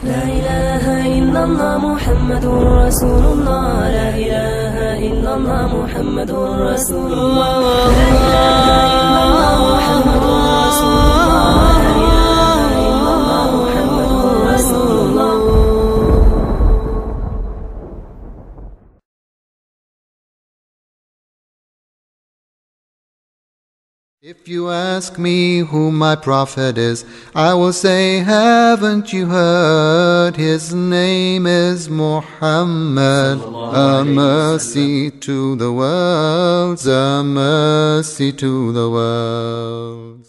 لا إله إلا الله محمد رسول الله. لا إله إلا الله محمد رسول الله. لا إله إلا الله محمد رسول الله. لا إله إلا الله محمد رسول الله. If you ask me who my prophet is, I will say, haven't you heard? His name is Muhammad, a mercy to the worlds, a mercy to the worlds.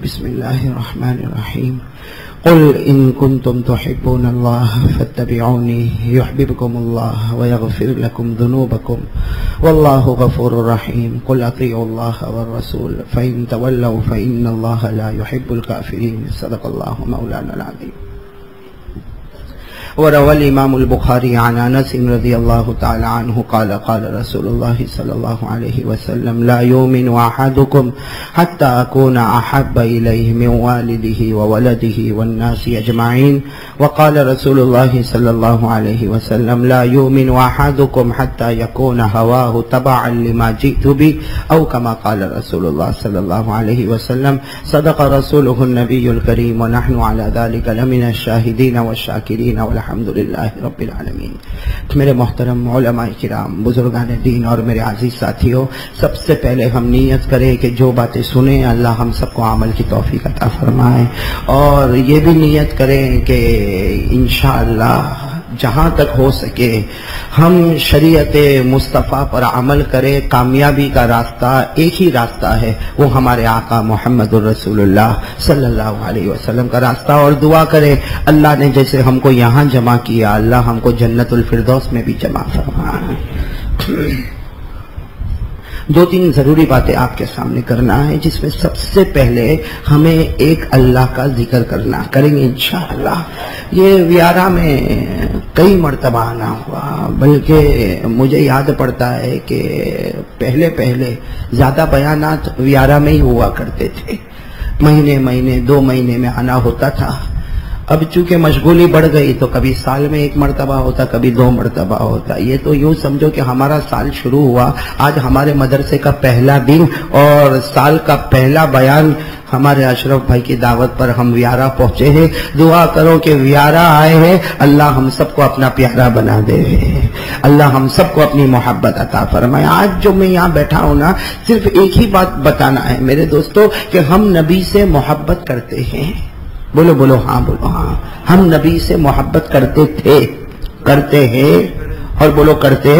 بسم الله الرحمن الرحيم. قل إن كنتم تحبون الله فاتبعوني يحببكم الله ويغفر لكم ذنوبكم والله غفور رحيم. قل أطيعوا الله والرسول فإن تولوا فإن الله لا يحب الكافرين. صدق الله مولانا العظيم. وروى الإمام البخاري عن أنس رضي الله تعالى عنه قال قال رسول الله صلى الله عليه وسلم لا يؤمن أحدكم حتى أكون أحب إليه من والده وولده والناس أجمعين. وقال رسول الله صلى الله عليه وسلم لا يؤمن أحدكم حتى يكون هواه تبعا لما جئت به أو كما قال رسول الله صلى الله عليه وسلم. صدق رسوله النبي الكريم ونحن على ذلك لمن الشاهدين والشاكرين الحمد للہ رب العالمین. میرے محترم علماء کرام، بزرگان دین اور میرے عزیز ساتھیوں، سب سے پہلے ہم نیت کریں کہ جو باتیں سنیں اللہ ہم سب کو عمل کی توفیق عطا فرمائے، اور یہ بھی نیت کریں کہ انشاءاللہ جہاں تک ہو سکے ہم شریعت مصطفیٰ پر عمل کریں. کامیابی کا راستہ ایک ہی راستہ ہے، وہ ہمارے آقا محمد الرسول اللہ صلی اللہ علیہ وسلم کا راستہ. اور دعا کریں اللہ نے جیسے ہم کو یہاں جمع کیا، اللہ ہم کو جنت الفردوس میں بھی جمع فرمائے. دو تین ضروری باتیں آپ کے سامنے کرنا ہے، جس میں سب سے پہلے ہمیں ایک اللہ کا ذکر کریں گے انشاءاللہ. یہ ویارہ میں کئی مرتبہ آنا ہوا، بلکہ مجھے یاد پڑتا ہے کہ پہلے زیادہ بیانات ویارہ میں ہی ہوا کرتے تھے. مہینے 2 مہینے میں آنا ہوتا تھا. اب چونکہ مشغولی بڑھ گئی تو کبھی سال میں 1 مرتبہ ہوتا، کبھی 2 مرتبہ ہوتا. یہ تو یوں سمجھو کہ ہمارا سال شروع ہوا آج ہمارے مدرسے کا پہلا دن، اور سال کا پہلا بیان ہمارے اشرف بھائی کی دعوت پر ہم ویارہ پہنچے ہیں. دعا کرو کہ ویارہ آئے ہیں، اللہ ہم سب کو اپنا پیارا بنا دے، اللہ ہم سب کو اپنی محبت عطا فرمائے. آج جو میں یہاں بیٹھا ہوں نا، صرف ایک ہی بات بتانا ہے میرے دوستو کہ ہم نبی سے محبت کرتے ہیں. بولو ہاں، بولو ہاں. ہم نبی سے محبت کرتے تھے، کرتے ہیں، اور بولو کرتے.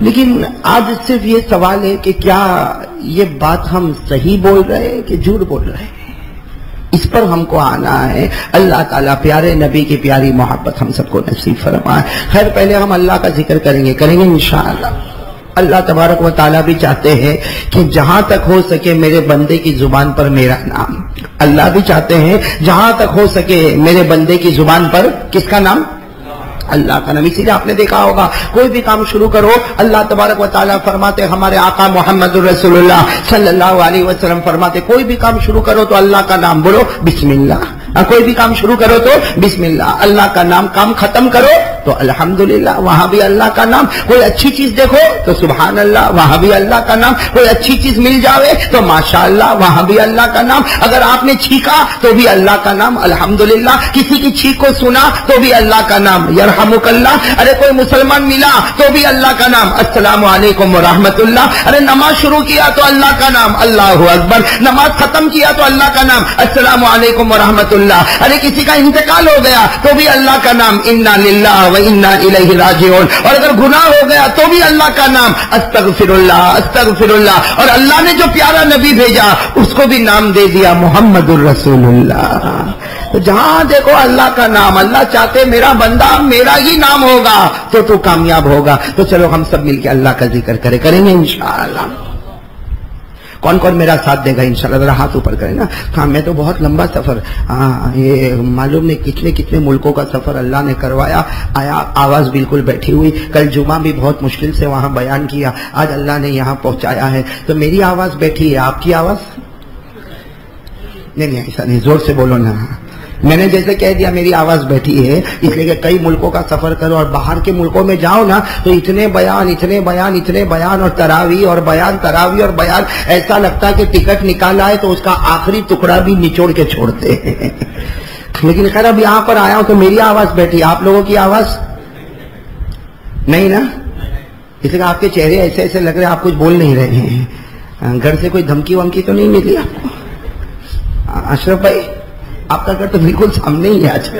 لیکن آج صرف یہ سوال ہے کہ کیا یہ بات ہم صحیح بول رہے ہیں کہ جھوٹ بول رہے ہیں؟ اس پر ہم کو آنا ہے. اللہ تعالیٰ پیارے نبی کی پیاری محبت ہم سب کو نصیب فرمائے. خیر پہلے ہم اللہ کا ذکر کریں گے انشاءاللہ. اللہ تبارک و تعالیٰ بھی چاہتے ہیں کہ جہاں تک ہو سکے میرے بندے کی زبان پر میرا نام. اللہ بھی چاہتے ہیں جہاں تک ہو سکے میرے بندے کی زبان پر کس کا نام؟ اللہ کا نام. اسی لیے آپ نے دیکھا ہوگا کوئی بھی کام شروع کرو اللہ تبارک و تعالیٰ فرماتے، ہمارے آقا محمد الرسول اللہ صلی اللہ علیہ وسلم فرماتے کوئی بھی کام شروع کرو تو اللہ کا نام بولو، بسم اللہ. کوئی بھی کام شروع کرو تو بسم اللہ، اللہ کا نام. کام ختم کرو تو الحمدللہ، وہاں بھی اللہ کا نام. کوئی اچھی چیز دیکھو تو سبحان اللہ، وہاں بھی اللہ کا نام. کوئی اچھی چیز مل جاوے تو ماشاءاللہ، وہاں بھی اللہ کا نام. اگر آپ نے چھینکا تو بھی اللہ کا نام الحمدللہ. کسی کی چھینک کو سنا تو بھی اللہ کا نام یرحمک اللہ. ارے کوئی مسلمان ملا تو بھی اللہ کا نام السلام علیکم ورحمت اللہ. ارے نماز شروع کیا تو اللہ کا نام اللہ اکبر. نماز ختم کیا تو اللہ کا نام السلام علیکم ورحمت اللہ. ارے کسی کا انتقال ہو گیا تو بھی اللہ کا نام انا للہ و انا الیہ راجعون. اور اگر گناہ ہو گیا تو بھی اللہ کا نام استغفر اللہ استغفر اللہ. اور اللہ نے جو پیارا نبی بھیجا اس کو بھی نام دے دیا محمد الرسول اللہ. تو جہاں دیکھو اللہ کا نام. اللہ چاہتے میرا بندہ میرا ہی نام ہوگا تو کامیاب ہوگا. تو چلو ہم سب مل کے اللہ کا ذکر کریں گے انشاءاللہ. کون کون میرا ساتھ دے گا انشاءاللہ؟ ذرا ہاتھ اوپر کریں نا. ہاں میں تو بہت لمبا سفر، یہ معلوم نہیں کتنے ملکوں کا سفر اللہ نے کروایا. آیا آواز بالکل بیٹھی ہوئی. کل جمعہ بھی بہت مشکل سے وہاں بیان کیا، آج اللہ نے یہاں پہنچایا ہے. تو میری آواز بیٹھی ہے، آپ کی آواز نہیں ایسا نہیں، زور سے بولو نا. میں نے جیسے کہہ دیا میری آواز بیٹھی ہے، اس لیے کہ کئی ملکوں کا سفر کرو اور باہر کے ملکوں میں جاؤ نا تو اتنے بیان اور تراویح اور بیان ایسا لگتا ہے کہ ٹکٹ نکالا ہے تو اس کا آخری ٹکڑا بھی نچوڑ کے چھوڑتے ہیں. لیکن خیر اب یہاں پر آیا ہوں تو میری آواز بیٹھی، آپ لوگوں کی آواز نہیں نا، اس لیے آپ کے چہرے ایسے ایسے لگ رہے ہیں آپ کچھ بول نہیں رہے ہیں. گھر سے کوئی دھمکی ومکی تو نہیں ملی آپ کو؟ اشرف بھائی آپ کا گھر تو بالکل سامنے ہی ہے آج.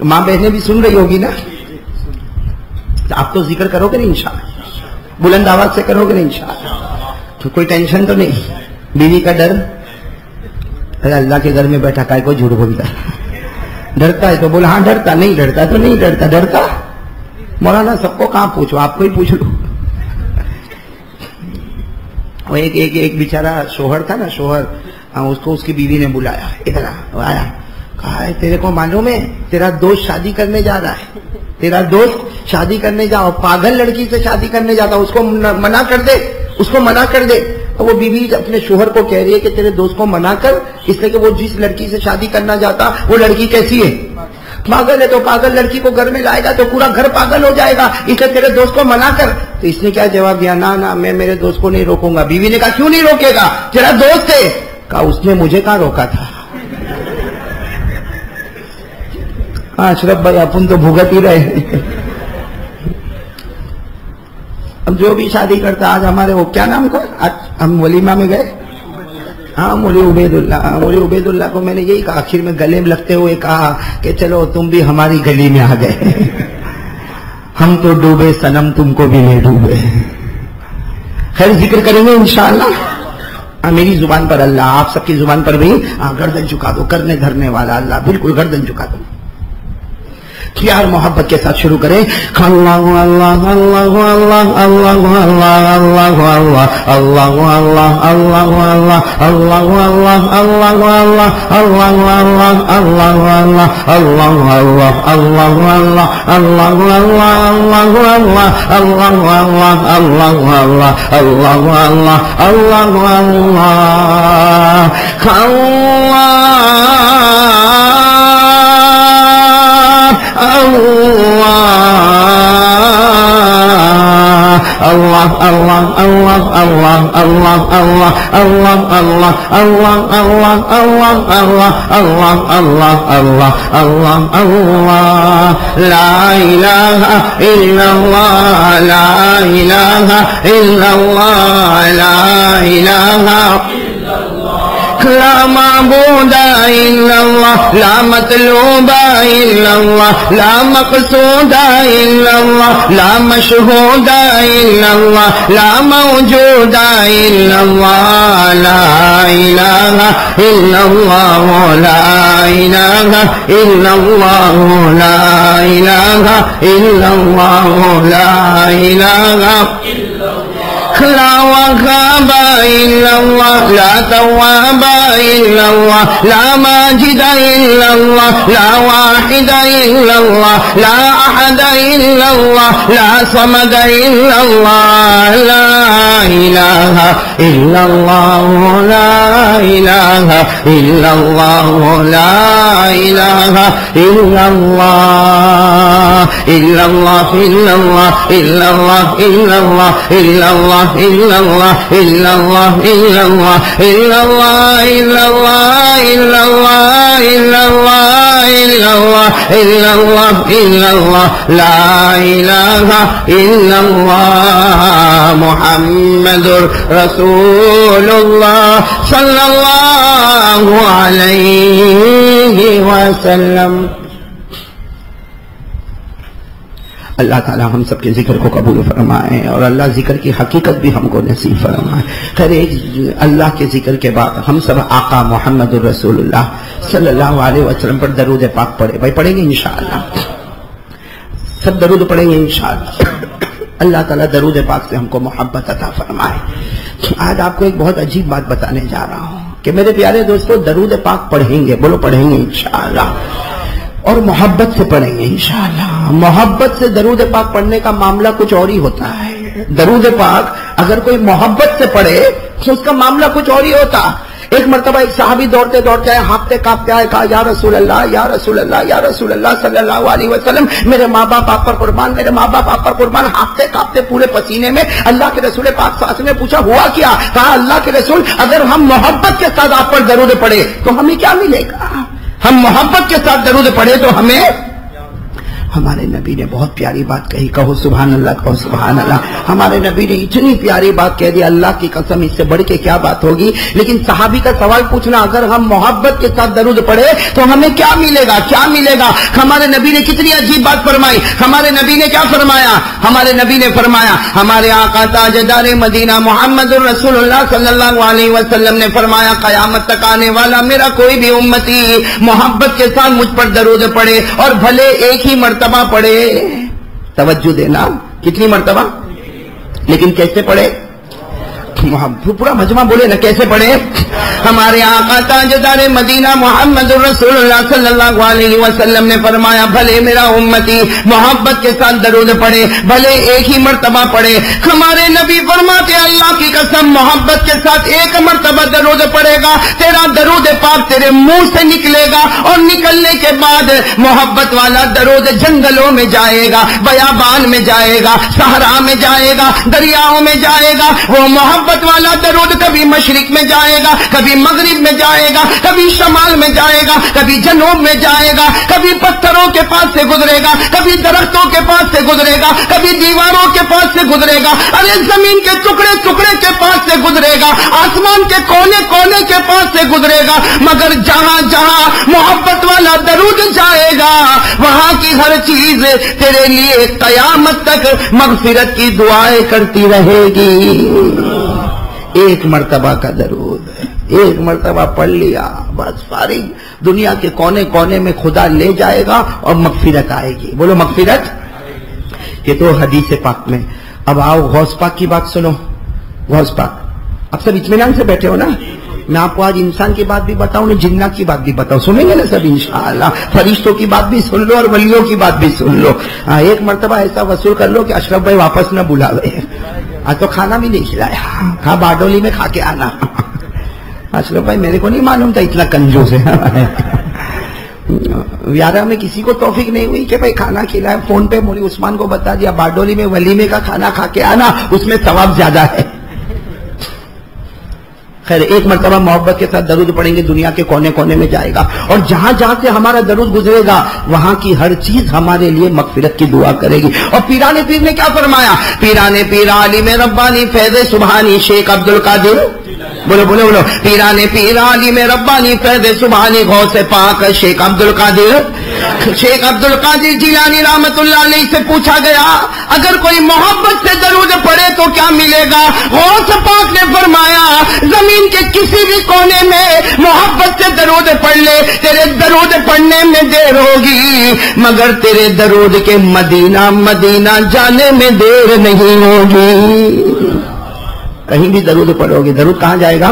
ماں بہنیں بھی سن رہی ہوگی نا، آپ تو ذکر کرو گے نا انشاءاللہ، بلند آواز سے کرو گے نا انشاءاللہ، تو کوئی ٹینشن تو نہیں؟ بیوی کا ڈر؟ ارے اللہ کے گھر میں بیٹھا کائے کو جھوٹ بولتا ہے، ڈرتا ہے تو بولا ہاں ڈرتا، نہیں ڈرتا تو نہیں ڈرتا. ڈرتا مولانا سب کو کہاں پوچھو، آپ کو ہی پوچھ لو. وہ ایک بیچارہ شوہر تھا نا، شوہر اس کو اس کی بیوی نے بلایا، ادھر آیا، کہا ہے تیرے کو معلوم ہے تیرا دوست شادی کرنے جا رہا ہے، تیرا دوست شادی کرنے جاؤ، پاگل لڑکی سے شادی کرنے جاتا، اس کو منع کر دے، اس کو منع کر دے. وہ بیوی اپنے شوہر کو کہہ رہی ہے کہ تیرے دوست کو منع کر، اس لیے کہ وہ جس لڑکی سے شادی کرنا چاہتا وہ لڑکی کیسی ہے؟ پاگل ہے، تو پاگل لڑکی کو گھر میں لائے گا تو پورا گھر پاگل ہو جائے گا، اس لیے تیرے دوست کو منع کر. تو اس نے کیا جواب دیا؟ نا میں میرے دوست کو نہیں روکوں گا. بیوی نے کہا کیوں نہیں روکے گا؟ تیرا دوست ہے. کہا اس نے مجھے کہاں روکا تھا. اشرف بھائی اپن تو بھگت ہی رہے. اب جو بھی شادی کرتا، آج ہمارے وہ کیا نام کا، آج ہم ولیمہ میں گئے، ہاں مولوی عبید اللہ کو میں نے یہی کہا، آخر میں گلے میں لگتے ہوئے کہا کہ چلو تم بھی ہماری گلی میں آ گئے، ہم تو ڈوبے صنم تم کو بھی نہیں ڈوبے. خیر ذکر کریں گے انشاءاللہ. میری زبان پر اللہ، آپ سب کی زبان پر بھی گردن جھکا دو، کرنے دھرنے والا اللہ، بالکل گردن جھکا دو. پیار محبت کے ساتھ شروع کریں. اللہ اللہ اللہ اللہ اللہ اللہ اللہ اللہ اللہ اللہ اللہ اللہ اللہ اللہ اللہ اللہ لا معبود الا اللہ، لا مطلوب الا اللہ، لا مقصود الا اللہ، لا مشہود الا اللہ، لا موجود الا اللہ، لا الہ الا اللہ، لا الہ الا اللہ، لا الہ الا اللہ، لا الہ لا وهاب إلا الله، لا تواب إلا الله، لا ماجد إلا الله، لا واحد إلا الله، لا أحد إلا الله، لا صمد إلا الله، لا إله إلا الله، لا إله إلا الله، لا إله إلا الله، إلا الله إلا الله إلا الله إلا الله إلا الله إلا الله إلا الله إلا الله إلا الله إلا الله إلا الله إلا الله إلا الله إلا الله إلا الله لا إله إلا الله محمد رسول الله صلى الله عليه وسلم. اللہ تعالی ہم سب کے ذکر کو قبول فرمائے اور اللہ ذکر کی حقیقت بھی ہم کو نصیب فرمائے. خیر اللہ کے ذکر کے بعد ہم سب آقا محمد الرسول اللہ صلی اللہ علیہ وسلم پر درود پاک پڑھے. بھائی پڑھیں گے انشاءاللہ، سب درود پڑھیں گے انشاءاللہ. اللہ تعالیٰ درود پاک سے ہم کو محبت عطا فرمائے. آج آپ کو ایک بہت عجیب بات بتانے جا رہا ہوں کہ میرے پیارے دوستو درود پاک پڑھیں گے، بولو پڑھیں گے انشاءاللہ، اور محبت سے پڑھیں گے انشاءاللہ. محبت سے درود پاک پڑھنے کا معاملہ کچھ اور ہی ہوتا ہے. درود پاک اگر کوئی محبت سے پڑھے تو اس کا معاملہ کچھ اور ہی ہوتا. ایک مرتبہ ایک صحابی دوڑتے دوڑتے آئے, ہانپتے کانپتے آئے, کہا یا رسول اللہ یا رسول اللہ یا رسول اللہ صلی اللہ علیہ وسلم, میرے ماں باپ آپ پر قربان, میرے ماں باپ آپ پر قربان. ہانپتے کانپتے پورے پسینے میں اللہ کے رسول پاک صلی اللہ علیہ وسلم نے پوچھا ہوا کیا؟ کہا اللہ کے رسول اگر ہم محبت کے ساتھ آپ پر درود پڑھے تو ہمیں کیا ملے گا؟ ہم محبت کے ساتھ درود پڑھے تو ہمیں. ہمارے نبی نے بہت پیاری بات کہی, کہو سبحان اللہ, کہو سبحان اللہ. ہمارے نبی نے اتنی پیاری بات کہہ دی, اللہ کی قسم اس سے بڑھ کے کیا بات ہوگی. لیکن صحابی کا سوال پوچھنا, اگر ہم محبت کے ساتھ درود پڑھے تو ہمیں کیا ملے گا, کیا ملے گا؟ ہمارے نبی نے کتنی عجیب بات فرمائی. ہمارے نبی نے کیا فرمایا؟ ہمارے نبی نے فرمایا, ہمارے آقا تاجدار مدینہ محمد رسول اللہ صلی اللہ علیہ وسلم نے فرمایا, قیامت تک آنے والا میرا کوئی بھی امتی محبت کے ساتھ مجھ پر درود پڑھے اور بھلے ایک ہی مرتبہ پڑھے. توجہ دینا, کتنی مرتبہ؟ لیکن کیسے پڑھے؟ پورا مجمع بولے نا, کیسے پڑھے؟ ہمارے آقا تاجدار مدینہ محمد رسول اللہ صلی اللہ علیہ وسلم نے فرمایا, بھلے میرا امتی محبت کے ساتھ درود پڑھے, بھلے ایک ہی مرتبہ پڑھے. ہمارے نبی فرماتے, اللہ کی قسم محبت کے ساتھ ایک مرتبہ درود پڑھے گا, تیرا درود پاک تیرے منہ سے نکلے گا, اور نکلنے کے بعد محبت والا درود جنگلوں میں جائے گا, بیابان میں جائے گا, صحرا میں جائے گا, دریاؤں میں جائے گا. وہ محبت والا درود کبھی مشرق میں جائے گا, کبھی مغرب میں جائے گا, کبھی شمال میں جائے گا, کبھی جنوب میں جائے گا, کبھی پتھروں کے پاس سے گزرے گا, کبھی درختوں کے پاس سے گزرے گا, کبھی دیواروں کے پاس سے گزرے گا, ارے زمین کے ٹکڑے ٹکڑے کے پاس سے گزرے گا, آسمان کے کونے کونے کے پاس سے گزرے گا. مگر جہاں جہاں محبت والا درود جائے گا وہاں کی ہر چیز تیرے لیے قیامت تک مغفرت کی دعائیں کرتی رہے گی. ایک مرتبہ کا درود, ایک مرتبہ پڑھ لیا, بس ساری دنیا کے کونے کونے میں خدا لے جائے گا اور مغفرت آئے گی. بولو مغفرت. یہ تو حدیث پاک میں. اب آؤ غوث پاک کی بات سنو. غوث پاک, اب سب اطمینان سے بیٹھے ہو نا؟ میں آپ کو آج انسان کی بات بھی بتاؤں, جنات کی بات بھی بتاؤں, سنیں گے نا سب انشاءاللہ. فرشتوں کی بات بھی سن لو اور ولیوں کی بات بھی سن لو. ایک مرتبہ ایسا وصول کر لو کہ اشرف بھائی واپس نہ بلاوے. آج تو کھانا بھی نہیں کھلایا, کہا باڈولی میں کھا کے آنا. اشرف بھائی میرے کو نہیں معلوم تھا اتنا کنجوس ہے. ویارہ میں کسی کو توفیق نہیں ہوئی کہ بھائی کھانا کھلائے, فون پہ مولوی عثمان کو بتا دیا باڈولی میں ولیمے کا کھانا کھا کے آنا, اس میں ثواب زیادہ ہے. خیر, ایک مرتبہ محبت کے ساتھ درود پڑھیں گے, دنیا کے کونے کونے میں جائے گا, اور جہاں جہاں سے ہمارا درود گزرے گا وہاں کی ہر چیز ہمارے لیے مغفرت کی دعا کرے گی. اور پیران پیر نے کیا فرمایا؟ پیران پیر عالم ربانی فیض سبحانی شیخ عبد القادر, بولو بولو بولو, پیران پیر عالم ربانی فیض سبحانی غوث پاک شیخ عبد القادر. شیخ عبد القادر جیلانی رحمت اللہ علیہ سے پوچھا گیا, اگر کوئی محبت سے درود پڑھے تو کیا ملے گا؟ غوث پاک نے فرمایا, زمین کے کسی بھی کونے میں محبت سے درود پڑھ لے, تیرے درود پڑھنے میں دیر ہوگی مگر تیرے درود کے مدینہ مدینہ جانے میں دیر نہیں ہوگی. کہیں بھی درود پڑھو گے, درود کہاں جائے گا؟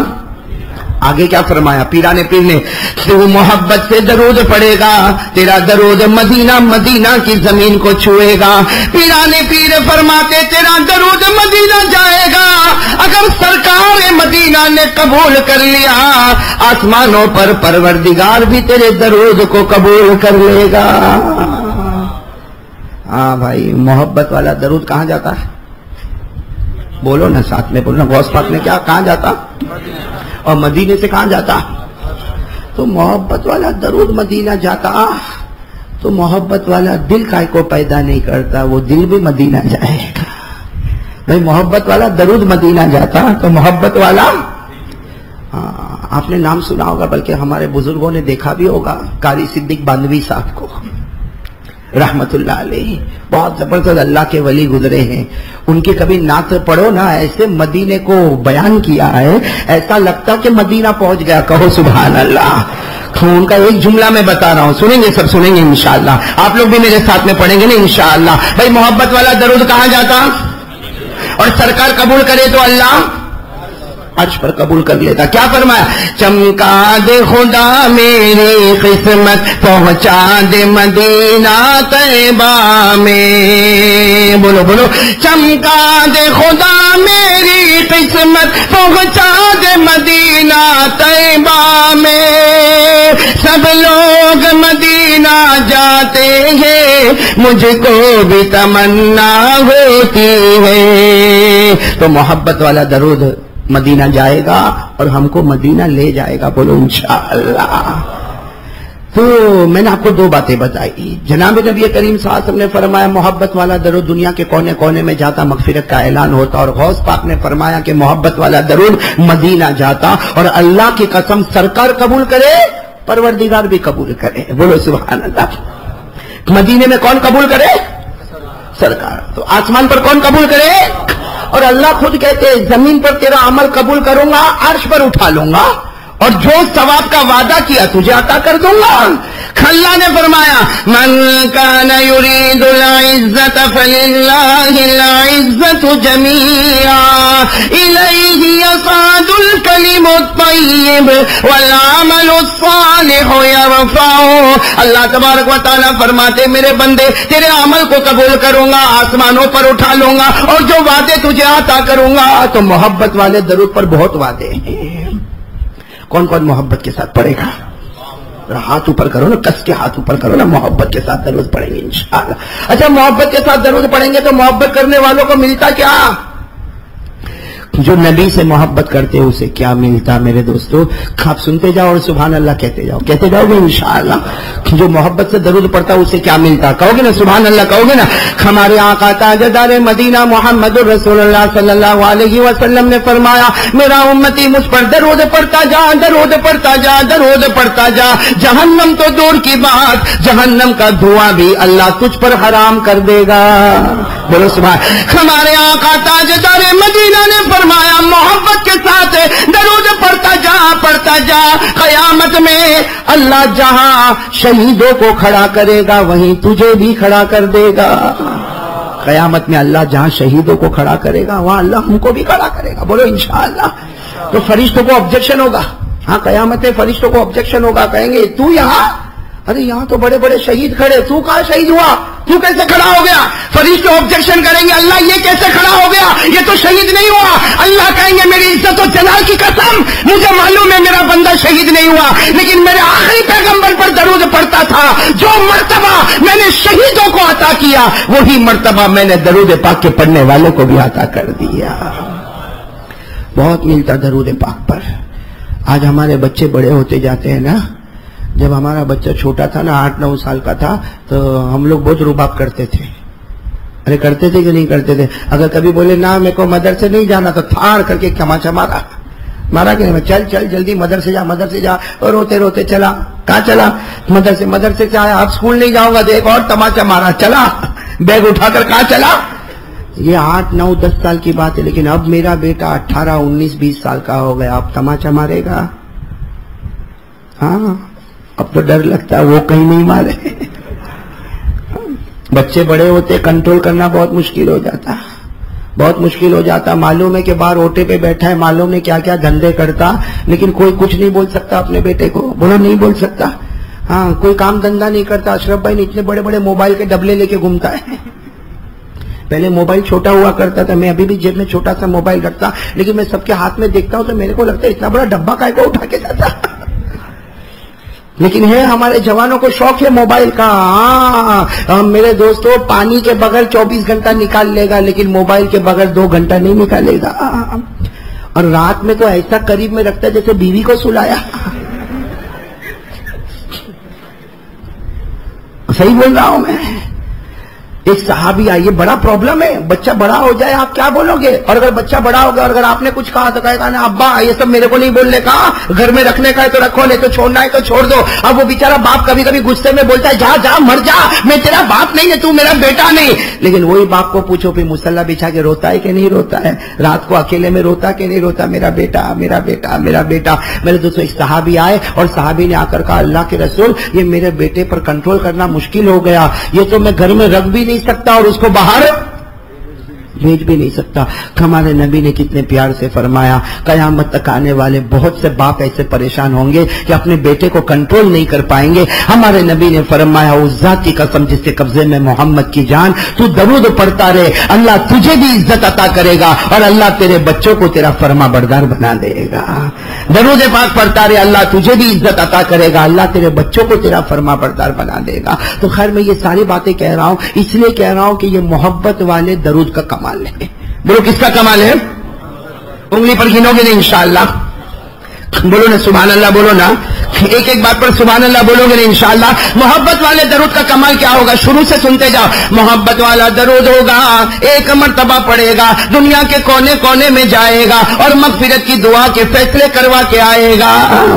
آگے کیا فرمایا پیران پیر نے؟ تو محبت سے درود پڑے گا, تیرا درود مدینہ مدینہ کی زمین کو چھوئے گا. پیران پیر فرماتے تیرا درود مدینہ جائے گا, اگر سرکار مدینہ نے قبول کر لیا آسمانوں پر پروردگار بھی تیرے درود کو قبول کر لے گا. ہاں بھائی, محبت والا درود کہاں جاتا ہے؟ بولو نا, ساتھ میں بولو. غوث پاک نے کیا کہاں جاتا؟ اور مدینے سے کہاں جاتا؟ تو محبت والا درود مدینہ جاتا, تو محبت والا دل کائے کو پیدا نہیں کرتا, وہ دل بھی مدینہ جائے گا. بھائی محبت والا درود مدینہ جاتا تو محبت والا, آپ نے نام سنا ہوگا, بلکہ ہمارے بزرگوں نے دیکھا بھی ہوگا, قاری صدیق باندھوی صاحب کو رحمت اللہ علیہ, بہت زبردست اللہ کے ولی گزرے ہیں. ان کی کبھی نعت پڑھو نا, ایسے مدینے کو بیان کیا ہے, ایسا لگتا کہ مدینہ پہنچ گیا. کہو سبحان اللہ. ان کا ایک جملہ میں بتا رہا ہوں, سنیں گے سب, سنیں گے انشاءاللہ. آپ لوگ بھی میرے ساتھ میں پڑھیں گے نا انشاءاللہ. بھائی محبت والا درود کہاں جاتا؟ اور سرکار قبول کرے تو اللہ, عرش پر قبول کر لیتا. کیا فرمایا؟ چمکا دے خدا میری قسمت پہنچا دے مدینہ طیبہ میں. بولو بولو. چمکا دے خدا میری قسمت پہنچا دے مدینہ طیبہ میں. سب لوگ مدینہ جاتے ہیں مجھ کو بھی تمنا ہوتی ہے. تو محبت والا درود مدینہ جائے گا اور ہم کو مدینہ لے جائے گا. بولو انشاءاللہ. تو میں نے آپ کو 2 باتیں بتائی. جناب نبی کریم صلی اللہ علیہ وسلم نے فرمایا محبت والا درود دنیا کے کونے کونے میں جاتا, مغفرت کا اعلان ہوتا. اور غوث پاک نے فرمایا کہ محبت والا درود مدینہ جاتا اور اللہ کی قسم سرکار قبول کرے, پروردگار بھی قبول کرے. بولو سبحان اللہ. مدینے میں کون قبول کرے؟ سرکار. تو آسمان پر کون قبول کرے؟ اور اللہ خود کہتے ہیں زمین پر تیرا عمل قبول کروں گا, عرش پر اٹھا لوں گا اور جو ثواب کا وعدہ کیا تجھے عطا کر دوں گا. اللہ نے فرمایا من کان یرید العزت فللہ العزت جمیعا الیہ یصعد الکلم الطیب والعمل الصالح یرفعہ. اللہ تبارک و تعالیٰ فرماتے میرے بندے تیرے عمل کو قبول کروں گا, آسمانوں پر اٹھا لوں گا اور جو وعدے تجھے عطا کروں گا. تو محبت والے درود پر بہت وعدے ہیں. کون کون محبت کے ساتھ پڑھے گا؟ ہاتھ اوپر کرو نا, کس کے ہاتھ اوپر کرو نا. محبت کے ساتھ درود پڑھیں گے انشاءاللہ. اچھا محبت کے ساتھ درود پڑھیں گے تو محبت کرنے والوں کو ملتا کیا؟ جو نبی سے محبت کرتے ہیں اسے کیا ملتا؟ میرے دوستو آپ سنتے جاؤ اور سبحان اللہ کہتے جاؤ گے انشاءاللہ. جو محبت سے درود پڑھتا اسے کیا ملتا؟ کہو گے نا سبحان اللہ, کہو گے نا. ہمارے آقا تاجدار مدینہ محمد الرسول اللہ صلی اللہ علیہ وسلم نے فرمایا میرا امتی مجھ پر درود پڑھتا جا, درود پڑھتا جا, درود پڑھتا جا. جہنم تو دور کی بات, جہنم کا دھواں بھی اللہ تجھ پر حرام کر دے گا. بولو سبحان. ہمارے آقا تاجدار مدینہ نے فرمایا محبت کے ساتھ درود پڑھتا جا, پڑھتا جا. قیامت میں اللہ جہاں شہیدوں کو کھڑا کرے گا وہیں تجھے بھی کھڑا کر دے گا. قیامت میں اللہ جہاں شہیدوں کو کھڑا کرے گا وہاں اللہ ہم کو بھی کھڑا کرے گا. بولو انشاءاللہ. تو فرشتوں کو آبجیکشن ہوگا. ہاں قیامت میں فرشتوں کو آبجیکشن ہوگا, کہیں گے تو یہاں, ارے یہاں تو بڑے بڑے شہید کھڑے, تو کہاں شہید ہوا, تو کیسے کھڑا ہو گیا؟ فرشتے آبجیکشن کریں گے اللہ یہ کیسے کھڑا ہو گیا, یہ تو شہید نہیں ہوا. اللہ کہیں گے میری عزت و جلال کی قسم مجھے معلوم ہے میرا بندہ شہید نہیں ہوا, لیکن میرے آخری پیغمبر پر درود پڑھتا تھا. جو مرتبہ میں نے شہیدوں کو عطا کیا وہی مرتبہ میں نے درود پاک کے پڑھنے والوں کو بھی عطا کر دیا. بہت ملتا درود پاک پر. آج ہمارے بچے بڑے ہوتے جاتے ہیں نا. جب ہمارا بچہ چھوٹا تھا نا, 8-9 سال کا تھا, تو ہم لوگ بہت رباب کرتے تھے. ارے کرتے تھے کہ نہیں کرتے تھے؟ اگر کبھی بولے نا میرے کو مدرسے نہیں جانا تو تھاڑ کر کے تماچا مارا کہ چل چل جلدی مدرسے جا. اور روتے روتے چلا. کہاں چلا؟ مدرسے سے آیا, اب اسکول نہیں جاؤں گا, دیکھ اور تماچا مارا. چلا بیگ اٹھا کر کہاں چلا؟ یہ 8-9-10 سال کی بات ہے. لیکن اب میرا بیٹا 18-19-20 سال کا ہو گیا, اب تماچا مارے گا؟ ہاں اب تو ڈر لگتا ہے وہ کہیں نہیں مارے. بچے بڑے ہوتے کنٹرول کرنا بہت مشکل ہو جاتا, بہت مشکل ہو جاتا. معلوم ہے کہ باہر اوٹے پہ بیٹھا ہے, معلوم ہے کیا کیا دھندے کرتا, لیکن کوئی کچھ نہیں بول سکتا اپنے بیٹے کو. بولو نہیں بول سکتا. ہاں کوئی کام دھندا نہیں کرتا. اشرف بھائی نے اتنے بڑے بڑے موبائل کے ڈبلے لے کے گھومتا ہے. پہلے موبائل چھوٹا ہوا کرتا تھا, میں ابھی بھی جیب میں چھوٹا سا موبائل رکھتا, لیکن میں سب کے ہاتھ میں دیکھتا ہوں تو میرے کو لگتا ہے اتنا بڑا ڈبہ کائے کو اٹھا کے جاتا. لیکن ہے ہمارے جوانوں کو شوق ہے موبائل کا. ہاں میرے دوستو پانی کے بغیر 24 گھنٹہ نکال لے گا, لیکن موبائل کے بغیر 2 گھنٹہ نہیں نکالے گا. اور رات میں تو ایسا قریب میں رکھتا ہے جیسے بیوی کو سلایا. صحیح بول رہا ہوں میں. ایک صحابی آئیے, بڑا پرابلم ہے, بچہ بڑا ہو جائے آپ کیا بولو گے؟ اور اگر بچہ بڑا ہو گیا اور اگر آپ نے کچھ کہا تو کہے گا نا ابا یہ سب میرے کو نہیں بولنے کا, گھر میں رکھنے کا ہے تو رکھو, نہیں تو چھوڑنا ہے تو چھوڑ دو. اب وہ بیچارہ باپ کبھی کبھی غصے میں بولتا ہے جا جا مر جا, میں تیرا باپ نہیں ہے, تو میرا بیٹا نہیں. لیکن وہی باپ کو پوچھو پھر مصلی بچھا کے روتا ہے کہ نہیں روتا ہے, رات کو اکیلے میں روتا کہ نہیں روتا, میرا بیٹا میرا بیٹا میرا بیٹا. میرے دوستوں ایک صحابی آئے اور صحابی نے آ کر کہا اللہ کے رسول یہ میرے بیٹے پر کنٹرول کرنا مشکل ہو گیا, یہ تو میں گھر میں رکھ بھی نہیں سکتا اور اس کو باہر بھیج بھی نہیں سکتا. ہمارے نبی نے کتنے پیار سے فرمایا قیامت تک آنے والے بہت سے باپ ایسے پریشان ہوں گے کہ اپنے بیٹے کو کنٹرول نہیں کر پائیں گے. ہمارے نبی نے فرمایا اس ذات کی قسم جس کے قبضے میں محمد کی جان, تو درود پڑھتا رہے, اللہ تجھے بھی عزت عطا کرے گا اور اللہ تیرے بچوں کو تیرا فرما بردار بنا دے گا. درود پاک پڑھتا رہے, اللہ تجھے بھی عزت عطا کرے گا, اللہ تیرے بچوں کو تیرا فرما بردار بنا دے گا. تو خیر میں یہ ساری باتیں کہہ رہا ہوں اس لیے کہہ رہا ہوں کہ یہ محبت والے درود کا کمال ہے. بولو کس کا کمال ہے؟ انگلی پر گنو گے نہیں انشاءاللہ. بولو نا سبحان اللہ, بولو نا ایک ایک بات پر سبحان اللہ بولو گے نا انشاءاللہ. محبت والے درود کا کمال کیا ہوگا؟ شروع سے سنتے جاؤ. محبت والا درود ہوگا, ایک مرتبہ پڑھے گا, دنیا کے کونے کونے میں جائے گا اور مغفرت کی دعا کے فیصلے کروا کے آئے گا.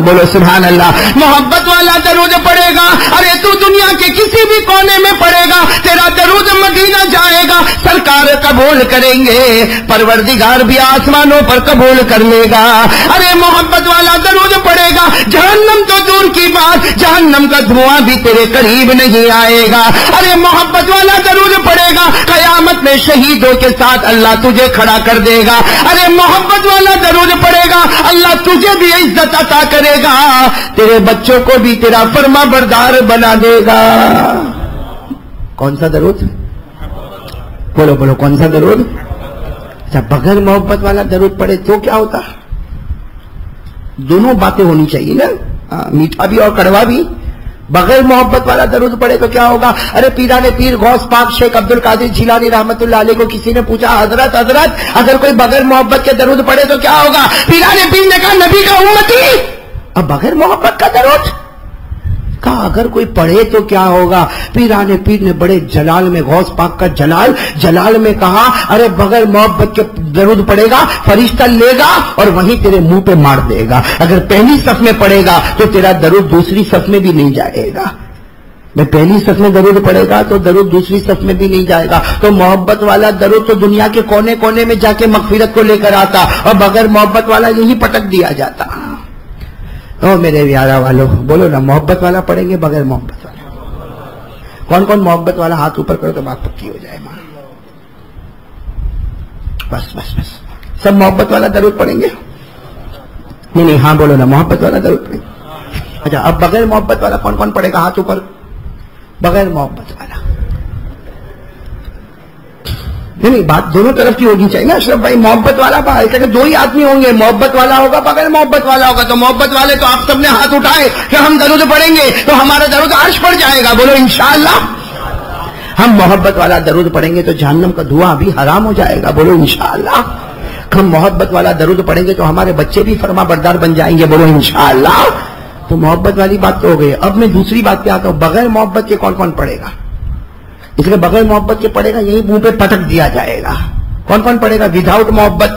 بولو سبحان اللہ. محبت والا درود پڑھے گا, ارے تو دنیا کے کسی بھی کونے میں پڑھے گا, تیرا درود مدینہ جائے گا, سرکار قبول کریں گے, پروردگار بھی آسمانوں پر قبول کر لے گا. ارے محبت والا درود پڑھے گا, جہنم تو دور کی بات, جہنم کا دھواں بھی تیرے قریب نہیں آئے گا. ارے محبت والا درود پڑھے گا, قیامت میں شہیدوں کے ساتھ اللہ تجھے کھڑا کر دے گا. ارے محبت والا درود پڑھے گا, اللہ تجھے بھی عزت عطا کرے گا, تیرے بچوں کو بھی تیرا فرما بردار بنا دے گا. کون سا درود؟ بولو بولو کون سا درود؟ اچھا بغیر محبت والا درود پڑھے تو کیا ہوتا؟ دونوں باتیں ہونی چاہیے نا, میٹھا بھی اور کڑوا بھی. بغیر محبت والا درود پڑھے تو کیا ہوگا؟ ارے پیران پیر غوث پاک شیخ عبد القادر جیلانی رحمت اللہ علیہ کو کسی نے پوچھا, حضرت اگر کوئی بغیر محبت کے درود پڑھے تو کیا ہوگا؟ پیران پیر نے کہا نبی کا امتی. اب بغیر محبت کا درود کہا اگر کوئی پڑھے تو کیا ہوگا؟ پیران پیر نے بڑے جلال میں, غوث پاک کا جلال میں کہا, ارے بغیر محبت کے درود پڑھے گا, فرشتہ لے گا اور وہیں تیرے منہ پہ مار دے گا. اگر پہلی صف میں پڑھے گا تو تیرا درود دوسری صف میں بھی نہیں جائے گا. میں پہلی صف میں درود پڑھے گا تو درود دوسری صف میں بھی نہیں جائے گا. تو محبت والا درود تو دنیا کے کونے کونے میں جا کے مغفرت کو لے کر آتا, اور بغیر محبت والا یہی پٹک دیا جاتا. او میرے پیارا والو, بولو نا محبت والا پڑھیں گے بغیر محبت والا؟ کون کون محبت والا ہاتھ اوپر کرو تو بات پکی ہو جائے. بس بس بس سب محبت والا درود پڑھیں گے؟ نہیں ہاں بولو نا محبت والا درود پڑھیں گے. اچھا اب بغیر محبت والا کون کون پڑھے گا؟ ہاتھ اوپر. بغیر محبت والا نہیں, بات دونوں طرف کی ہونی چاہیے نا اشرف بھائی. محبت والا ایسا کہ دو ہی آدمی ہوں گے, محبت والا ہوگا بغیر محبت والا ہوگا. تو محبت والے تو آپ سب نے ہاتھ اٹھائے کہ ہم درود پڑھیں گے تو ہمارا درود عرش پر جائے گا. بولو انشاءاللہ. ہم محبت والا درود پڑھیں گے تو جہنم کا دھواں بھی حرام ہو جائے گا. بولو انشاءاللہ. ہم محبت والا درود پڑھیں گے تو ہمارے بچے بھی فرما بردار بن جائیں گے. بولو انشاءاللہ. تو محبت والی بات تو ہو گئی. اب میں دوسری بات پہ آتا ہوں, بغیر محبت کے کون کون پڑھے گا؟ اس لیے بغیر محبت کے پڑھے گا یہی منہ پہ پٹک دیا جائے گا. کون کون پڑھے گا وداؤٹ محبت؟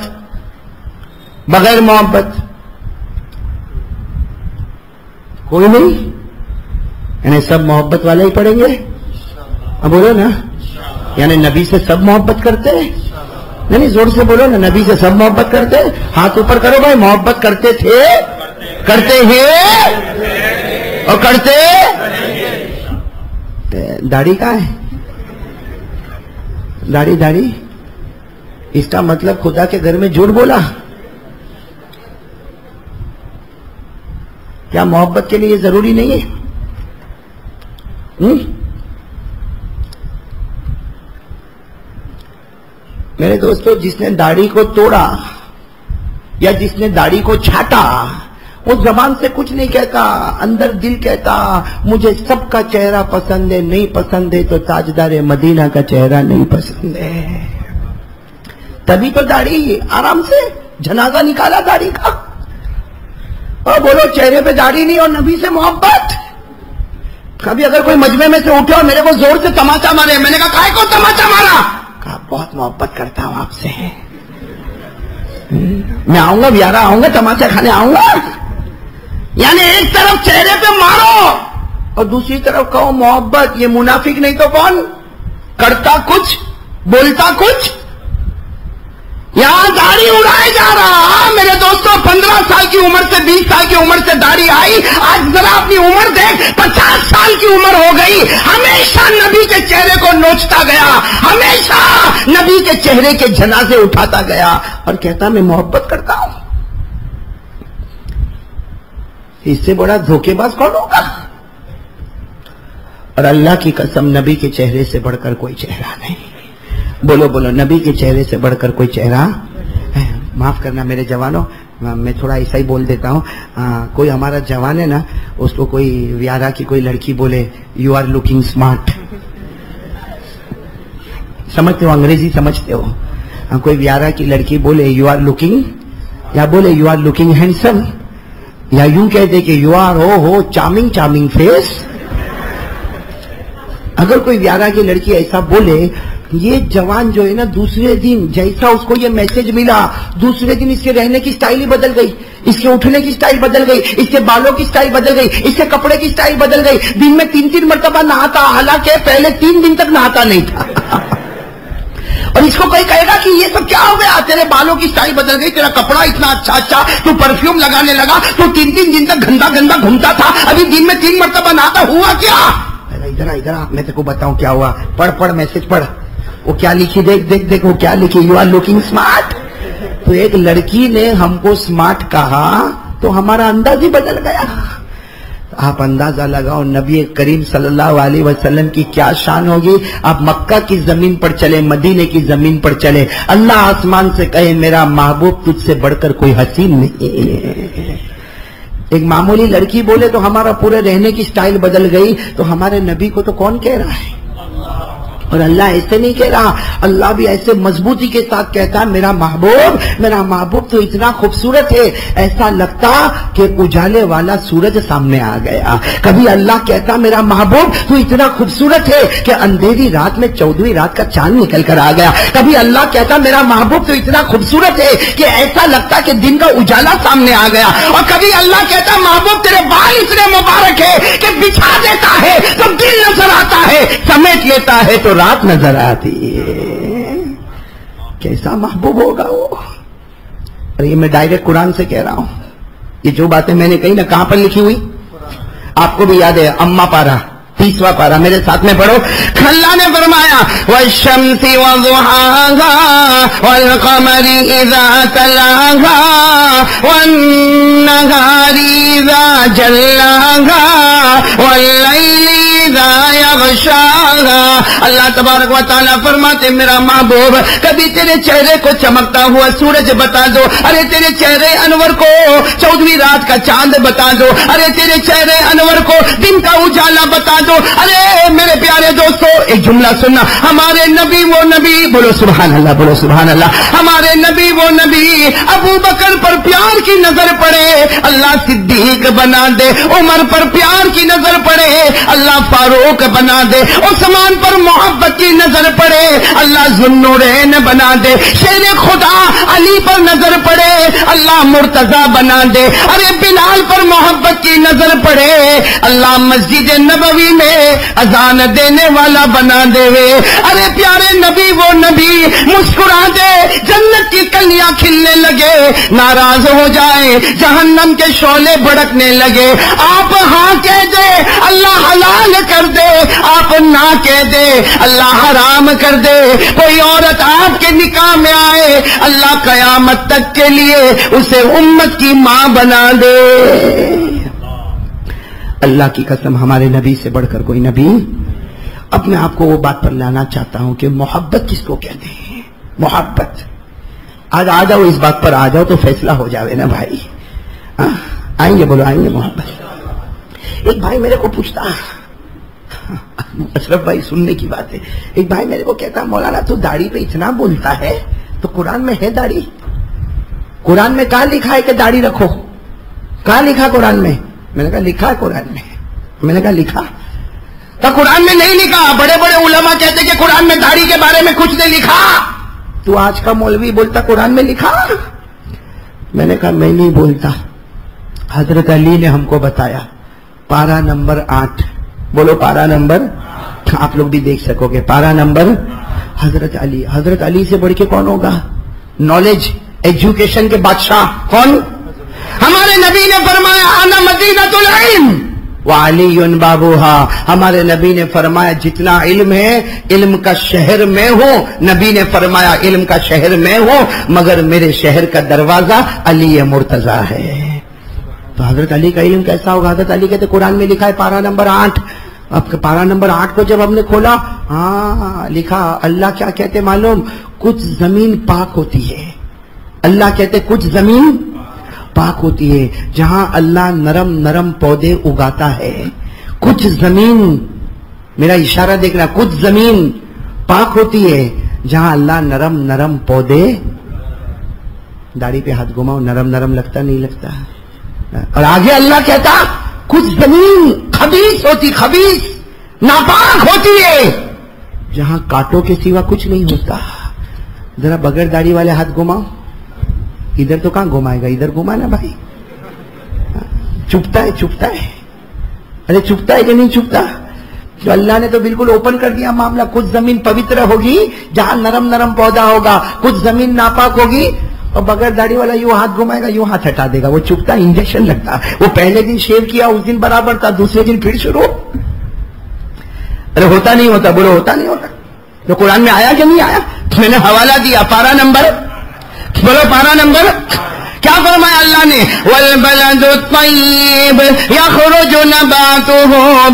بغیر محبت کوئی نہیں, یعنی سب محبت والے ہی پڑھیں گے. اب بولو نا, یعنی نبی سے سب محبت کرتے ہیں؟ نہیں زور سے بولو نا, نبی سے سب محبت کرتے. ہاتھ اوپر کرو بھائی. محبت کرتے تھے, کرتے ہیں اور کرتے. داڑھی کہاں ہے؟ داڑھی اس کا مطلب خدا کے گھر میں جھوٹ بولا کیا؟ محبت کے لیے یہ ضروری نہیں ہے. میرے دوستو, جس نے داڑھی کو توڑا یا جس نے داڑھی کو چھاٹا وہ زبان سے کچھ نہیں کہتا, اندر دل کہتا مجھے سب کا چہرہ پسند ہے, نہیں پسند ہے تو تاجدار مدینہ کا چہرہ نہیں پسند ہے. تبھی تو داڑھی آرام سے جنازہ نکالا داڑھی کا. اور بولو چہرے پہ داڑھی نہیں اور نبی سے محبت. کبھی اگر کوئی مجمع میں سے اٹھے اور میرے کو زور سے تماچا مارے, میں نے کہا کائے کو تماچا مارا؟ کہا بہت محبت کرتا ہوں آپ سے, میں آؤں گا بیارہ آؤں گا, تماچا کھانے آؤں گا. یعنی ایک طرف چہرے پہ مارو اور دوسری طرف کہو محبت. یہ منافق نہیں تو کون؟ کرتا کچھ بولتا کچھ. یہاں داڑھی اڑائے جا رہا. میرے دوستوں 15 سال کی عمر سے 20 سال کی عمر سے داڑھی آئی, آج ذرا اپنی عمر دیکھ, 50 سال کی عمر ہو گئی. ہمیشہ نبی کے چہرے کو نوچتا گیا, ہمیشہ نبی کے چہرے کے جنازے اٹھاتا گیا اور کہتا میں محبت کرتا ہوں. اس سے بڑا دھوکے باز کون ہوگا؟ اور اللہ کی قسم نبی کے چہرے سے بڑھ کر کوئی چہرہ نہیں. بولو بولو, نبی کے چہرے سے بڑھ کر کوئی چہرہ. معاف کرنا میرے جوانوں, میں تھوڑا ایسا ہی بول دیتا ہوں. کوئی ہمارا جوان ہے نا, اس کو کوئی ویارا کی کوئی لڑکی بولے یو آر لوکنگ اسمارٹ, سمجھتے ہو, انگریزی سمجھتے ہو. کوئی ویارا کی لڑکی بولے یو آر لوکنگ, یا بولے یو آر لوکنگ ہینڈسم, یا یوں کہتے کہ یو آر ہو چارمنگ چارمنگ فیس. اگر کوئی ویارا کی لڑکی ایسا بولے, یہ جوان جو ہے نا دوسرے دن جیسا اس کو یہ میسج ملا, دوسرے دن اس کے رہنے کی سٹائل ہی بدل گئی, اس کے اٹھنے کی سٹائل بدل گئی, اس کے بالوں کی سٹائل بدل گئی, اس کے کپڑے کی سٹائل بدل گئی. دن میں 3 مرتبہ نہاتا, حالانکہ پہلے 3 دن تک نہاتا نہیں تھا. اور اس کو کوئی کہے گا کہ یہ سب کیا ہو گیا, تیرے بالوں کی سٹائل بدل گئی, تیرا کپڑا اتنا اچھا, تو پرفیوم لگانے لگا, تو 3 دن تک گندا گھومتا تھا, ابھی دن میں 3 مرتبہ نہاتا, ہوا کیا؟ ادھر میں تیرے کو بتاؤں کیا ہوا. پڑھ میسج پڑھ, وہ کیا لکھی, دیکھ وہ کیا لکھی, یو آر لوکنگ اسمارٹ. تو ایک لڑکی نے ہم کو اسمارٹ کہا تو ہمارا انداز ہی بدل گیا. آپ اندازہ لگاؤ نبی کریم صلی اللہ علیہ وسلم کی کیا شان ہوگی. آپ مکہ کی زمین پر چلے, مدینے کی زمین پر چلے, اللہ آسمان سے کہے میرا محبوب تجھ سے بڑھ کر کوئی حسین نہیں. ایک معمولی لڑکی بولے تو ہمارا پورے رہنے کی سٹائل بدل گئی, تو ہمارے نبی کو تو کون کہہ رہا ہے؟ اور اللہ ایسے نہیں کہہ رہا, اللہ بھی ایسے مضبوطی کے ساتھ کہتا ہے میرا محبوب تو اتنا خوبصورت ہے, ایسا لگتا کہ اجالے والا سورج سامنے آ گیا. کبھی اللہ کہتا میرا محبوب تو اتنا خوبصورت ہے کہ اندھیری رات میں 14ویں رات کا چاند نکل کر آ گیا. کبھی اللہ کہتا میرا محبوب تو اتنا خوبصورت ہے کہ ایسا لگتا کہ دن کا اجالا سامنے آ گیا. اور کبھی اللہ کہتا محبوب تیرے بال اتنے مبارک ہے کہ بچھا دیتا ہے تو دل نظر آتا ہے, سمیٹ لیتا ہے تو رات نظر آتی ہے. کیسا محبوب ہوگا وہ. اور یہ میں ڈائریکٹ قرآن سے کہہ رہا ہوں. یہ جو باتیں میں نے کہی نا, کہاں پر لکھی ہوئی آپ کو بھی یاد ہے, اما پارا 30واں پارا, میرے ساتھ میں پڑھو. اللہ نے فرمایا والشمس وضحاها والقمر اذا تلاها والنهار اذا جلاها والليل اذا يغشاها. اللہ تبارک و تعالیٰ فرماتے میرا محبوب کبھی تیرے چہرے کو چمکتا ہوا سورج بتا دو, ارے تیرے چہرے انور کو 14ویں رات کا چاند بتا دو, ارے تیرے چہرے انور کو دن کا اجالا بتا دو. ارے میرے پیارے دوستو ایک جملہ سننا, ہمارے نبی وہ نبی, بولو سبحان اللہ, بولو سبحان اللہ, ہمارے نبی وہ نبی ابو بکر پر پیار کی نظر پڑے اللہ صدیق بنا دے, عمر پر پیار کی نظر پڑے اللہ فاروق بنا دے, عثمان پر محبت کی نظر پڑے اللہ ذوالنورین بنا دے, شیر خدا علی پر نظر پڑے اللہ مرتضی بنا دے, ارے بلال پر محبت کی نظر پڑے اللہ مسجد نبوی میں اذان دینے والا بنا دے. ارے پیارے نبی وہ نبی مسکرا دے جنت کی کلیاں کھلنے لگے, ناراض ہو جائے جہنم کے شعلے بھڑکنے لگے. آپ ہاں کہہ دے اللہ حلال کر دے, آپ نہ کہہ دے اللہ حرام کر دے. کوئی عورت آپ کے نکاح میں آئے اللہ قیامت تک کے لیے اسے امت کی ماں بنا دے. اللہ کی قسم ہمارے نبی سے بڑھ کر کوئی نبی. اب میں آپ کو وہ بات پر لانا چاہتا ہوں کہ محبت کس کو کہتے ہیں. محبت آج آ جاؤ, اس بات پر آ جاؤ تو فیصلہ ہو جاوے نا بھائی. آئیں گے, بولو آئیں گے. محبت. ایک بھائی میرے کو پوچھتا, اشرف بھائی سننے کی بات ہے, ایک بھائی میرے کو کہتا مولانا تو داڑھی پہ اتنا بولتا ہے تو قرآن میں ہے داڑھی؟ قرآن میں کہاں لکھا ہے کہ داڑھی رکھو؟ کہاں لکھا قرآن میں؟ میں نے کہا لکھا ہے قرآن میں. میں نے کہا لکھا تو قرآن میں نہیں لکھا. بڑے بڑے علماء کہتے کہ قرآن میں داڑھی کے بارے میں کچھ نہیں لکھا. تو آج کا مولوی بولتا قرآن میں لکھا. میں نے کہا میں نہیں بولتا, حضرت علی نے ہم کو بتایا. پارا نمبر 8, بولو پارا نمبر, آپ لوگ بھی دیکھ سکو گے. پارا نمبر حضرت علی. حضرت علی سے بڑھ کے کون ہوگا؟ نالج ایجوکیشن کے بادشاہ کون؟ ہمارے نبی نے فرمایا انا مدینۃ العلم وعلی بابوہا. ہمارے نبی نے فرمایا جتنا علم ہے علم کا شہر میں ہوں. نبی نے فرمایا علم کا شہر میں ہوں مگر میرے شہر کا دروازہ علی مرتضیٰ ہے. تو حضرت علی کا علم کیسا ہوگا؟ حضرت علی کہتے قرآن میں لکھا ہے پارہ نمبر 8. اب پارہ نمبر 8 کو جب ہم نے کھولا لکھا اللہ کیا کہتے معلوم؟ کچھ زمین پاک ہوتی ہے. اللہ کہتے کچھ زمین پاک ہوتی ہے جہاں اللہ نرم نرم پودے اگاتا ہے. کچھ زمین، میرا اشارہ دیکھنا، کچھ زمین پاک ہوتی ہے جہاں اللہ نرم نرم پودے. داڑھی پہ ہاتھ گھماؤ، نرم نرم لگتا نہیں لگتا؟ اور آگے اللہ کہتا کچھ زمین خبیث ہوتی، خبیث ناپاک ہوتی ہے جہاں کانٹوں کے سوا کچھ نہیں ہوتا. ذرا بغیر داڑھی والے ہاتھ گھماؤ. ادھر تو کہاں گھمائے گا، ادھر گھما نا بھائی. چپتا ہے چپتا ہے، ارے چپتا ہے کہ نہیں چپتا؟ تو اللہ نے تو بالکل اوپن کر دیا معاملہ. کچھ زمین پوتر ہوگی جہاں نرم نرم پودا ہوگا، کچھ زمین ناپاک ہوگی. اور بغیر داڑھی والا یوں ہاتھ گھمائے گا، یوں ہاتھ ہٹا دے گا. وہ چپتا، انجیکشن لگتا. وہ پہلے دن شیو کیا اس دن برابر تھا، دوسرے دن پھر شروع. ارے ہوتا نہیں ہوتا، بولو ہوتا نہیں ہوتا. تو قرآن میں آیا کہ نہیں آیا؟ میں نے حوالہ دیا پارہ نمبر، بولو پارہ نمبر. کیا فرمایا اللہ نے؟ والبلد الطیب یخرج نباتہ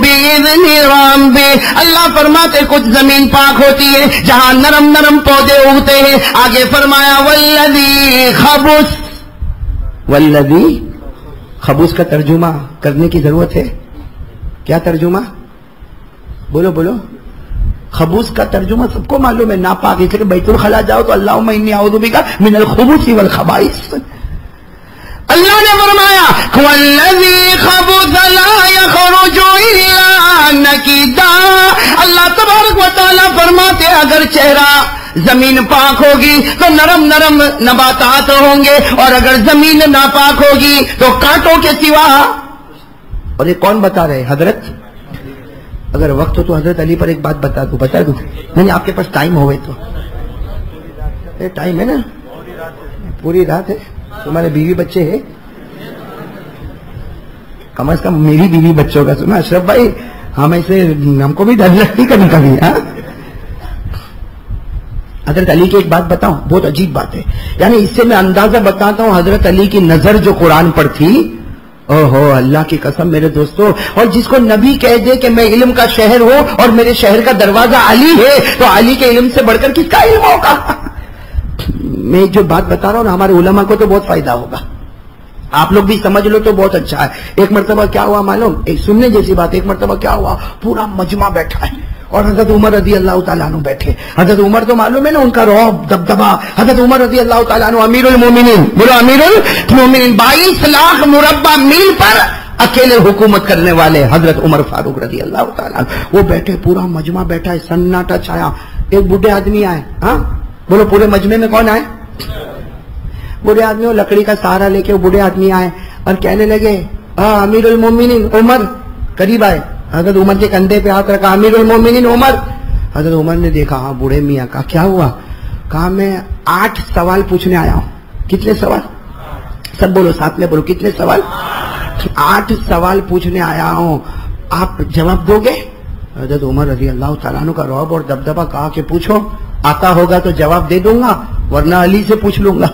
بإذن ربہ. اللہ فرماتے کچھ زمین پاک ہوتی ہے جہاں نرم نرم پودے اگتے ہیں. آگے فرمایا والذی خبث. والذی خبث کا ترجمہ کرنے کی ضرورت ہے. کیا ترجمہ؟ بولو بولو. خبوث کا ترجمہ سب کو معلوم ہے، ناپاک. اس لیے بیت الخلا جاؤ تو اللہم انی اعوذ بک من الخبث والخبائث. اللہ نے فرمایا والذی خبث لا یخرج الا نکدا. اللہ تبارک و تعالیٰ فرماتے اگر چہرہ زمین پاک ہوگی تو نرم نرم نباتات ہوں گے، اور اگر زمین ناپاک ہوگی تو کانٹوں کے سوا. اور یہ کون بتا رہے؟ حضرت. اگر وقت ہو تو حضرت علی پر ایک بات بتا دوں. نہیں آپ کے پاس ٹائم ہوئے تو. ٹائم ہے نا، پوری رات ہے. تمہارے بیوی بچے ہیں؟ کم از کم میری بیوی بچوں کا سنا اشرف بھائی. ہم ایسے ہم کو بھی ڈر لگتی کبھی کبھی. حضرت علی کی ایک بات بتاؤں، بہت عجیب بات ہے. یعنی اس سے میں اندازہ بتاتا ہوں حضرت علی کی نظر جو قرآن پر تھی. اوہو اللہ کی قسم میرے دوستو. اور جس کو نبی کہہ دے کہ میں علم کا شہر ہوں اور میرے شہر کا دروازہ علی ہے، تو علی کے علم سے بڑھ کر کس کا علم ہوگا؟ میں جو بات بتا رہا ہوں نا، ہمارے علماء کو تو بہت فائدہ ہوگا. آپ لوگ بھی سمجھ لو تو بہت اچھا ہے. ایک مرتبہ کیا ہوا معلوم؟ ایک سننے جیسی بات. ایک مرتبہ کیا ہوا، پورا مجمع بیٹھا ہے اور حضرت عمر رضی اللہ تعالیٰ عنہ بیٹھے. حضرت عمر تو معلوم ہے نا ان کا رعب دبدبا. حضرت عمر رضی اللہ تعالیٰ عنہ امیر المومنین، بولو امیر المومنین. 22 لاکھ مربع میل پر اکیلے حکومت کرنے والے حضرت عمر فاروق رضی اللہ تعالیٰ عنہ. وہ بیٹھے، پورا مجمع بیٹھا ہے، سناٹا چھایا. ایک بوڑھے آدمی آئے. ہاں بولو پورے مجمع میں کون آئے؟ بوڑھے آدمی. وہ لکڑی کا سہارا لے کے وہ بوڑھے آدمی آئے اور کہنے لگے امیر المومنین عمر. قریب آئے، حضرت عمر کے کندھے پہ ہاتھ رکھا، امیر المومنین عمر. حضرت عمر نے دیکھا ہاں بوڑھے میاں کا. کیا ہوا؟ کہا میں 8 سوال پوچھنے آیا ہوں. کتنے سوال؟ سب بولو ساتھ میں بولو. کتنے سوال؟ 8 سوال پوچھنے آیا ہوں، آپ جواب دو گے؟ حضرت عمر رضی اللہ تعالیٰ عنہ کا رعب اور دبدبا. کہا کہ پوچھو، آتا ہوگا تو جواب دے دوں گا ورنہ علی سے پوچھ لوں گا.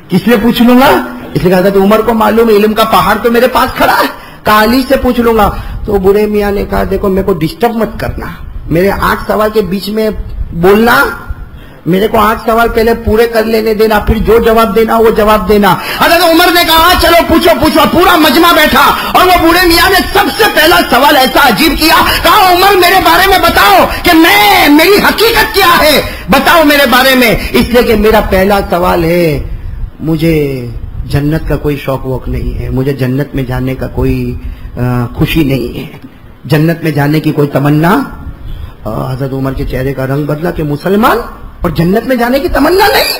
کس سے پوچھ لوں گا؟ اس لیے حضرت عمر کو معلوم ہے علم کا پہاڑ تو میرے پاس کھڑا ہے. کہا علی سے پوچھ لوں گا. تو بوڑھے میاں نے کہا دیکھو میرے کو ڈسٹرب مت کرنا، میرے 8 سوال کے بیچ میں بولنا. میرے کو 8 سوال پہلے پورے کر لینے دینا، پھر جو جواب دینا وہ جواب دینا. حضرت عمر نے کہا چلو پوچھو پوچھو. پورا مجمع بیٹھا اور وہ بوڑھے میاں نے سب سے پہلا سوال ایسا عجیب کیا. کہا عمر میرے بارے میں بتاؤ کہ میری حقیقت کیا ہے، بتاؤ میرے بارے میں. اس لیے کہ میرا پہلا سوال ہے مجھے جنت کا کوئی شوق ووق نہیں ہے، مجھے جنت میں جانے کا کوئی خوشی نہیں ہے، جنت میں جانے کی کوئی تمنا. حضرت عمر کے چہرے کا رنگ بدلا کہ مسلمان اور جنت میں جانے کی تمنا نہیں.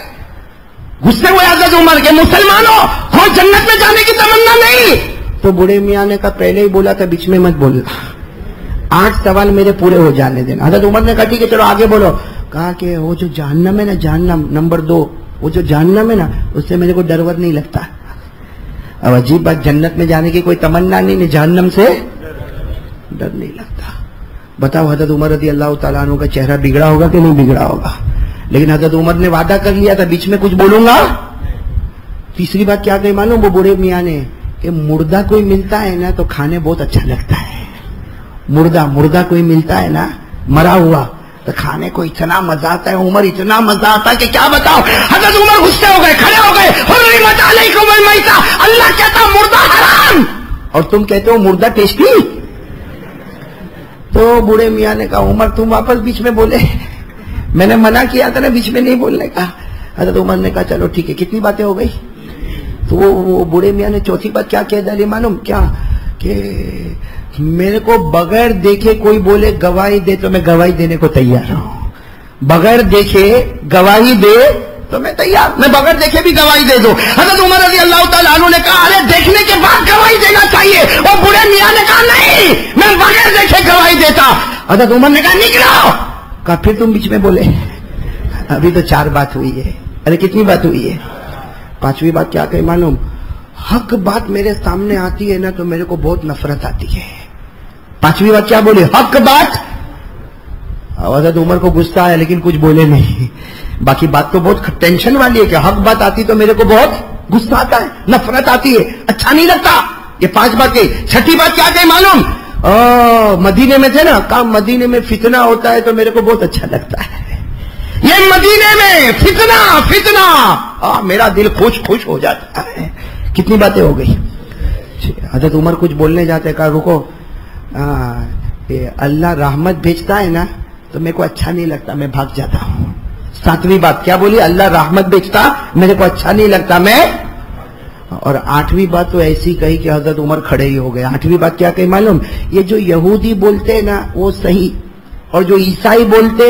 غصے ہوئے حضرت عمر کے مسلمانوں اور جنت میں جانے کی تمنا نہیں. تو بوڑھے میاں نے کہا پہلے ہی بولا تھا بیچ میں مت بولنا، 8 سوال میرے پورے ہو جانے دینا. حضرت عمر نے کہا ٹھیک ہے چلو آگے بولو. کہا کہ وہ جو جہنم ہے نا، جہنم نمبر 2 وہ جو جہنم ہے نا اس سے میرے کو ڈر ور نہیں لگتا. اب عجیب بات, جنت میں جانے کی کوئی تمنا نہیں, جہنم سے ڈر نہیں لگتا. بتاؤ حضرت عمر رضی اللہ تعالیٰ عنہ کا چہرہ بگڑا ہوگا کہ نہیں بگڑا ہوگا؟ لیکن حضرت عمر نے وعدہ کر لیا تھا بیچ میں کچھ بولوں گا. تیسری بات کیا کہی معلوم وہ بوڑھے میاں نے, کہ مردہ کوئی ملتا ہے نا تو کھانے بہت اچھا لگتا ہے. مردہ کوئی ملتا ہے نا, مرا ہوا, تو کھانے کو اتنا مزہ آتا ہے عمر, اتنا مزہ آتا ہے کہ کیا بتاؤ. حضرت عمر غصے ہو گئے, کھڑے ہو گئے, حرمت علیکم المیتہ, اللہ کہتا مردہ حرام اور تم کہتے ہو مردہ ٹیسٹی. تو بوڑھے میاں نے کہا عمر تم واپس بیچ میں بولے, میں نے منع کیا تھا نا بیچ میں نہیں بولنے کا. حضرت عمر نے کہا چلو ٹھیک ہے. کتنی باتیں ہو گئی؟ تو وہ بوڑھے میاں نے چوتھی بات کیا کہہ ڈالی معلوم کیا, کہ میرے کو بغیر دیکھے کوئی بولے گواہی دے تو میں گواہی دینے کو تیار ہوں. بغیر دیکھے گواہی دے تو میں تیار, میں بغیر دیکھے بھی گواہی دے دو. حضرت عمر رضی اللہ تعالیٰ عنہ نے کہا ارے دیکھنے کے بعد گواہی دینا چاہیے. اور بوڑھے میاں نے کہا نہیں میں بغیر دیکھے گواہی دیتا. حضرت عمر نے کہا نکلو. کہا پھر تم بیچ میں بولے. ابھی تو 4 بات ہوئی ہے. ارے کتنی بات ہوئی ہے؟ 5ویں بات کیا کہے معلوم, حق بات میرے سامنے آتی ہے نا تو میرے کو بہت نفرت آتی ہے. 5ویں بات کیا بولے؟ حق بات. حضرت عمر کو غصہ آیا لیکن کچھ بولے نہیں. باقی بات تو بہت ٹینشن والی ہے کہ حق بات آتی تو میرے کو بہت غصہ آتا ہے, نفرت آتی ہے, اچھا نہیں لگتا. یہ 5 باتیں. 6ٹھی بات کیا کہے معلوم, مدینے میں تھے نا, کہا مدینے میں فتنہ ہوتا ہے تو میرے کو بہت اچھا لگتا ہے. یہ مدینے میں فتنہ میرا دل خوش ہو جاتا ہے. کتنی باتیں ہو گئی؟ حضرت عمر کچھ بولنے جاتے, کہا رکو, اللہ رحمت بھیجتا ہے نا تو میرے کو اچھا نہیں لگتا, میں بھاگ جاتا ہوں. 7ویں بات کیا بولی؟ اللہ رحمت بھیجتا میرے کو اچھا نہیں لگتا میں. اور 8ویں بات تو ایسی کہی کہ حضرت عمر کھڑے ہی ہو گئے. 8ویں بات کیا کہی معلوم, یہ جو یہودی بولتے نا وہ صحیح, اور جو عیسائی بولتے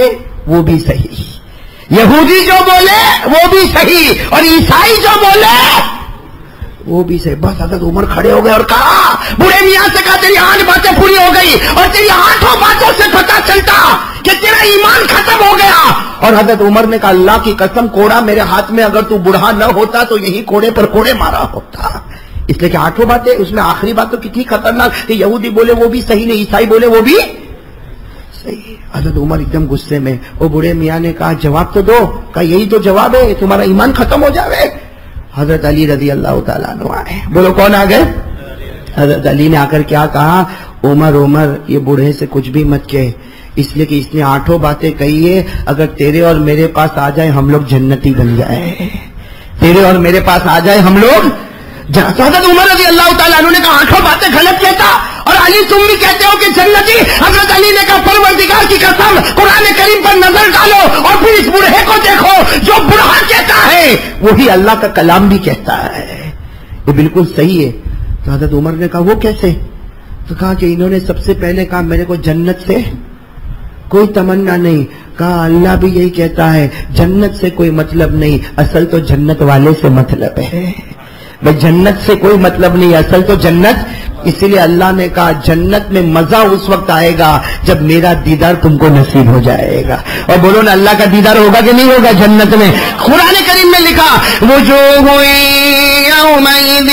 وہ بھی صحیح. یہودی جو بولے وہ بھی صحیح, اور عیسائی جو بولے وہ بھی صحیح. بس حضرت عمر کھڑے ہو گئے اور کہا, بوڑھے میاں سے کہا تیری 8 باتیں پوری ہو گئی, اور تیری 8 باتوں سے پتہ چلتا کہ تیرا ایمان ختم ہو گیا. اور حضرت عمر نے کہا اللہ کی قسم کوڑا میرے ہاتھ میں اگر تو بوڑھا نہ ہوتا تو یہی کوڑے پر کوڑے مارا ہوتا. اس لیے کہ 8 باتیں, اس میں آخری بات تو کتنی خطرناک کہ یہودی بولے وہ بھی صحیح نہیں, عیسائی بولے وہ بھی صحیح. حضرت عمر ایک دم غصے میں. وہ بوڑھے میاں نے کہا جواب تو دو. کہا یہی تو جواب ہے, تمہارا ایمان ختم ہو جاوے. حضرت علی رضی اللہ تعالیٰ عنہ آئے. بولو کون آ گئے؟ حضرت علی نے آ کر کیا کہا, عمر یہ بوڑھے سے کچھ بھی مت کہے, اس لیے کہ اس نے 8 باتیں کہی ہے, اگر تیرے اور میرے پاس آ جائے ہم لوگ جنتی بن جائے. تیرے اور میرے پاس آ جائے ہم لوگ. حضرت عمر رضی اللہ تعالیٰ عنہ نے کہا 8 باتیں غلط کہتا, اور علی تم بھی کہتے ہو کہ جنتی. حضرت علی نے کہا پروردگار کی قسم قرآن کریم پر نظر ڈالو اور پھر اس بوڑھے کو دیکھو, جو بوڑھا کہتا ہے وہی اللہ کا کلام بھی کہتا ہے. یہ بالکل صحیح ہے. تو حضرت عمر نے کہا وہ کیسے؟ تو کہا کہ انہوں نے سب سے پہلے کہا میرے کو جنت سے کوئی تمنا نہیں. کہا اللہ بھی یہی کہتا ہے جنت سے کوئی مطلب نہیں, اصل تو جنت والے سے مطلب ہے. بھائی جنت سے کوئی مطلب نہیں, اصل تو جنت. اسی لیے اللہ نے کہا جنت میں مزہ اس وقت آئے گا جب میرا دیدار تم کو نصیب ہو جائے گا. اور بولو نا اللہ کا دیدار ہوگا کہ نہیں ہوگا جنت میں؟ قرآن کریم میں لکھا وجوہ یومئذ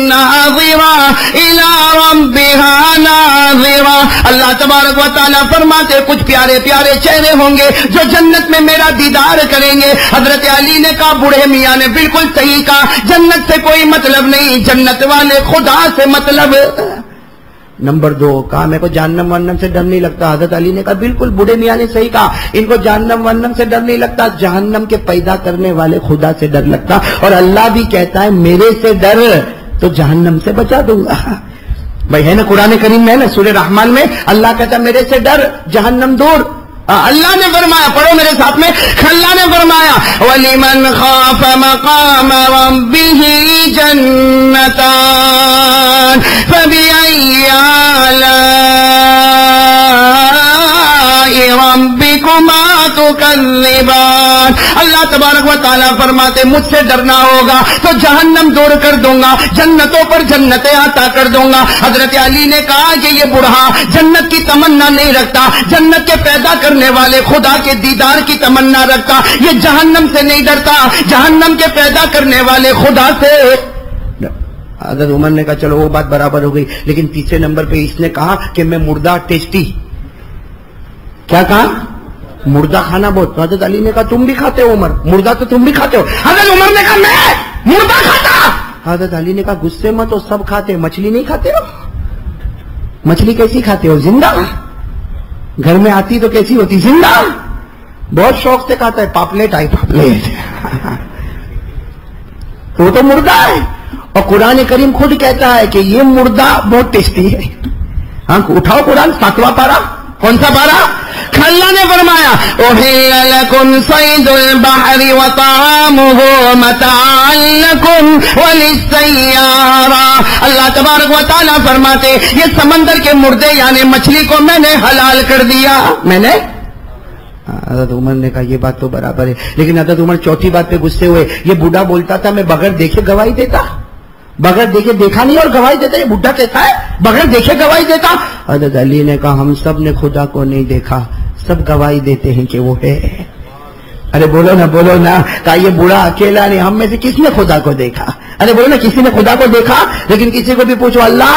ناظرہ الی ربہا ناظرہ. اللہ تبارک و تعالیٰ فرماتے کچھ پیارے پیارے چہرے ہوں گے جو جنت میں میرا دیدار کریں گے. حضرت علی نے کہا, بوڑھے میاں نے بالکل صحیح کہا, جنت سے کوئی مطلب نہیں, جنت والے خدا سے مطلب. نمبر 2 کہا میرے کو جہنم ونم سے ڈر نہیں لگتا. حضرت علی نے کہا بالکل بوڑھے میاں نے صحیح کہا, ان کو جہنم ونم سے ڈر نہیں لگتا, جہنم کے پیدا کرنے والے خدا سے ڈر لگتا. اور اللہ بھی کہتا ہے میرے سے ڈر تو جہنم سے بچا دوں گا. بھائی ہے نا قرآن کریم میں, نا سورہ رحمان میں اللہ کہتا ہے میرے سے ڈر جہنم دور. اللہ نے فرمایا, پڑھو میرے ساتھ میں, اللہ نے فرمایا وَلِمَنْ خَافَ مَقَامَ رَبِّهِ جَنَّتَانِ فَبِأَيِّ آلَاءِ رَبِّكُمَا تُكَذِّبَانِ. اللہ اللہ تبارک و تعالیٰ فرماتے مجھ سے ڈرنا ہوگا تو جہنم دور کر دوں گا، جنتوں پر جنتیں عطا کر دوں گا۔ حضرت علی نے کہا کہ یہ بوڑھا جنت کی تمنا نہیں رکھتا، جنت کے پیدا کرنے والے خدا کے دیدار کی تمنا رکھتا، یہ جہنم سے نہیں ڈرتا، جہنم کے پیدا کرنے والے خدا سے۔ حضرت عمر نے کہا چلو وہ بات برابر ہو گئی، لیکن تیسرے نمبر پہ اس نے کہا کہ میں مردہ ٹیسٹی، کیا کہا؟ مردہ کھانا بہت۔ حضرت علی نے کہا تم بھی کھاتے ہو عمر، مردہ تو تم بھی کھاتے ہو۔ حضرت عمر نے کہا میں مردہ کھاتا۔ حضرت علی نے کہا غصے مت ہو، سب کھاتے، مچھلی نہیں کھاتے ہو؟ مچھلی کیسی کھاتے ہو؟ زندہ؟ گھر میں آتی تو کیسی ہوتی؟ زندہ۔ بہت شوق سے کھاتا ہے، پاپلیٹ آئی پاپلیٹ وہ تو مردہ ہے، اور قرآن کریم خود کہتا ہے کہ یہ مردہ بہت ٹیسٹی ہے۔ ہاں اٹھاؤ قرآن 7واں پارہ، کون سا پارہ؟ اللہ نے فرمایا احل لکم صید البحر وطعامہ متاعا لکم وللسیارہ۔ اللہ تبارک و تعالیٰ فرماتے یہ سمندر کے مردے یعنی مچھلی کو میں نے حلال کر دیا، میں نے۔ حضرت عمر نے کہا یہ بات تو برابر ہے، لیکن حضرت عمر چوتھی بات پہ غصے ہوئے، یہ بوڑھا بولتا تھا میں بغیر دیکھے گواہی دیتا، بغیر دیکھے دیکھا نہیں اور گواہی دیتا، یہ بوڑھا کیسا ہے بغیر دیکھے گواہی دیتا۔ حضرت علی نے کہا ہم سب نے خدا کو نہیں دیکھا، سب گواہی دیتے ہیں کہ وہ ہے۔ ارے بولو نا بولو نا، کہا یہ بوڑھا اکیلا نہیں، ہم میں سے کس نے خدا کو دیکھا؟ ارے بولو نا کسی نے خدا کو دیکھا، لیکن کسی کو بھی پوچھو اللہ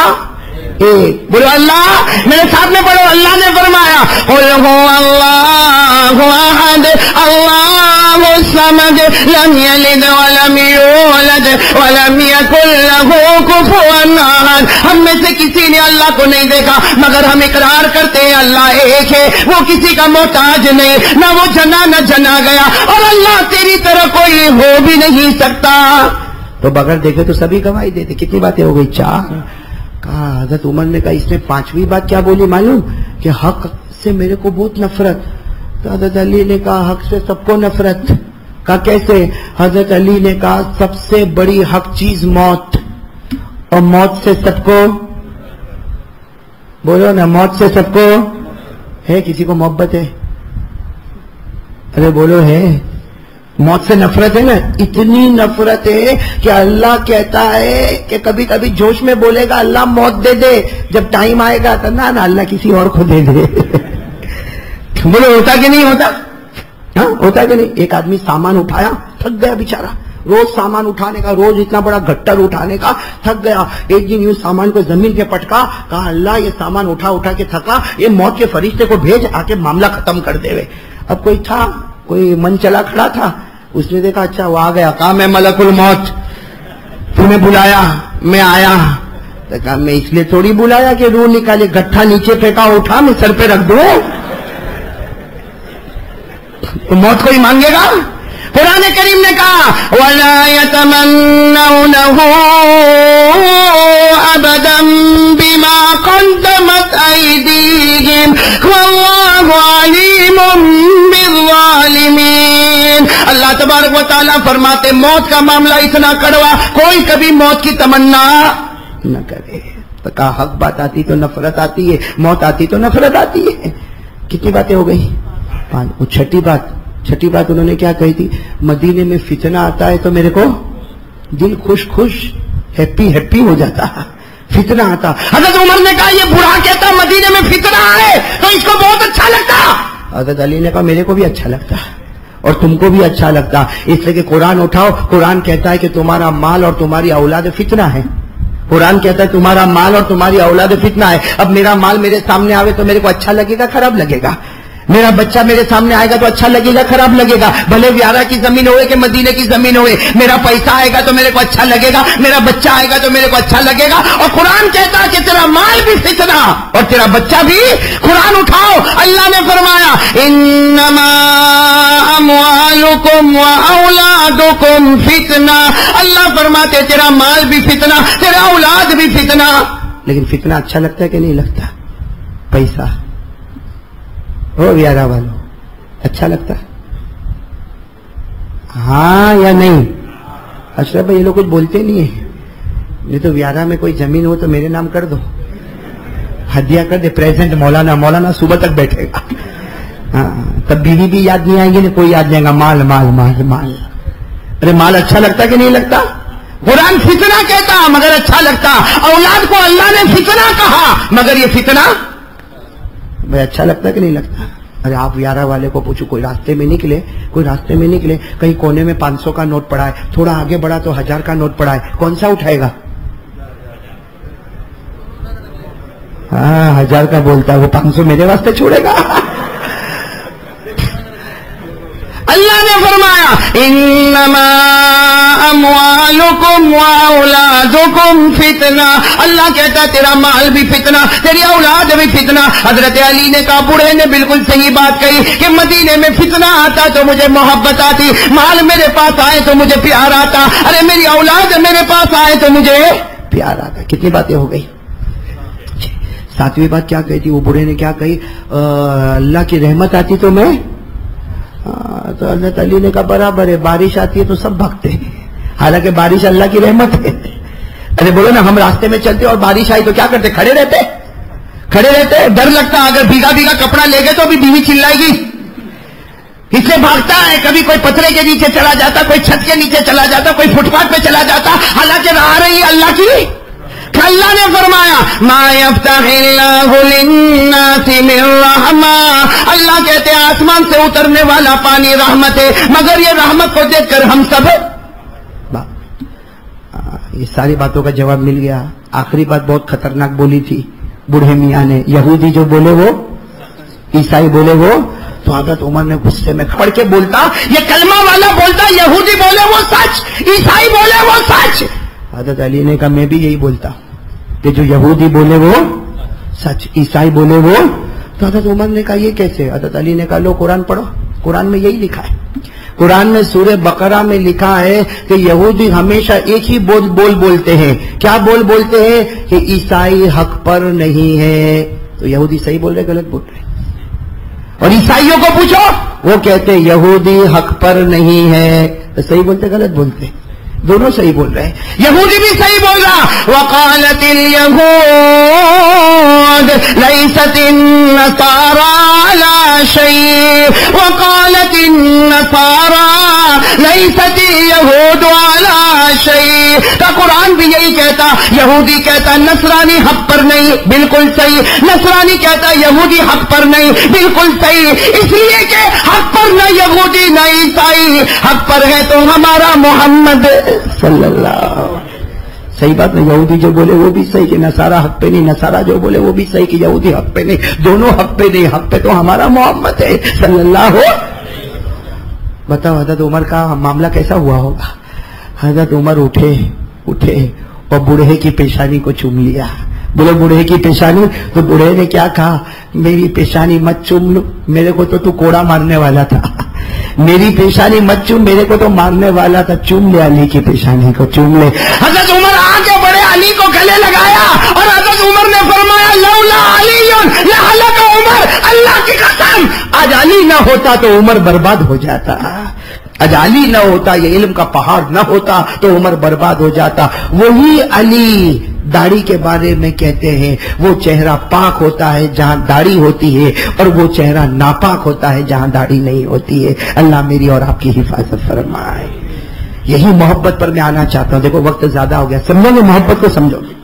ایک، بولو اللہ، میرے ساتھ میں پڑھو، اللہ نے فرمایا قل هو اللہ احد اللہ الصمد لم یلد ولم یولد ولم یکن له کفوا احد۔ ہم میں سے کسی نے اللہ کو نہیں دیکھا مگر ہم اقرار کرتے ہیں اللہ ایک ہے، وہ کسی کا محتاج نہیں، نہ وہ جنا نہ جنا گیا، اور اللہ تیری طرح کوئی ہو بھی نہیں سکتا۔ تو بغیر دیکھے تو سبھی گواہی دیتے۔ کتنی باتیں ہو گئی؟ 4۔ کہا حضرت عمر نے کہا اس نے 5ویں بات کیا بولی معلوم؟ کہ حق سے میرے کو بہت نفرت۔ تو حضرت علی نے کہا حق سے سب کو نفرت۔ کہا کیسے؟ حضرت علی نے کہا سب سے بڑی حق چیز موت، اور موت سے سب کو، بولو نا موت سے سب کو ہے، کسی کو محبت ہے؟ ارے بولو ہے؟ موت سے نفرت ہے نا، اتنی نفرت ہے کہ اللہ کہتا ہے کہ کبھی کبھی جوش میں بولے گا اللہ موت دے دے، جب ٹائم آئے گا تو نہ اللہ کسی اور کو دے دے۔ بولو ہوتا کہ نہیں ہوتا؟ ہاں ہوتا کہ نہیں؟ ایک آدمی سامان اٹھایا، تھک گیا بیچارہ، روز سامان اٹھانے کا، روز اتنا بڑا گٹر اٹھانے کا، تھک گیا۔ ایک دن یوں سامان کو زمین پہ پٹکا، کہا اللہ یہ سامان اٹھا اٹھا کے تھکا، یہ موت کے فرشتے کو بھیج آ کے معاملہ ختم کر دے۔ اب کوئی تھا، کوئی من چلا کھڑا تھا، اس نے دیکھا اچھا وہ آ گیا، کہا میں ملک الموت، تو نے بلایا، میں آیا۔ تو کہا میں اس لیے تھوڑی بلایا کہ روح نکالے، گٹھا نیچے پھینکا اٹھا میں سر پہ رکھ دوں، تو موت کوئی مانگے گا؟ قرآن کریم نے کہا وَلَا يَتَمَنَّوْنَهُ أَبَدًا بِمَا قَدَّمَتْ أَيْدِيهِمْ وَاللَّهُ عَلِيمٌ بِالظَّالِمِينَ۔ اللہ تبارک و تعالیٰ فرماتے موت کا معاملہ اتنا کڑوا، کوئی کبھی موت کی تمنا نہ کرے۔ تو کہا حق بات آتی تو نفرت آتی ہے، موت آتی تو نفرت آتی ہے۔ کتنی باتیں ہو گئی؟ 5۔ وہ چھٹی بات انہوں نے کیا کہی تھی؟ مدینے میں فتنہ آتا ہے تو میرے کو دل خوش ہیپی ہو جاتا، فتنہ آتا۔ حضرت عمر نے کہا یہ بوڑھا کہتا مدینے میں فتنہ آئے تو اس کو بہت اچھا لگتا۔ حضرت علی نے کہا میرے کو بھی اچھا لگتا اور تم کو بھی اچھا لگتا، اس لیے کہ قرآن اٹھاؤ، قرآن کہتا ہے کہ تمہارا مال اور تمہاری اولاد فتنہ ہے۔ قرآن کہتا ہے تمہارا مال اور تمہاری اولاد فتنہ ہے۔ اب میرا مال میرے سامنے آوے تو میرے کو اچھا لگے گا خراب لگے گا؟ میرا بچہ میرے سامنے آئے گا تو اچھا لگے گا خراب لگے گا؟ بھلے ویارہ کی زمین ہوئے کہ مدینے کی زمین ہوئے، میرا پیسہ آئے گا تو میرے کو اچھا لگے گا، میرا بچہ آئے گا تو میرے کو اچھا لگے گا۔ اور قرآن کہتا ہے کہ تیرا مال بھی فتنہ اور تیرا بچہ بھی۔ قرآن اٹھاؤ، اللہ نے فرمایا انما اموالکم واولادکم فتنہ۔ اللہ فرماتے تیرا مال بھی فتنہ، تیرا اولاد بھی فتنہ۔ لیکن فتنہ اچھا لگتا ہے کہ نہیں لگتا؟ پیسہ ہو ویارہ والوں اچھا لگتا ہے؟ ہاں یا نہیں؟ اشرف بھائی یہ لوگ کچھ بولتے نہیں ہیں، نہیں تو ویارہ میں کوئی زمین ہو تو میرے نام کر دو، ہدیہ کر دے، پریزنٹ مولانا صبح تک بیٹھے گا۔ ہاں تب بیوی بھی یاد نہیں آئیں گی، کوئی یاد نہیں آئے گا، مال مال مال مال. ارے مال اچھا لگتا کہ نہیں لگتا؟ قرآن فتنہ کہتا مگر اچھا لگتا. اولاد کو اللہ نے فتنہ کہا مگر یہ فتنہ بھائی اچھا لگتا کہ نہیں لگتا؟ ارے آپ 11 والے کو پوچھو، کوئی راستے میں نکلے کہیں کونے میں 500 کا نوٹ پڑا ہے، تھوڑا آگے بڑھا تو 1000 کا نوٹ پڑا ہے، کون سا اٹھائے گا؟ ہاں 1000 کا بولتا ہے، وہ 500 میرے واسطے چھوڑے گا؟ اللہ نے فرمایا انما اموالکم واولادکم فتنہ. اللہ کہتا ہے تیرا مال بھی فتنہ، تیری اولاد بھی فتنہ. حضرت علی نے کہا، بوڑھے نے بالکل صحیح بات کہی کہ مدینے میں فتنہ آتا تو مجھے محبت آتی، مال میرے پاس آئے تو مجھے پیار آتا، ارے میری اولاد میرے پاس آئے تو مجھے پیار آتا. کتنی باتیں ہو گئی. 7ویں بات کیا کہی تھی وہ بوڑھے نے؟ کیا کہی؟ اللہ کی رحمت آتی تو میں تو حضرت علی نے کہا برابر ہے، بارش آتی ہے تو سب بھاگتے ہیں، حالانکہ بارش اللہ کی رحمت ہے. ارے بولو نا، ہم راستے میں چلتے اور بارش آئی تو کیا کرتے؟ کھڑے رہتے. ڈر لگتا اگر بھیگا کپڑا لے گئے تو بھی بیوی چلائے گی، اس سے بھاگتا ہے. کبھی کوئی پتھرے کے نیچے چلا جاتا، کوئی چھت کے نیچے چلا جاتا، کوئی فٹ پاتھ پہ چلا جاتا، حالانکہ راہ رہی ہے اللہ کی. اللہ نے فرمایا ما یفتح اللہ للناس من رحمہ، اللہ کہتے ہیں آسمان سے اترنے والا پانی رحمت ہے، مگر یہ رحمت کو دیکھ کر ہم سب یہ ساری باتوں کا جواب مل گیا. آخری بات بہت خطرناک بولی تھی بوڑھے میاں نے. یہودی جو بولے وہ، عیسائی بولے وہ. تو حضرت عمر نے غصے میں پڑھ کے بولتا، یہ کلمہ والا بولتا یہودی بولے وہ سچ، عیسائی بولے وہ سچ. حضرت علی نے کہا میں بھی یہی بولتا کہ جو یہودی بولے وہ سچ، عیسائی بولے وہ. تو حضرت عمر نے کہا یہ کیسے؟ حضرت علی نے کہا لو قرآن پڑھو، قرآن میں یہی لکھا ہے. قرآن میں سورہ بقرہ میں لکھا ہے کہ یہودی ہمیشہ ایک ہی بول بولتے ہیں. کیا بولتے ہیں؟ کہ عیسائی حق پر نہیں ہے. تو یہودی صحیح بول رہے غلط بول رہے؟ اور عیسائیوں کو پوچھو وہ کہتے یہودی حق پر نہیں ہے. تو صحیح بولتے غلط بولتے؟ دونوں صحیح بول رہے ہیں. یہودی بھی صحیح بول رہا. وقالت الیہود لیست النصارى على شیء وقالت النصارى لیست اليہود على شیء. تو قرآن بھی یہی کہتا. یہودی کہتا نصرانی حق پر نہیں، بالکل صحیح. نصرانی کہتا یہودی حق پر نہیں، بالکل صحیح. اس لیے کہ حق پر نہ یہودی نہ عیسائی، حق پر ہے تو ہمارا محمد صلی اللہ. صحیح بات نہیں. یہودی جو بولے وہ بھی صحیح کہ نصارہ حق پہ نہیں، نصارہ جو بولے وہ بھی صحیح کہ یہودی حق پہ نہیں. دونوں حق پہ نہیں، حق پہ تو ہمارا محمد ہے صلی اللہ. بتاؤ حضرت عمر کا معاملہ کیسا ہوا ہوگا. حضرت عمر اٹھے اور بوڑھے کی پیشانی کو چوم لیا. بولے بوڑھے کی پیشانی. تو بوڑھے نے کیا کہا؟ میری پیشانی مت چوم لو، میرے کو تو کوڑا مارنے والا تھا. میری پیشانی مت چوم، میرے کو تو مارنے والا تھا. چوم لے علی کی پیشانی کو، چوم لے. حضرت عمر آگے بڑھے، علی کو گلے لگایا اور حضرت عمر نے فرمایا لولا علی لہلک عمر. اللہ کی قسم آج علی نہ ہوتا تو عمر برباد ہو جاتا. آج علی نہ ہوتا، یہ علم کا پہاڑ نہ ہوتا تو عمر برباد ہو جاتا. وہی علی داڑھی کے بارے میں کہتے ہیں وہ چہرہ پاک ہوتا ہے جہاں داڑھی ہوتی ہے، اور وہ چہرہ ناپاک ہوتا ہے جہاں داڑھی نہیں ہوتی ہے. اللہ میری اور آپ کی حفاظت فرمائے. یہی محبت پر میں آنا چاہتا ہوں. دیکھو وقت زیادہ ہو گیا، سمجھو گے محبت کو؟ سمجھو گے؟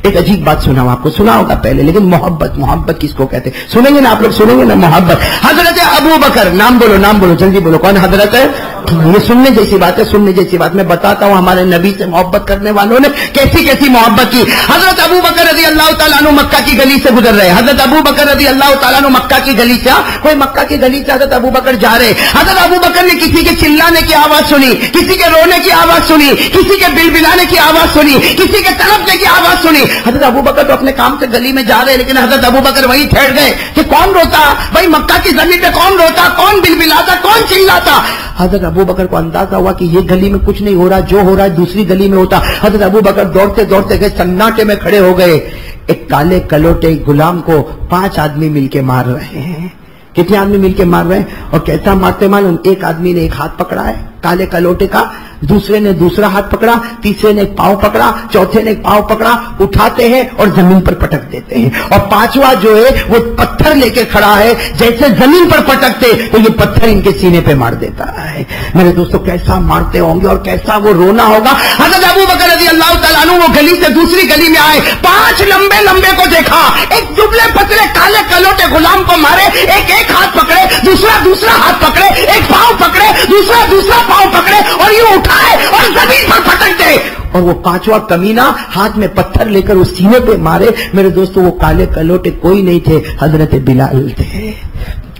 ایک عجیب بات سنا ہوں آپ کو، سنا ہوگا پہلے، لیکن محبت کس کو کہتے ہیں؟ سنیں گے نا آپ لوگ، سنیں گے نا محبت. حضرت ابو بکر، نام بولو جلدی بولو. کون حضرت ہے؟ یہ سننے جیسی بات ہے، سننے جیسی بات. میں بتاتا ہوں ہمارے نبی سے محبت کرنے والوں نے کیسی محبت کی. حضرت ابو بکر رضی اللہ تعالیٰ عنہ مکہ کی گلی سے گزر رہے. حضرت ابو بکر رضی اللہ تعالیٰ عنہ مکہ کی گلی سے، کوئی مکہ کی گلی سے حضرت ابو بکر جا رہے. حضرت ابو بکر نے کسی کے چلانے کی آواز سنی، کسی کے رونے کی آواز سنی، کسی کے بلبلانے کی آواز سنی، کسی کے تڑپنے کی آواز سنی. حضرت ابو بکر تو اپنے کام سے گلی میں جا رہے، لیکن حضرت ابو بکر وہیں ٹھہر گئے کہ کون روتا بھائی مکہ کی زمین پہ، کون روتا، کون بلبلاتا، کون چلاتا. حضرت ابو بکر کو اندازہ ہوا کہ یہ گلی میں کچھ نہیں ہو رہا، جو ہو رہا ہے دوسری گلی میں ہوتا. حضرت ابو بکر دوڑتے گئے، سناٹے میں کھڑے ہو گئے. ایک کالے کلوٹے غلام کو 5 آدمی مل کے مار رہے ہیں. کتنے آدمی مل کے مار رہے ہیں؟ اور کیسا مارتے معلوم؟ ایک آدمی نے ایک ہاتھ پکڑا ہے کالے کلوٹے کا. دوسرے نے دوسرا ہاتھ پکڑا, تیسرے نے ایک پاؤں پکڑا, چوتھے نے ایک پاؤں پکڑا, اٹھاتے ہیں اور زمین پر پٹک دیتے ہیں. اور پانچواں جو ہے وہ پتھر لے کے کھڑا ہے, جیسے زمین پر پٹکتے تو یہ پتھر ان کے سینے پہ مار دیتا ہے. میرے دوستوں کیسا مارتے ہوں گے اور کیسا وہ رونا ہوگا. حضرت ابو بکر رضی اللہ تعالیٰ عنہ وہ گلی سے دوسری گلی میں آئے, 5 لمبے لمبے کو دیکھا, ایک دبلے پتلے کالے کلوٹے غلام کو مارے, ایک ہاتھ پکڑے, دوسرا ہاتھ پکڑے, ایک پاؤں پکڑے, دوسرا پاؤں پکڑے اور یہ اٹھائے اور زمین پر پٹک دے. اور وہ پانچواں کمینہ ہاتھ میں پتھر لے کر اس سینے پہ مارے. میرے دوستو وہ کالے کلوٹے کوئی نہیں تھے, حضرت بلال تھے.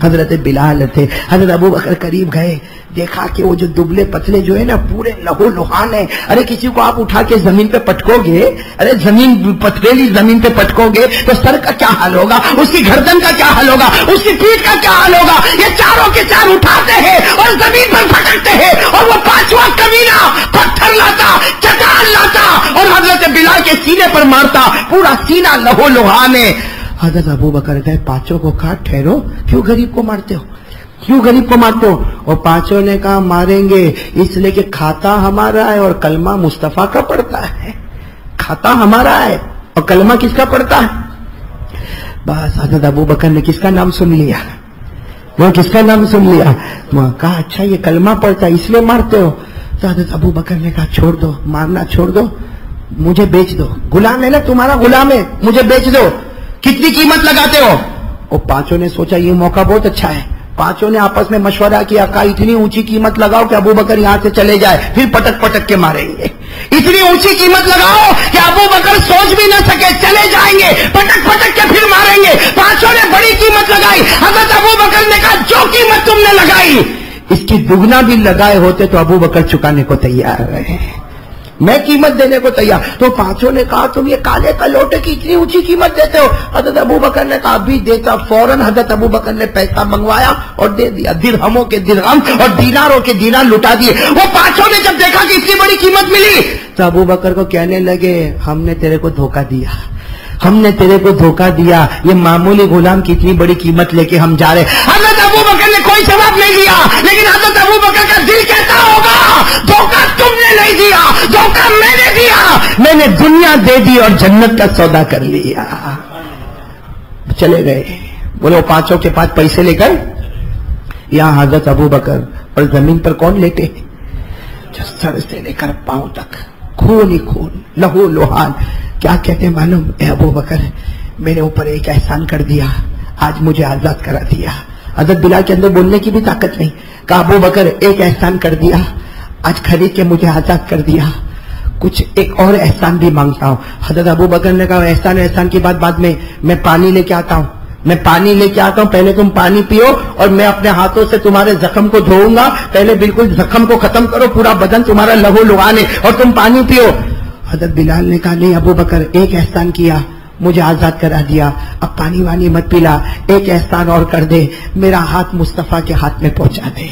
حضرت بلال تھے. حضرت ابو بکر قریب گئے, دیکھا کہ وہ جو دبلے پتلے جو ہے نا پورے لہو لہان ہے. ارے کسی کو آپ اٹھا کے زمین پہ پٹکو گے, ارے زمین پتھریلی زمین پہ پٹکو گے تو سر کا کیا حال ہوگا, اس کی گردن کا کیا حال ہوگا, اس کی پیٹھ کا کیا حال ہوگا. یہ چاروں کے چار اٹھاتے ہیں اور زمین پر پٹکتے ہیں, اور وہ پانچواں کمینہ پتھر لاتا, چٹان لاتا اور حضرت بلال کے سینے پر مارتا. پورا سینہ لہو لہان ہے. حضرت ابو بکر گئے, پانچوں کو کہا ٹھہرو, کیوں غریب کو مارتے ہو, کیوں غریب کو مارتے ہو؟ اور پانچوں نے کہا ماریں گے اس لیے کہ کھاتا ہمارا ہے اور کلمہ مصطفیٰ کا پڑھتا ہے. کھاتا ہمارا ہے اور کلمہ کس کا پڑھتا ہے؟ بس حضرت ابو بکر نے کس کا نام سن لیا, وہ کس کا نام سن لیا. کہا اچھا یہ کلمہ پڑھتا ہے اس لیے مارتے ہو. تو حضرت ابو بکر نے کہا چھوڑ دو, مارنا چھوڑ دو, مجھے بیچ دو. غلام ہے نا تمہارا, غلام ہے, مجھے بیچ دو. کتنی قیمت لگاتے ہو؟ اور پانچوں نے سوچا یہ موقع بہت اچھا ہے. پانچوں نے آپس میں مشورہ کیا, کہا اتنی اونچی قیمت لگاؤ کہ ابو بکر یہاں سے چلے جائے, پھر پٹک پٹک کے ماریں گے. اتنی اونچی قیمت لگاؤ کہ ابو بکر سوچ بھی نہ سکے, چلے جائیں گے, پٹک پٹک کے پھر ماریں گے. پانچوں نے بڑی قیمت لگائی. حضرت ابو بکر نے کہا جو قیمت تم نے لگائی اس کی دگنا بھی لگائے ہوتے تو ابو بکر چکانے کو تیار رہے, میں قیمت دینے کو تیار. تو پانچوں نے کہا تم یہ کالے کلوٹے کی اتنی اونچی قیمت دیتے ہو؟ حضرت ابو بکر نے کہا ابھی دیتا. فوراً حضرت ابو بکر نے پیسہ منگوایا اور دے دیا. درہموں کے درہم اور دیناروں کے دینار لٹا دیے. وہ پانچوں نے جب دیکھا کہ اتنی بڑی قیمت ملی تو ابو بکر کو کہنے لگے ہم نے تیرے کو دھوکہ دیا, ہم نے تیرے کو دھوکہ دیا, یہ معمولی غلام کی اتنی بڑی قیمت لے کے ہم جا رہے. حضرت ابو بکر نے کوئی جواب نہیں دیا, لیکن حضرت ابو بکر کا دل کہتا ہوگا دھوکہ تم نے نہیں دیا, دھوکہ میں نے دیا, میں نے دنیا دے دی اور جنت کا سودا کر لیا. چلے گئے. بولو پانچوں کے پاس پیسے لے کر یہاں حضرت ابو بکر اور زمین پر کون لیٹے, جو سر سے لے کر پاؤں تک خون ہی خون, لہو لوہان. کیا کہتے ہیں معلوم؟ اے ابو بکر میرے اوپر ایک احسان کر دیا, آج مجھے آزاد کرا دیا. حضرت بلال کے اندر بولنے کی بھی طاقت نہیں. کہا ابو بکر ایک احسان کر دیا, آج خرید کے مجھے آزاد کر دیا, کچھ ایک اور احسان بھی مانگتا ہوں. حضرت ابو بکر نے کہا احسان کی بات بعد میں پانی لے کے آتا ہوں, میں پانی لے کے آتا ہوں, پہلے تم پانی پیو اور میں اپنے ہاتھوں سے تمہارے زخم کو دھوؤں گا. پہلے بالکل زخم کو ختم کرو, پورا بدن تمہارا لہو لہان ہے اور تم پانی پیو. حضرت بلال نے کہا نہیں ابو بکر ایک احسان کیا, مجھے آزاد کرا دیا, اب پانی وانی مت پلا, ایک احسان اور کر دے, میرا ہاتھ مصطفیٰ کے ہاتھ میں پہنچا دے.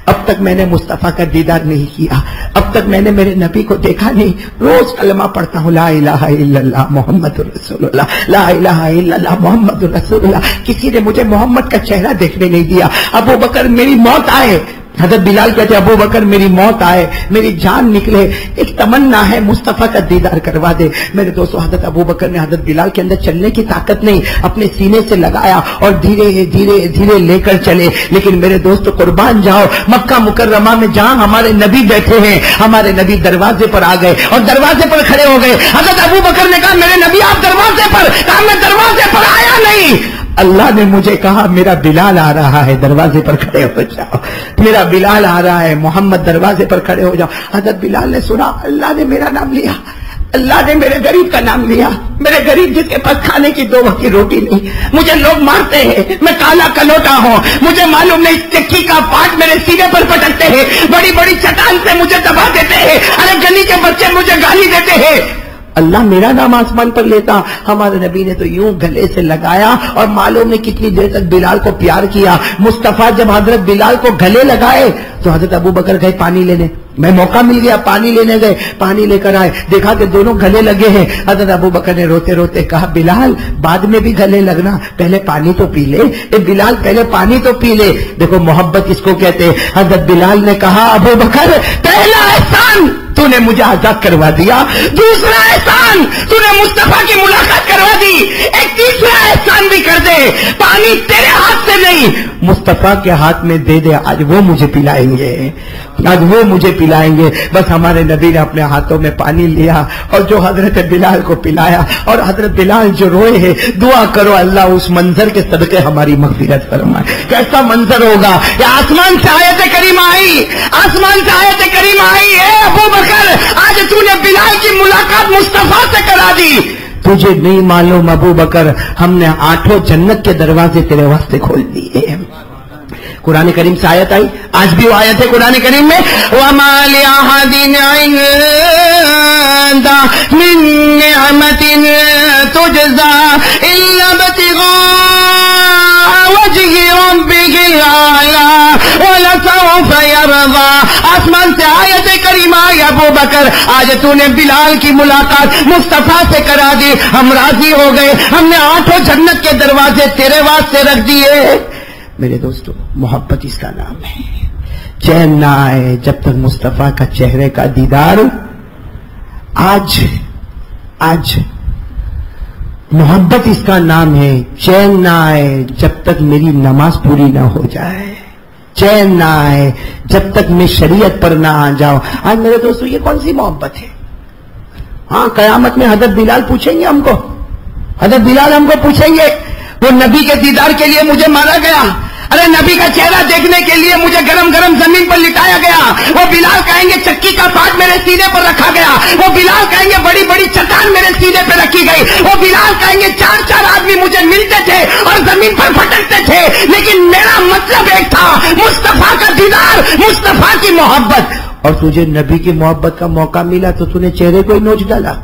اب تک میں نے مصطفیٰ کا دیدار نہیں کیا, اب تک میں نے میرے نبی کو دیکھا نہیں. روز کلمہ پڑھتا ہوں لا الہ الا اللہ محمد رسول اللہ, لا الہ الا اللہ محمد رسول اللہ. کسی نے مجھے محمد کا چہرہ دیکھنے نہیں دیا. ابو بکر میری موت آئے. حضرت بلال کہتے ابو بکر میری موت آئے, میری جان نکلے, ایک تمنا ہے مصطفیٰ کا دیدار کروا دے. میرے دوستو حضرت ابو بکر نے حضرت بلال کے اندر چلنے کی طاقت نہیں, اپنے سینے سے لگایا اور دھیرے دھیرے دھیرے لے کر چلے. لیکن میرے دوستو قربان جاؤ, مکہ مکرمہ میں جہاں ہمارے نبی بیٹھے ہیں, ہمارے نبی دروازے پر آ گئے اور دروازے پر کھڑے ہو گئے. حضرت ابو بکر نے کہا میرے نبی آپ دروازے پر, کہا میں دروازے پر آیا نہیں, اللہ نے مجھے کہا میرا بلال آ رہا ہے, دروازے پر کھڑے ہو جاؤ, میرا بلال آ رہا ہے, محمد دروازے پر کھڑے ہو جاؤ. حضرت بلال نے سنا اللہ نے میرا نام لیا, اللہ نے میرے غریب کا نام لیا, میرے غریب جس کے پاس کھانے کی 2 وقت کی روٹی نہیں. مجھے لوگ مارتے ہیں, میں کالا کلوٹا ہوں, مجھے معلوم نہیں چکی کا پاٹ میرے سینے پر پٹکتے ہیں, بڑی بڑی چٹان سے مجھے دبا دیتے ہیں, ارے گلی کے بچے مجھے گالی دیتے ہیں. اللہ میرا نام آسمان پر لیتا. ہمارے نبی نے تو یوں گلے سے لگایا اور معلوم نے کتنی دیر تک بلال کو پیار کیا. مصطفیٰ جب حضرت بلال کو گلے لگائے تو حضرت ابو بکر گئے پانی لینے, میں موقع مل گیا، پانی لینے گئے، پانی لے کر آئے، دیکھا کہ دونوں گلے لگے ہیں۔ حضرت ابو بکر نے روتے روتے کہا بلال بعد میں بھی گلے لگنا، پہلے پانی تو پی لے۔ بلال پہلے پانی تو پی لے۔ دیکھو محبت اس کو کہتے ہیں۔ حضرت بلال نے کہا ابو بکر پہلا احسان تو نے مجھے آزاد کروا دیا، دوسرا احسان تو نے مصطفیٰ کی ملاقات کروا دی، ایک تیسرا احسان بھی کر دے، پانی تیرے ہاتھ سے نہیں مصطفیٰ کے ہاتھ میں دے دے، آج وہ مجھے پلائیں گے، آج وہ مجھے پلائیں گے۔ بس ہمارے نبی نے اپنے ہاتھوں میں پانی لیا اور جو حضرت بلال کو پلایا، اور حضرت بلال جو روئے ہیں، دعا کرو اللہ اس منظر کے صدقے ہماری مغفرت فرمائے۔ کیسا منظر ہوگا کہ آسمان سے آیت کریمہ آئی، آسمان سے آیت کریمہ آئی، اے ابو بکر آج تو نے بلال کی ملاقات مصطفیٰ سے کرا دی۔ تجھے نہیں معلوم ابو بکر ہم نے 8 جنت کے دروازے تیرے واسطے کھول دیے۔ قرآن کریم سے آیت آئی، آج بھی وہ آیت ہے قرآن کریم میں، وَمَا لِأَحَدٍ عِندَ مِن نِعْمَةٍ تُجْزَى إِلَّا ابْتِغَاءَ وَجْهِ رَبِّهِ الْأَعْلَى وَلَسَوْفَ يَرْضَى۔ آسمان سے آیت کریمہ آئی، ابو بکر آج تو نے بلال کی ملاقات مصطفیٰ سے کرا دی، ہم راضی ہو گئے، ہم نے 8 جنت کے دروازے تیرے واسطے رکھ دیے۔ میرے دوستو محبت اس کا نام ہے۔ چین نہ آئے جب تک مصطفیٰ کا چہرے کا دیدار۔ آج محبت اس کا نام ہے۔ چین نہ آئے جب تک میری نماز پوری نہ ہو جائے، چین نہ آئے جب تک میں شریعت پر نہ آ جاؤں۔ آج میرے دوستو یہ کون سی محبت ہے؟ ہاں قیامت میں حضرت بلال پوچھیں گے ہم کو، حضرت بلال ہم کو پوچھیں گے وہ نبی کے دیدار کے لیے مجھے مارا گیا، ارے نبی کا چہرہ دیکھنے کے لیے مجھے گرم گرم زمین پر لٹایا گیا۔ وہ بلال کہیں گے چکی کا پاٹ میرے سینے پر رکھا گیا، وہ بلال کہیں گے بڑی بڑی چٹان میرے سینے پہ رکھی گئی، وہ بلال کہیں گے 4 آدمی مجھے ملتے تھے اور زمین پر پھٹکتے تھے، لیکن میرا مطلب ایک تھا، مصطفیٰ کا دیدار، مصطفیٰ کی محبت۔ اور تجھے نبی کی محبت کا موقع ملا تو تو نے چہرے کو ہی نوچ ڈالا۔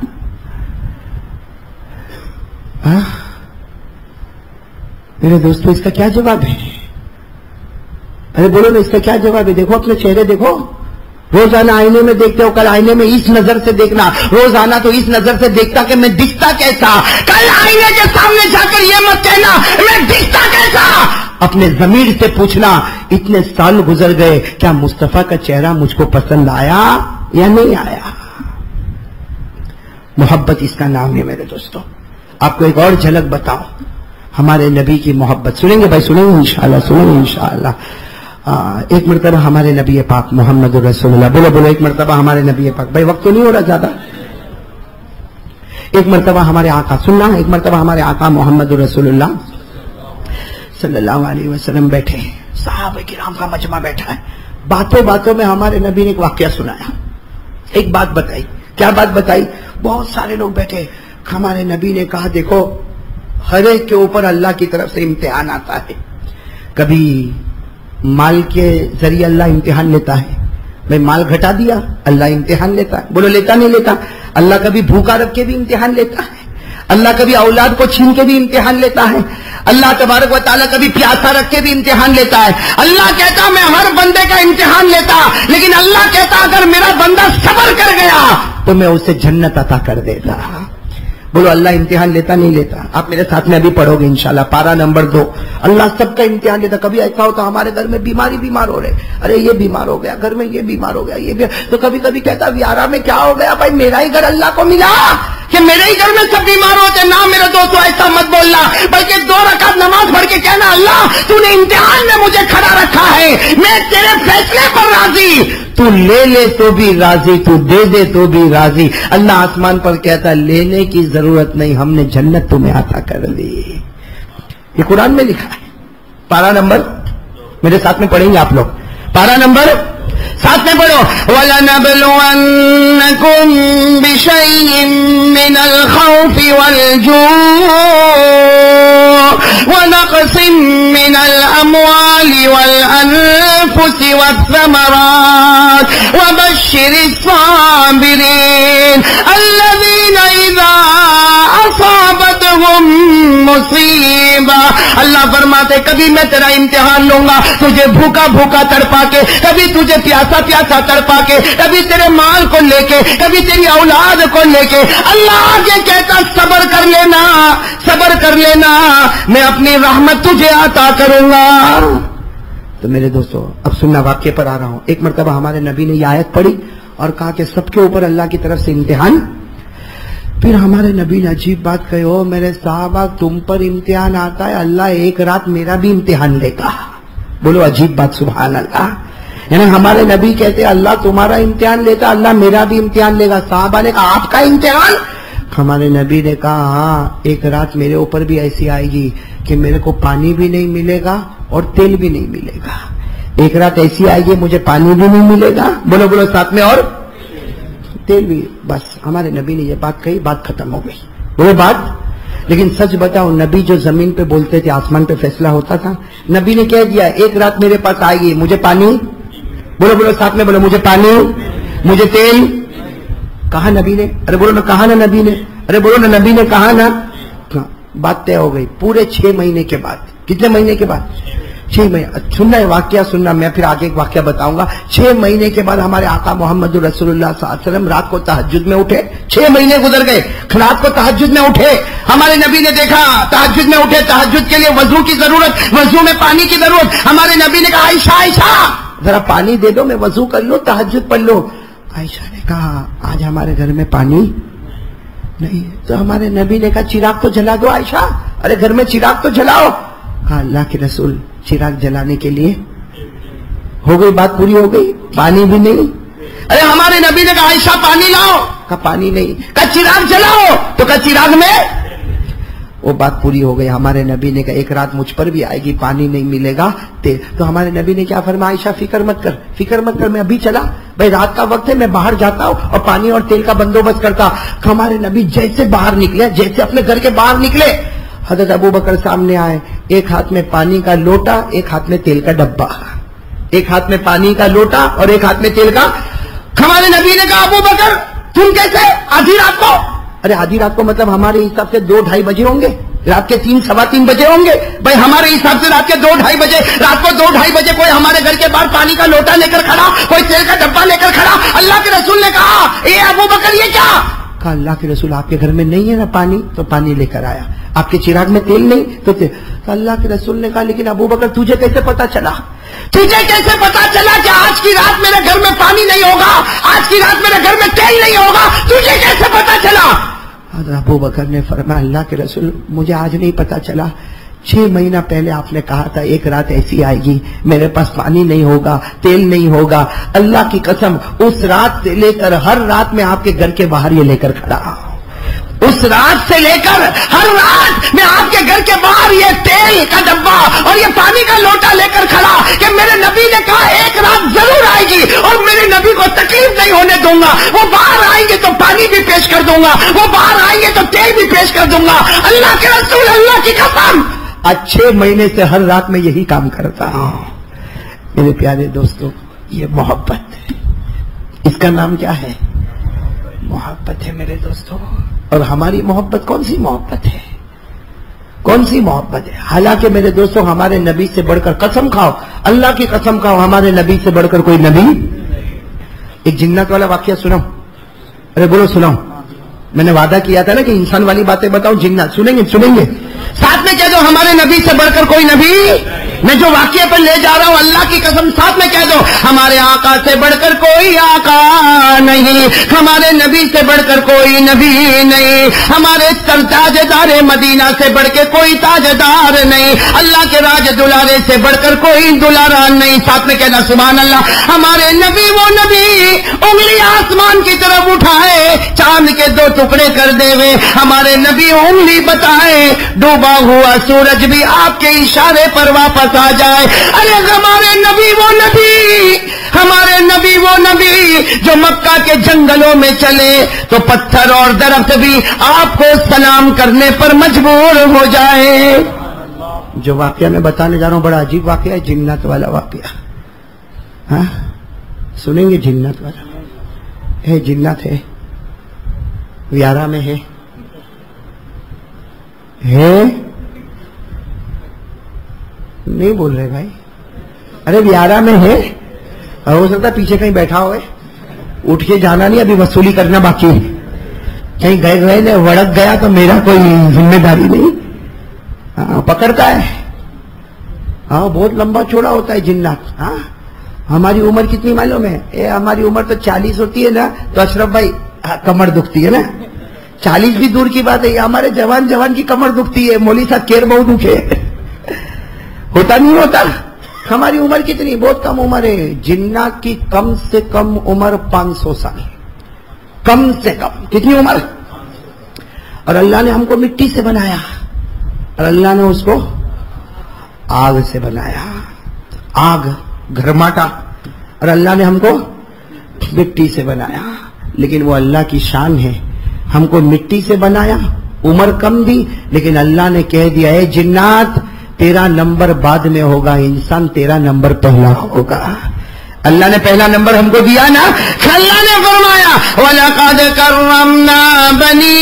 میرے دوستو اس کا کیا جواب ہے؟ ارے بولو نا اس کا کیا جواب ہے؟ دیکھو اپنے چہرے دیکھو، روزانہ آئینے میں دیکھتے ہو، کل آئینے میں اس نظر سے دیکھنا، روزانہ تو اس نظر سے دیکھتا کہ میں دکھتا کیسا، کل آئینے کے سامنے جا کر یہ مت کہنا میں دکھتا کیسا، اپنے ضمیر سے پوچھنا اتنے سال گزر گئے کیا مصطفیٰ کا چہرہ مجھ کو پسند آیا یا نہیں آیا؟ محبت اس کا نام ہے میرے دوستو۔ آپ کو ایک اور جھلک بتاؤں ہمارے نبی کی محبت، سنیں گے بھائی؟ سنیں گے انشاءاللہ، سنیں گے انشاءاللہ۔ ایک مرتبہ ہمارے نبی پاک محمد رسول اللہ، بولو بولو ایک مرتبہ ہمارے نبی پاک، بھائی وقت تو نہیں ہو رہا زیادہ، ایک مرتبہ ہمارے آقا، سننا، ایک مرتبہ ہمارے آقا محمد رسول اللہ صلی اللہ علیہ وسلم بیٹھے، صحابہ کرام کا مجمع بیٹھا ہے، باتوں باتوں میں ہمارے نبی نے ایک واقعہ سنایا، ایک بات بتائی۔ کیا بات بتائی؟ بہت سارے لوگ بیٹھے، ہمارے نبی نے کہا دیکھو ہر ایک کے اوپر اللہ کی طرف سے امتحان آتا ہے، کبھی مال کے ذریعے اللہ امتحان لیتا ہے، بھائی مال گھٹا دیا اللہ امتحان لیتا ہے، بولو لیتا نہیں لیتا؟ اللہ کبھی بھوکا رکھ کے بھی امتحان لیتا ہے، اللہ کبھی اولاد کو چھین کے بھی امتحان لیتا ہے، اللہ تبارک و تعالیٰ کبھی پیاسا رکھ کے بھی امتحان لیتا ہے۔ اللہ کہتا میں ہر بندے کا امتحان لیتا، لیکن اللہ کہتا اگر میرا بندہ صبر کر گیا تو میں اسے جنت عطا کر دیتا۔ بولو اللہ امتحان لیتا نہیں لیتا؟ آپ میرے ساتھ میں ابھی پڑھو گے انشاءاللہ پارہ نمبر 2، اللہ سب کا امتحان لیتا۔ کبھی ایسا ہوتا ہمارے گھر میں بیمار ہو رہے، ارے یہ بیمار ہو گیا، گھر میں یہ بیمار ہو گیا، یہ بھی، تو کبھی کبھی کہتا یارہ میں کیا ہو گیا؟ بھائی میرا ہی گھر اللہ کو ملا کہ میرے ہی گھر میں سب بیمار ہوتے نہ؟ میرے دوستو ایسا مت بولنا، بلکہ 2 رکعت نماز پڑھ کے کہنا اللہ تو نے امتحان میں مجھے کھڑا رکھا ہے، میں تیرے فیصلے پر راضی، تو لے لے تو بھی راضی، تو دے دے تو بھی راضی۔ اللہ آسمان پر کہتا لینے کی ضرورت نہیں، ہم نے جنت تمہیں عطا کر دی۔ یہ قرآن میں لکھا ہے، پارہ نمبر، میرے ساتھ میں پڑھیں گے آپ لوگ، پارہ نمبر، ساتھ میں پڑھو، وَلَنَبْلُوَنَّكُمْ بِشَيْءٍ مِّنَ الْخَوْفِ وَالْجُوعِ وَنَقْصٍ مِّنَ الْأَمْوَالِ وَالْأَنفُسِ وَالثَّمَرَاتِ وَبَشِّرِ الصَّابِرِينَ الَّذِينَ إِذَا أَصَابَتْهُم مصیبہ. اللہ فرماتے کبھی میں تیرا امتحان لوں گا, تجھے بھوکا بھوکا تڑپا کے, کبھی تجھے پیاسا پیاسا تڑپا کے, کبھی تیرے مال کو لے کے, کبھی تیری اولاد کو لے کے. اللہ آگے کہتا صبر کر لینا, صبر کر لینا, میں اپنی رحمت تجھے عطا کروں گا. تو میرے دوستو اب سننا, واقعے پر آ رہا ہوں. ایک مرتبہ ہمارے نبی نے یہ آیت پڑھی اور کہا کہ سب کے اوپر اللہ کی طرف سے امتحان. پھر ہمارے نبی نے عجیب بات کہی, او میرے صحابہ تم پر امتحان آتا ہے, اللہ ایک رات میرا بھی امتحان لے گا. بولو عجیب بات, سبحان اللہ. یعنی ہمارے نبی کہتے اللہ تمہارا امتحان لیتا, اللہ میرا بھی امتحان لے گا. صحابہ نے کہا آپ کا امتحان؟ ہمارے نبی نے کہا ہاں, ایک رات میرے اوپر بھی ایسی آئے گی کہ میرے کو پانی بھی نہیں ملے گا اور تیل بھی نہیں ملے گا. ایک رات ایسی آئے گی مجھے پانی بھی نہیں ملے گا, بولو بولو ساتھ میں, اور تیل بھی. بس ہمارے نبی نے یہ بات کہی, بات ختم ہو گئی. وہ بات, لیکن سچ بتاؤ نبی جو زمین پہ بولتے تھے آسمان پہ فیصلہ ہوتا تھا. نبی نے کہہ دیا ایک رات میرے پاس آئے گی, مجھے پانی, بولو بولو ساتھ میں, بولو مجھے پانی, مجھے تیل. کہا نبی نے, ارے بولو نا, کہا نا نبی نے, ارے بولو نا نبی نے کہا نا. بات طے ہو گئی. پورے 6 مہینے کے بعد, کتنے مہینے کے بعد؟ 6 مہینے. سننا ہے واقعہ, سننا, میں پھر آگے ایک واقعہ بتاؤں گا. 6 مہینے کے بعد ہمارے آقا محمد رسول اللہ صلی اللہ علیہ وسلم رات کو تہجد میں اٹھے. 6 مہینے گزر گئے, رات کو تہجد میں اٹھے. ہمارے نبی نے دیکھا تہجد میں اٹھے, تہجد کے لیے وضو کی ضرورت, وضو میں پانی کی ضرورت. ہمارے نبی نے کہا عائشہ عائشہ ذرا پانی دے دو, میں وضو کر لوں, تہجد پڑھ لو. عائشہ نے کہا آج ہمارے گھر میں پانی نہیں. تو ہمارے نبی نے کہا چراغ تو جلا دو عائشہ, ارے گھر میں چراغ تو جلاؤ. کہا اللہ کے رسول چراغ جلانے کے لیے ہو گئی, بات پوری ہو گئی, پانی بھی نہیں. ارے ہمارے نبی نے کہا عائشہ پانی لاؤ, کہا پانی نہیں. کہا چراغ جلاؤ, تو کہا چراغ میں. وہ بات پوری ہو گئی. ہمارے نبی نے کہا ایک رات مجھ پر بھی آئے گی, پانی نہیں ملے گا. تو ہمارے نبی نے کیا فرمایا, عائشہ فکر مت کر, فکر مت کر, میں ابھی چلا, بھائی رات کا وقت ہے, میں باہر جاتا ہوں اور پانی اور تیل کا بندوبست کرتا. ہمارے نبی جیسے باہر نکلے, جیسے اپنے گھر کے باہر نکلے, حضرت ابو بکر سامنے آئے, ایک ہاتھ میں پانی کا لوٹا, ایک ہاتھ میں تیل کا ڈبہ. ایک ہاتھ میں پانی کا لوٹا اور ایک ہاتھ میں تیل کا. ہمارے نبی نے کہا ابو بکر تم کیسے آدھی رات کو؟ ارے آدھی رات کو مطلب ہمارے حساب سے 2-2:30 بجے ہوں گے, رات کے 3-3:15 بجے ہوں گے. بھائی ہمارے حساب سے رات کے 2-2:30 بجے, رات کو 2-2:30 بجے کوئی ہمارے گھر کے باہر پانی کا لوٹا لے کر کھڑا, کوئی تیل کا ڈبہ لے کر کھڑا. اللہ کے رسول نے کہا اے ابو بکر یہ کیا؟ کہا اللہ کے رسول آپ کے گھر میں نہیں ہے نا پانی, تو پانی لے کر آیا. آپ کے چراغ میں تیل نہیں, تو اللہ کے رسول نے کہا لیکن ابو بکر تجھے کیسے پتا چلا, تجھے کیسے پتا چلا کہ آج کی رات میرے گھر میں پانی نہیں ہوگا, آج کی رات میرے گھر میں تیل نہیں ہوگا, تجھے کیسے پتا چلا؟ ابو بکر نے فرمایا اللہ کے رسول مجھے آج نہیں پتا چلا, 6 مہینہ پہلے آپ نے کہا تھا ایک رات ایسی آئے گی میرے پاس پانی نہیں ہوگا, تیل نہیں ہوگا. اللہ کی قسم اس رات سے لے کر ہر رات میں آپ کے گھر کے باہر یہ لے کر کھڑا, اس رات سے لے کر ہر رات میں آپ کے گھر کے باہر یہ تیل کا ڈبہ اور یہ پانی کا لوٹا لے کر کھڑا کہ میرے نبی نے کہا ایک رات ضرور آئے گی اور میرے نبی کو تکلیف نہیں ہونے دوں گا. وہ باہر آئیں گے تو پانی بھی پیش کر دوں گا, وہ باہر آئیں گے تو تیل بھی پیش کر دوں گا. اللہ کے رسول اللہ کی قسم آج 6 مہینے سے ہر رات میں یہی کام کرتا ہوں. میرے پیارے دوستو یہ محبت ہے, اس کا نام کیا ہے؟ محبت ہے میرے دوستو. اور ہماری محبت کون سی محبت ہے, کون سی محبت ہے؟ حالانکہ میرے دوستو ہمارے نبی سے بڑھ کر قسم کھاؤ, اللہ کی قسم کھاؤ, ہمارے نبی سے بڑھ کر کوئی نبی. ایک جنت والا واقعہ سناؤں, ارے بولو سناؤں. میں نے وعدہ کیا تھا نا کہ انسان والی باتیں بتاؤں, جنات سنیں گے, سنیں گے ساتھ میں. کہہ دو ہمارے نبی سے بڑھ کر کوئی نبی. میں جو واقعے پر لے جا رہا ہوں اللہ کی قسم ساتھ میں کہہ دو ہمارے آقا سے بڑھ کر کوئی آقا نہیں, ہمارے نبی سے بڑھ کر کوئی نبی نہیں, ہمارے تاجدار مدینہ سے بڑھ کے کوئی تاجدار نہیں, اللہ کے راج دلارے سے بڑھ کر کوئی دلارا نہیں. ساتھ میں کہنا سبحان اللہ. ہمارے نبی وہ نبی انگلی آسمان کی طرف اٹھائے چاند کے 2 ٹکڑے کر دے ہوئے, ہمارے نبی انگلی بتائے ڈوبا ہوا سورج بھی آپ کے اشارے پر واپس آ جائے. ارے ہمارے نبی وہ نبی, ہمارے نبی وہ نبی جو مکہ کے جنگلوں میں چلے تو پتھر اور درخت بھی آپ کو سلام کرنے پر مجبور ہو جائے. جو واقعہ میں بتانے جا رہا ہوں بڑا عجیب واقعہ ہے, جنت والا واقعہ. ہاں سنیں گے, جنت والا ہے, جنت ہے, ویارہ میں ہے, نہیں بول رہے بھائی. ارے ویارہ میں ہے, اور ہو سکتا ہے پیچھے کہیں بیٹھا ہوئے, اٹھ کے جانا نہیں, ابھی وصولی کرنا باقی ہے. کہیں گئے نے وڑک گیا تو میرا کوئی ذمہ داری نہیں. پکڑتا ہے. ہاں بہت لمبا چوڑا ہوتا ہے جنات. ہاں ہماری عمر کتنی معلوم ہے؟ ہماری عمر تو 40 ہوتی ہے نا تو اشرف بھائی کمر دکھتی ہے نا. 40 بھی دور کی بات ہے, ہمارے جوان کی کمر دکھتی ہے, مولوی صاحب کیر بہت دکھے. ہوتا نہیں ہوتا. ہماری عمر کتنی؟ بہت کم عمر ہے. جنات کی کم سے کم عمر 500 سال. کم سے کم کتنی عمر؟ اور اللہ نے ہم کو مٹی سے بنایا, اور اللہ نے اس کو آگ سے بنایا. آگ گھرماٹا, اور اللہ نے ہم کو مٹی سے بنایا. لیکن وہ اللہ کی شان ہے, ہم کو مٹی سے بنایا, عمر کم دی, لیکن اللہ نے کہہ دیا ہے جنات تیرا نمبر بعد میں ہوگا, انسان تیرا نمبر پہلا ہوگا. اللہ نے پہلا نمبر ہم کو دیا نا. اللہ نے فرمایا وَلَقَدْ كَرَّمْنَا بَنِي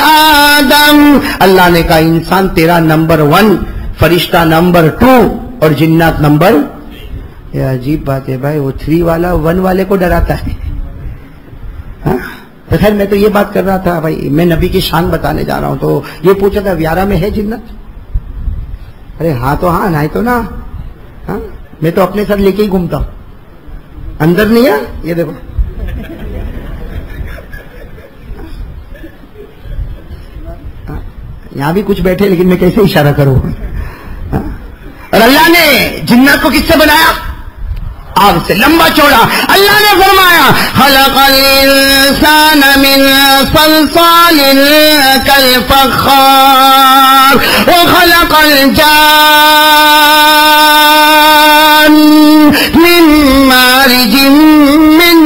آدم. اللہ نے کہا انسان تیرا نمبر 1, فرشتہ نمبر 2 اور جنات نمبر. یہ عجیب بات ہے بھائی, وہ 3 والا 1 والے کو ڈراتا ہے. خیر میں تو یہ بات کر رہا تھا بھائی, میں نبی کی شان بتانے جا رہا ہوں, تو یہ پوچھا تھا ویارہ میں ہے جنت؟ ارے ہاں تو ہاں, نہ تو نہ. ہاں میں تو اپنے ساتھ لے کے ہی گھومتا ہوں, اندر نہیں ہے. یہ دیکھو یہاں بھی کچھ بیٹھے, لیکن میں کیسے اشارہ کروں. اور اللہ نے جنات کو کس سے بنایا؟ آگ سے. لمبا چوڑا. اللہ نے فرمایا خلق الانسان من صلصال كالفخار وخلق الجان من مارج من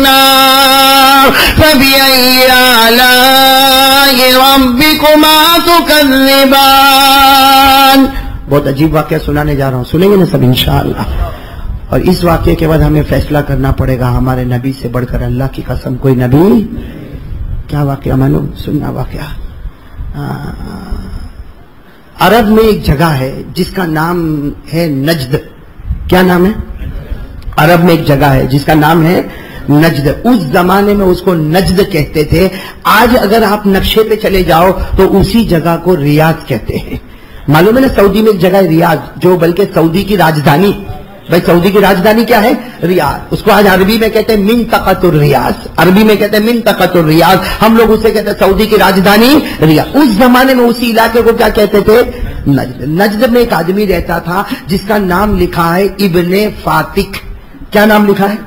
نار فبأي آلاء ربكما تكذبان. بہت عجیب واقعہ سنانے جا رہا ہوں, سنیں گے نا سب انشاءاللہ. اور اس واقعے کے بعد ہمیں فیصلہ کرنا پڑے گا, ہمارے نبی سے بڑھ کر اللہ کی قسم کوئی نبی. کیا واقعہ معلوم؟ سننا واقعہ. عرب میں ایک جگہ ہے جس کا نام ہے نجد. کیا نام ہے؟ عرب میں ایک جگہ ہے جس کا نام ہے نجد. اس زمانے میں اس کو نجد کہتے تھے. آج اگر آپ نقشے پہ چلے جاؤ تو اسی جگہ کو ریاض کہتے ہیں. معلوم ہے نا سعودی میں ایک جگہ ہے ریاض, جو بلکہ سعودی کی راجدھانی. بھائی سعودی کی راجدھانی کیا ہے؟ ریاض. اس کو آج عربی میں کہتے ہیں منطقۃ الریاض. عربی میں کہتے ہیں منطقۃ الریاض, ہم لوگ اسے کہتے ہیں سعودی کی راجدھانی ریاض. اس زمانے میں اسی علاقے کو کیا کہتے تھے؟ نجد. نجد میں ایک آدمی رہتا تھا جس کا نام لکھا ہے ابن فاتک. کیا نام لکھا ہے؟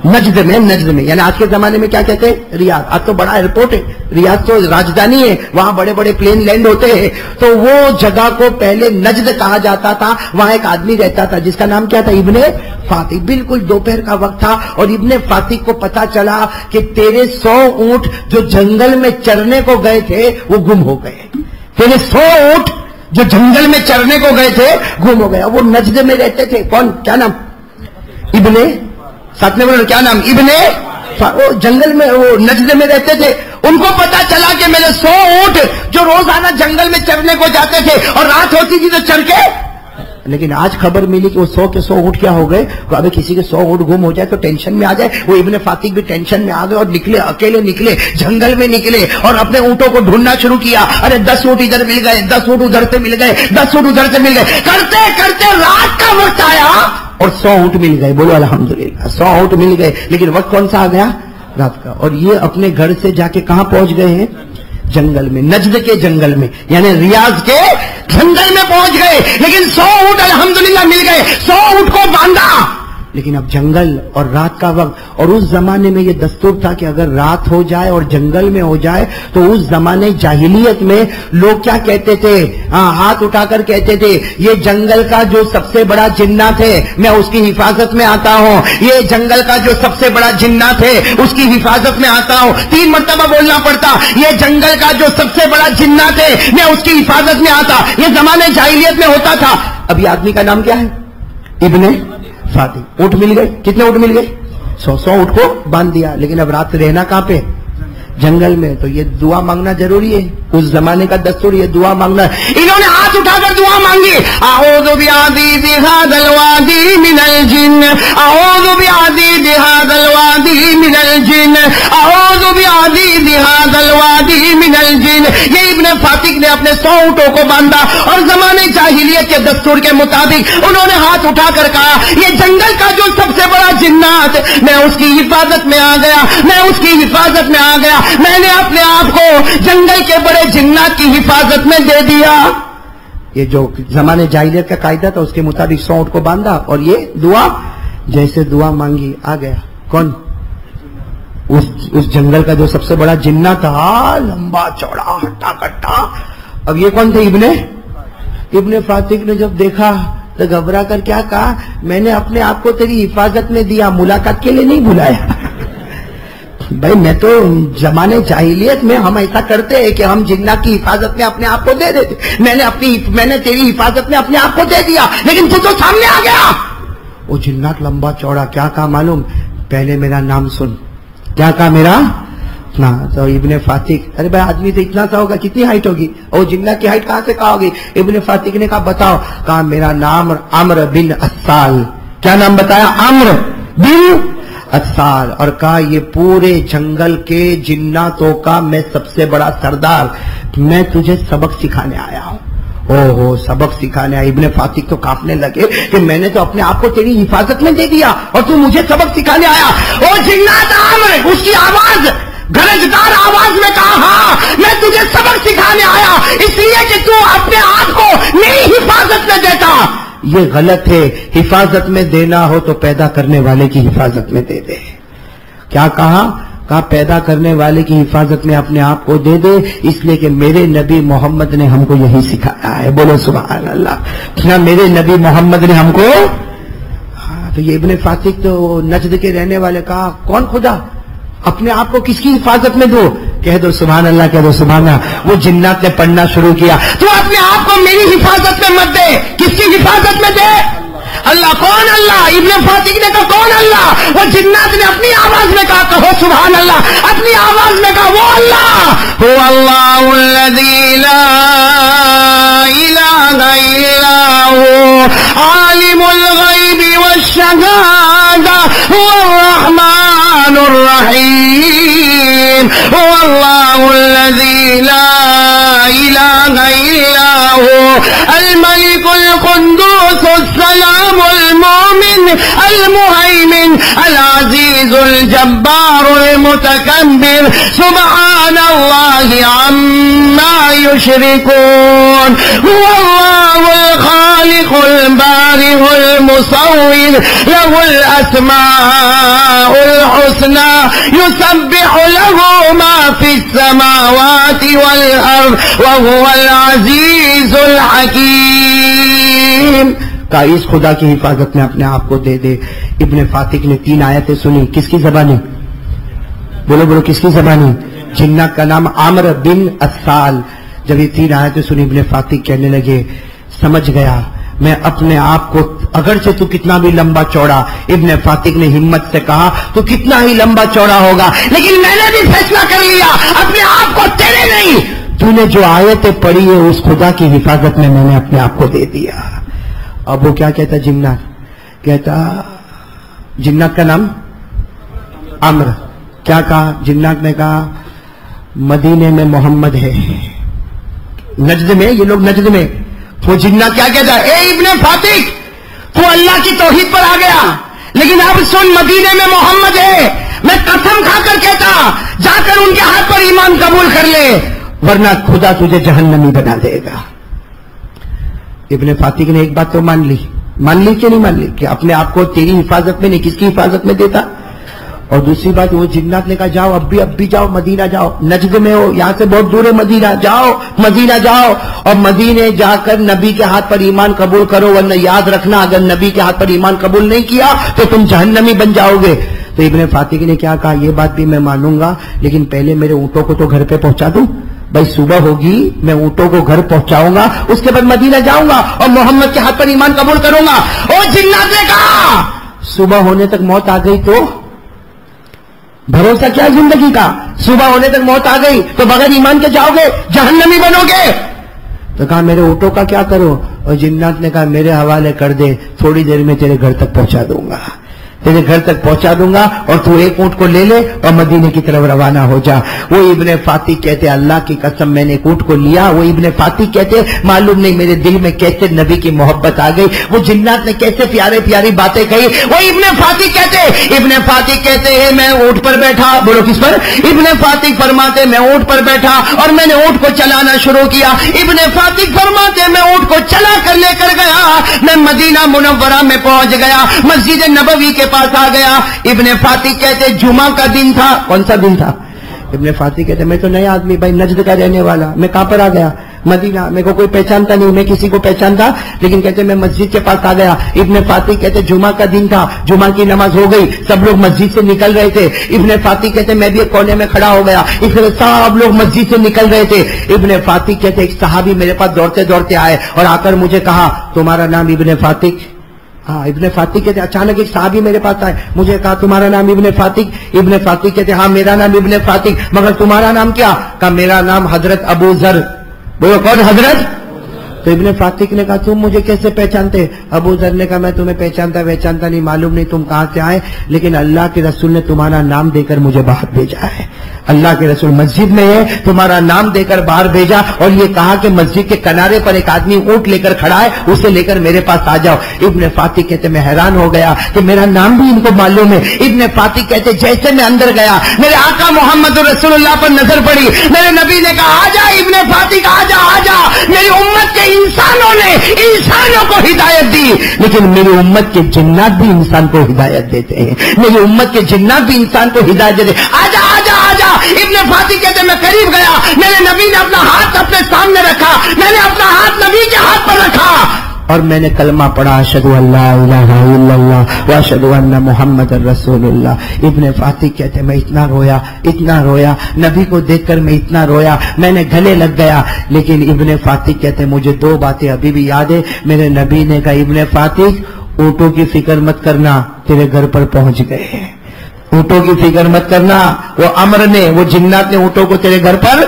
نجد میں. نجد میں یعنی آج کے زمانے میں کیا کہتے ہیں؟ ریاض. آج تو بڑا ایئرپورٹ ہے, ریاض تو راجدھانی ہے, وہاں بڑے بڑے پلین لینڈ ہوتے ہیں. تو وہ جگہ کو پہلے نجد کہا جاتا تھا. وہاں ایک آدمی رہتا تھا جس کا نام کیا تھا؟ ابن فاتح. بالکل دوپہر کا وقت تھا اور ابن فاتح کو پتا چلا کہ تیرے 100 اونٹ جو جنگل میں چرنے کو گئے تھے وہ گم ہو گئے. تیرے 100 اونٹ جو جنگل میں چرنے کو گئے تھے گم ہو گئے. وہ نجد میں رہتے تھے. کون؟ کیا نام؟ ابن. ساتھ میں بولو کیا نام؟ ابن. وہ جنگل میں, وہ نجد میں رہتے تھے. ان کو پتا چلا کہ میرے 100 اونٹ جو روزانہ جنگل میں چرنے کو جاتے تھے اور رات ہوتی تھی تو چر کے. لیکن آج خبر ملی کہ وہ 100 کے 100 اونٹ کیا ہو گئے. ابھی کسی کے 100 اونٹ گم ہو جائے تو ٹینشن میں آ جائے. وہ ابن فاتح بھی ٹینشن میں آ گئے اور نکلے, اکیلے نکلے, جنگل میں نکلے اور اپنے اونٹوں کو ڈھونڈنا شروع کیا. ارے 10 اونٹ ادھر مل گئے, 10 اونٹ ادھر سے مل گئے, 10 اونٹ ادھر سے مل گئے. کرتے کرتے رات کا وقت آیا اور 100 اونٹ مل گئے. بولو الحمدللہ 100 اونٹ مل گئے. لیکن وقت کون سا آ گیا؟ رات کا. اور یہ اپنے گھر سے جا کے کہاں پہنچ گئے ہیں؟ جنگل میں. نجد کے جنگل میں, یعنی ریاض کے جنگل میں پہنچ گئے. لیکن 100 اونٹ الحمدللہ مل گئے. 100 اونٹ کو باندھا. لیکن اب جنگل اور رات کا وقت, اور اس زمانے میں یہ دستور تھا کہ اگر رات ہو جائے اور جنگل میں ہو جائے تو اس زمانے جاہلیت میں لوگ کیا کہتے تھے؟ ہاتھ اٹھا کر کہتے تھے یہ جنگل کا جو سب سے بڑا جنات ہے میں اس کی حفاظت میں آتا ہوں. یہ جنگل کا جو سب سے بڑا جنات ہے اس کی حفاظت میں آتا ہوں. 3 مرتبہ بولنا پڑتا. یہ جنگل کا جو سب سے بڑا جنات ہے میں اس کی حفاظت میں آتا. یہ زمانے جاہلیت میں ہوتا تھا. اب یہ آدمی کا نام کیا ہے؟ ابن فاتح. اونٹ مل گئے. کتنے اونٹ مل گئے؟ 100 اونٹ کو باندھ دیا. لیکن اب رات رہنا کہاں پہ؟ جنگل میں، تو یہ دعا مانگنا ضروری ہے، اس زمانے کا دستور یہ دعا مانگنا ہے۔ انہوں نے ہاتھ اٹھا کر دعا مانگی، اعوذ بعزیز ھذا الوادی من الجن، اعوذ بعزیز ھذا الوادی من الجن، اعوذ بعزیز ھذا الوادی من الجن۔ یہ ابن فاتق نے اپنے 100 اونٹوں کو باندھا اور زمانے جاہلیت کے دستور کے مطابق انہوں نے ہاتھ اٹھا کر کہا، یہ جنگل کا جو سب سے بڑا جنات، میں اس کی حفاظت میں آ گیا، میں اس کی حفاظت میں آ گیا، میں نے اپنے آپ کو جنگل کے بڑے جنات کی حفاظت میں دے دیا۔ یہ جو زمانے جاہلیت کا قاعدہ تھا اس کے مطابق 100 اونٹ کو باندھا اور یہ دعا، جیسے دعا مانگی آ گیا کون؟ اس جنگل کا جو سب سے بڑا جنات تھا، لمبا چوڑا ہٹا کٹا۔ اب یہ کون تھے؟ ابن فاتق نے جب دیکھا تو گھبرا کر کیا کہا، میں نے اپنے آپ کو تیری حفاظت میں دیا، ملاقات کے لیے نہیں بلایا۔ بھائی میں تو زمانے جاہلیت میں ہم ایسا کرتے ہیں کہ ہم جنات کی حفاظت میں اپنے آپ کو دے دیتے، میں نے تیری حفاظت میں اپنے آپ کو دے دیا، لیکن تو سامنے آ گیا۔ وہ جنات لمبا چوڑا کیا کہا معلوم؟ پہلے میرا نام سن۔ کیا کہا؟ میرا نا۔ تو ابن فاتق، ارے بھائی آدمی تو اتنا سا ہوگا، کتنی ہائٹ ہوگی؟ اور جنات کی ہائٹ کہاں سے کہا ہوگی؟ ابن فاتق نے کہا بتاؤ، کہا میرا نام عمرو بن اسال۔ کیا نام بتایا؟ عمرو بن اسال۔ اور کہا یہ پورے جنگل کے جناتوں کا میں سب سے بڑا سردار، میں تجھے سبق سکھانے آیا ہوں۔ اوہو، سبق سکھانے آیا۔ ابن فاتق تو کانپنے لگے کہ میں نے تو اپنے آپ کو تیری حفاظت میں دے دیا اور تو مجھے سبق سکھانے آیا۔ او جنات عمرو، اس کی آواز گرجدار آواز میں کہا، ہاں میں تجھے سبق سکھانے آیا، اس لیے کہ تو اپنے آپ کو میری حفاظت میں دیتا۔ یہ غلط ہے، حفاظت میں دینا ہو تو پیدا کرنے والے کی حفاظت میں دے دے۔ کیا کہا؟ کہا پیدا کرنے والے کی حفاظت میں اپنے آپ کو دے دے، اس لیے کہ میرے نبی محمد نے ہم کو یہی سکھایا ہے۔ بولو سبحان اللہ۔ کیا میرے نبی محمد نے ہم کو؟ تو یہ ابن فاتق تو نجد کے رہنے والے کہا، کون خدا؟ اپنے آپ کو کس کی حفاظت میں دو؟ کہہ دو سبحان اللہ، کہہ دو سبحان اللہ۔ وہ جنات نے پڑھنا شروع کیا، تو اپنے آپ کو میری حفاظت میں مت دے، کس کی حفاظت میں دے؟ اللہ۔ کون اللہ؟ ابن فاتق نے کہا کون اللہ؟ وہ جنات نے اپنی آواز میں کہا، کہو سبحان اللہ، اپنی آواز میں کہا وہ اللہ، هو اللہ الذی لا الہ الا هو عالم الغیب والشہادہ هو الرحمن الرحیم، هو اللہ الذی لا الہ الا هو الملک القدوس السلام المؤمن المهيمن العزيز الجبار المتكبر سبحان الله عما يشركون، هو الله الخالق البارئ المصور له الأسماء الحسنى يسبح له ما في السماوات والأرض وهو العزيز الحكيم۔ کہ اس خدا کی حفاظت میں اپنے آپ کو دے دے۔ ابن فاتق نے 3 آیتیں سنی، کس کی زبانی؟ بولو بولو، کس کی زبانی؟ جنات کا نام عمرو بن اسال۔ جب یہ 3 آیتیں سنی ابن فاتق کہنے لگے، سمجھ گیا میں اپنے آپ کو، اگرچہ تو کتنا بھی لمبا چوڑا، ابن فاتق نے ہمت سے کہا تو کتنا ہی لمبا چوڑا ہوگا، لیکن میں نے بھی فیصلہ کر لیا اپنے آپ کو تیرے نہیں، تو نے جو آیتیں پڑھی ہے اس خدا کی حفاظت میں نے اپنے آپ کو دے دیا۔ اب وہ کیا کہتا؟ جنات کہتا، جنات کا نام عمرو۔ کیا کہا؟ جنات نے کہا مدینے میں محمد ہے، نجد میں، یہ لوگ نجد میں۔ وہ جنات کیا کہتا ہے؟ اے ابن فاتق، تو اللہ کی توحید پر آ گیا، لیکن اب سن، مدینے میں محمد ہے، میں قسم کھا کر کہتا جا کر ان کے ہاتھ پر ایمان قبول کر لے، ورنہ خدا تجھے جہنمی بنا دے گا۔ ابن فاتق نے ایک بات تو مان لی کہ نہیں مان لی؟ کہ اپنے آپ کو تیری حفاظت میں نہیں، کس کی حفاظت میں دیتا؟ اور دوسری بات، وہ جنات نے کہا جاؤ، اب بھی جاؤ، مدینہ جاؤ، نجد میں ہو، یہاں سے بہت دور ہے مدینہ، جاؤ مدینہ جاؤ، اور مدینے جا کر نبی کے ہاتھ پر ایمان قبول کرو، ورنہ یاد رکھنا اگر نبی کے ہاتھ پر ایمان قبول نہیں کیا تو تم جہنمی بن جاؤ گے۔ تو ابن فاتق نے کیا کہا؟ یہ بات بھی میں مانوں گا، لیکن پہلے میرے اونٹوں کو تو گھر پہ پہنچا دوں، بھائی صبح ہوگی میں اونٹوں کو گھر پہنچاؤں گا، اس کے بعد مدینہ جاؤں گا اور محمد کے ہاتھ پر ایمان قبول کروں گا۔ اور جنات نے کہا صبح ہونے تک موت آ گئی تو بھروسہ کیا زندگی کا؟ صبح ہونے تک موت آ گئی تو بغیر ایمان کے جاؤ گے، جہنمی بنو گے۔ تو کہا میرے اونٹوں کا کیا کرو؟ اور جنات نے کہا میرے حوالے کر دے، تھوڑی دیر میں تیرے گھر تک پہنچا دوں گا، تیرے گھر تک پہنچا دوں گا، اور تو ایک اونٹ کو لے لے اور مدینے کی طرف روانہ ہو جا۔ وہ ابن فاطق کہتے اللہ کی قسم میں نے ایک اونٹ کو لیا۔ وہ ابن فاطق کہتے معلوم نہیں میرے دل میں کیسے نبی کی محبت آ گئی، وہ جنات نے کیسے پیارے پیاری باتیں کہی۔ وہ ابن فاطق کہتے ہیں میں اونٹ پر بیٹھا، بولو کس پر؟ ابن فاطق فرماتے میں اونٹ پر بیٹھا اور میں نے اونٹ کو چلانا شروع کیا۔ ابن فاطق فرماتے میں اونٹ کو چلا کر لے کر گیا، میں مدینہ منورہ میں پہنچ گیا، مسجد نبوی کے پاس آ گیا۔ ابن فاطق کہتے جمعہ کا دن تھا۔ کون سا دن تھا؟ ابن فاطق کہتے میں تو نیا آدمی بھائی، نجد کا رہنے والا، میں کہاں پر آ گیا؟ مدینہ۔ میرے کو کوئی پہچانتا نہیں، میں کسی کو پہچانتا، لیکن کہتے میں مسجد کے پاس آ گیا۔ ابن فاطق کہتے جمعہ کا دن تھا، جمعہ کی نماز ہو گئی، سب لوگ مسجد سے نکل رہے تھے۔ ابن فاطق کہتے میں بھی ایک کونے میں کھڑا ہو گیا، اس لیے سب لوگ مسجد سے نکل رہے تھے۔ ابن فاطق کہتے ایک صحابی میرے پاس دوڑتے دوڑتے آئے اور آ کر مجھے کہا تمہارا نام ابن فاطق؟ ہاں ابن فاطق کہتے اچانک ایک صحابی میرے پاس آئے، مجھے کہا تمہارا نام ابن فاطق؟ ابن فاطق کہتے ہاں میرا نام ابن فاطق، مگر تمہارا نام کیا؟ کہا میرا نام حضرت ابو ذر۔ بولو کون حضرت؟ تو ابن فاطق نے کہا تم مجھے کیسے پہچانتے؟ ابو ذر نے کہا میں تمہیں پہچانتا نہیں، معلوم نہیں تم کہاں سے آئے، لیکن اللہ کے رسول نے تمہارا نام دے کر مجھے باہر بھیجا ہے۔ اللہ کے رسول مسجد میں ہے، تمہارا نام دے کر باہر بھیجا اور یہ کہا کہ مسجد کے کنارے پر ایک آدمی اونٹ لے کر کھڑا ہے، اسے لے کر میرے پاس آ جاؤ۔ ابن فاطق کہتے میں حیران ہو گیا کہ میرا نام بھی ان کو معلوم ہے۔ ابن فاطق کہتے جیسے میں اندر گیا میرے آقا محمد رسول اللہ پر نظر پڑی، میرے نبی نے کہا آ جا ابن فاطق، آ جا آ جا، میری امت کے انسانوں نے انسانوں کو ہدایت دی، لیکن میری امت کے جنات بھی انسان کو ہدایت دیتے ہیں، میری امت کے جنات بھی انسان کو ہدایت دیتے ہیں۔ آ جا آ جا آ جا۔ ابن فاطق کہتے میں قریب گیا، میرے نبی نے اپنا ہاتھ اپنے سامنے رکھا، میں نے اپنا ہاتھ نبی کے ہاتھ پر رکھا اور میں نے کلمہ پڑھا اشہد ان لا الہ الا اللہ واشہد ان محمد رسول اللہ۔ ابن فاطق کہتے میں اتنا رویا، نبی کو دیکھ کر میں اتنا رویا، میں نے گلے لگ گیا۔ لیکن ابن فاطق کہتے مجھے دو باتیں ابھی بھی یاد ہے۔ میرے نبی نے کہا ابن فاطق اونٹوں کی فکر مت کرنا، تیرے گھر پر پہنچ گئے ہیں، اونٹوں کی فکر مت کرنا، وہ امر نے، وہ جنات نے اونٹوں کو تیرے گھر پر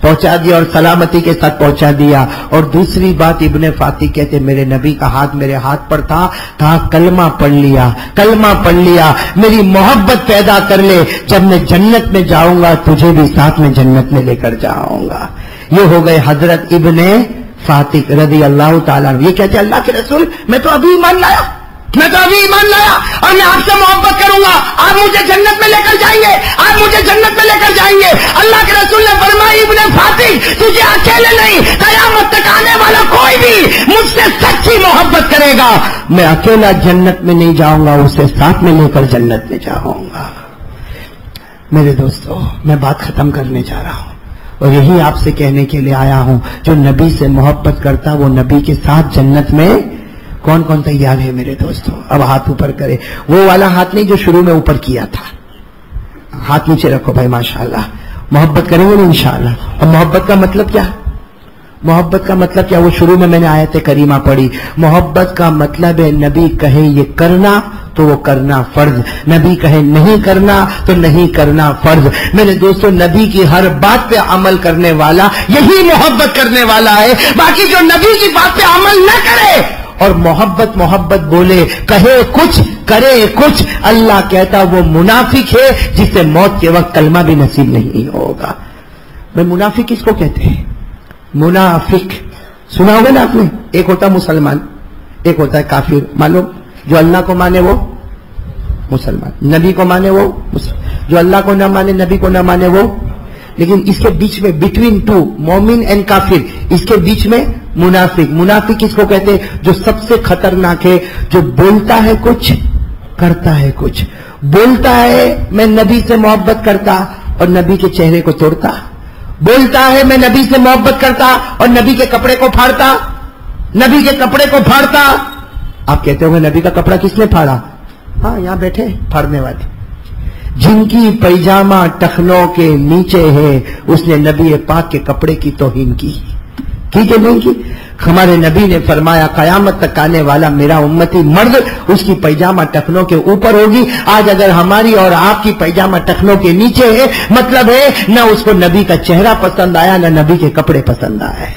پہنچا دیا اور سلامتی کے ساتھ پہنچا دیا۔ اور دوسری بات ابن فاطق کہتے میرے نبی کا ہاتھ میرے ہاتھ پر تھا، کہا کلمہ پڑھ لیا، میری محبت پیدا کر لے، جب میں جنت میں جاؤں گا تجھے بھی ساتھ میں جنت میں لے کر جاؤں گا۔ یہ ہو گئے حضرت ابن فاطق رضی اللہ تعالیٰ عنہ۔ یہ کہتے اللہ کے رسول میں تو ابھی ایمان لایا اور میں آپ سے محبت کروں گا، آپ مجھے جنت میں لے کر جائیں گے، اللہ کے رسول نے فرمایا ابن فاطق تجھے اکیلے نہیں، قیامت تک آنے والا کوئی بھی مجھ سے سچی محبت کرے گا، میں اکیلا جنت میں نہیں جاؤں گا، اسے ساتھ میں لے کر جنت میں جاؤں گا۔ میرے دوستو میں بات ختم کرنے جا رہا ہوں اور یہی آپ سے کہنے کے لیے آیا ہوں، جو نبی سے محبت کرتا وہ نبی کے ساتھ جنت میں کون کون تیار ہے میرے دوستو؟ اب ہاتھ اوپر کرے، وہ والا ہاتھ نہیں جو شروع میں اوپر کیا تھا، ہاتھ نیچے رکھو بھائی، ماشاءاللہ محبت کریں گے نا انشاءاللہ۔ اور محبت کا مطلب کیا؟ محبت کا مطلب کیا؟ وہ شروع میں نے آیت کریمہ پڑھی، محبت کا مطلب ہے نبی کہے یہ کرنا تو وہ کرنا فرض، نبی کہے نہیں کرنا تو نہیں کرنا فرض۔ میرے دوستو نبی کی ہر بات پہ عمل کرنے والا یہی محبت کرنے والا ہے، باقی جو نبی کی بات پہ عمل نہ کرے اور محبت بولے، کہے کچھ کرے کچھ، اللہ کہتا وہ منافق ہے جسے موت کے وقت کلمہ بھی نصیب نہیں ہوگا۔ میں منافق کس کو کہتے ہیں؟ منافق سنا ہوگا نا آپ نے، ایک ہوتا مسلمان، ایک ہوتا ہے کافر۔ معلوم جو اللہ کو مانے وہ مسلمان، نبی کو مانے وہ مسلمان، جو اللہ کو نہ مانے نبی کو نہ مانے وہ، لیکن اس کے بیچ میں بٹوین ٹو مومن اینڈ کافر، اس کے بیچ میں منافق۔ منافق کس کو کہتے ہیں؟ جو سب سے خطرناک ہے، جو بولتا ہے کچھ کرتا ہے کچھ، بولتا ہے میں نبی سے محبت کرتا اور نبی کے چہرے کو توڑتا، بولتا ہے میں نبی سے محبت کرتا اور نبی کے کپڑے کو پھاڑتا، نبی کے کپڑے کو پھاڑتا۔ آپ کہتے ہو نبی کا کپڑا کس نے پھاڑا؟ ہاں یہاں بیٹھے پھاڑنے والے، جن کی پیجامہ ٹخنوں کے نیچے ہے، اس نے نبی پاک کے کپڑے کی توہین کی۔ کی کہ نہیں کی؟ ہمارے نبی نے فرمایا قیامت تک آنے والا میرا امتی مرد اس کی پیجامہ ٹخنوں کے اوپر ہوگی. آج اگر ہماری اور آپ کی پیجامہ ٹخنوں کے نیچے ہے، مطلب ہے نہ اس کو نبی کا چہرہ پسند آیا، نہ نبی کے کپڑے پسند آئے.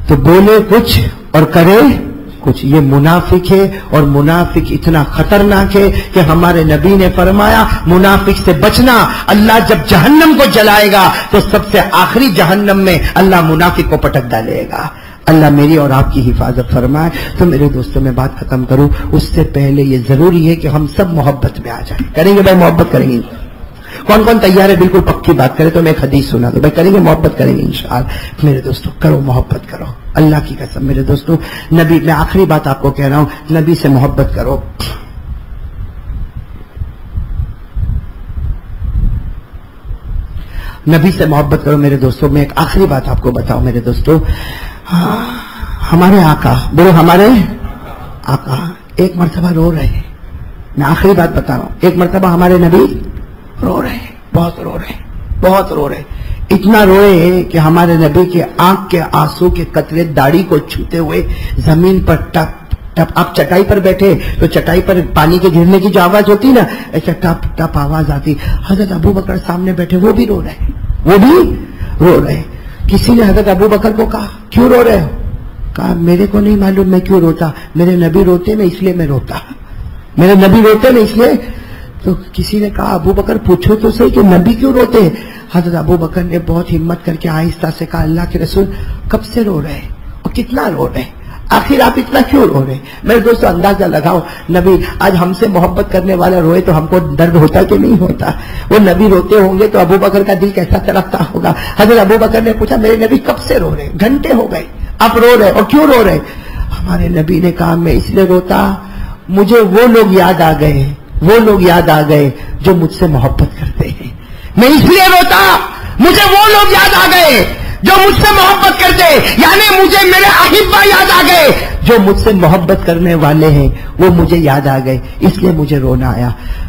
تو بولے کچھ اور کرے کچھ، یہ منافق ہے. اور منافق اتنا خطرناک ہے کہ ہمارے نبی نے فرمایا منافق سے بچنا. اللہ جب جہنم کو جلائے گا تو سب سے آخری جہنم میں اللہ منافق کو پٹک ڈالے گا. اللہ میری اور آپ کی حفاظت فرمائے. تو میرے دوستوں میں بات ختم کروں اس سے پہلے یہ ضروری ہے کہ ہم سب محبت میں آ جائیں. کریں گے بھائی؟ محبت کریں گے؟ کون کون تیار ہے بالکل پکی بات کرے؟ تو میں ایک حدیث سنا دوں. بھائی کریں گے؟ محبت کریں گے انشاءاللہ. میرے دوستو کرو، محبت کرو اللہ کی قسم. میرے دوستو نبی، میں آخری بات آپ کو کہہ رہا ہوں، نبی سے محبت کرو. نبی سے محبت کرو میرے دوستو. میں ایک آخری بات آپ کو بتاؤں میرے دوستو. ہمارے آقا، بولو ہمارے آقا ایک مرتبہ رو رہے ہیں. میں آخری بات بتا رہا ہوں، ایک مرتبہ ہمارے نبی رو رہے ہیں، بہت رو رہے ہیں، بہت رو رہے ہیں. اتنا روئے ہیں کہ ہمارے نبی کے آنکھ کے آنسو کے قطرے داڑھی کو چھوتے ہوئے زمین پر ٹپ ٹپ. آپ چٹائی پر بیٹھے تو چٹائی پر پانی کے گرنے کی جو آواز ہوتی نا، ایسا ٹپ ٹپ آواز آتی. حضرت ابو بکر سامنے بیٹھے، وہ بھی رو رہے ہیں، وہ بھی رو رہے ہیں. کسی نے حضرت ابو بکر کو کہا کیوں رو رہے ہو؟ کہا میرے کو نہیں معلوم میں کیوں روتا، میرے نبی روتے نا اس لیے میں روتا، میرے نبی روتے نا اس لیے. تو کسی نے کہا ابو بکر پوچھو تو صحیح کہ نبی کیوں روتے ہیں؟ حضرت ابو بکر نے بہت ہمت کر کے آہستہ سے کہا اللہ کے رسول کب سے رو رہے ہیں اور کتنا رو رہے ہیں، آخر آپ اتنا کیوں رو رہے ہیں؟ میرے دوستو اندازہ لگاؤ، نبی آج ہم سے محبت کرنے والا روئے تو ہم کو درد ہوتا کہ نہیں ہوتا؟ وہ نبی روتے ہوں گے تو ابو بکر کا دل کیسا تڑپتا ہوگا. حضرت ابو بکر نے پوچھا میرے نبی کب سے رو رہے ہیں؟ گھنٹے ہو گئے آپ رو رہے اور کیوں رو رہے؟ ہمارے نبی نے کہا میں اس لیے روتا، مجھے وہ لوگ یاد آ گئے، وہ لوگ یاد آ گئے جو مجھ سے محبت کرتے ہیں. میں اس لیے روتا، مجھے وہ لوگ یاد آ گئے جو مجھ سے محبت کرتے، یعنی مجھے میرے احبہ یاد آ گئے جو مجھ سے محبت کرنے والے ہیں، وہ مجھے یاد آ گئے، اس لیے مجھے رونا آیا.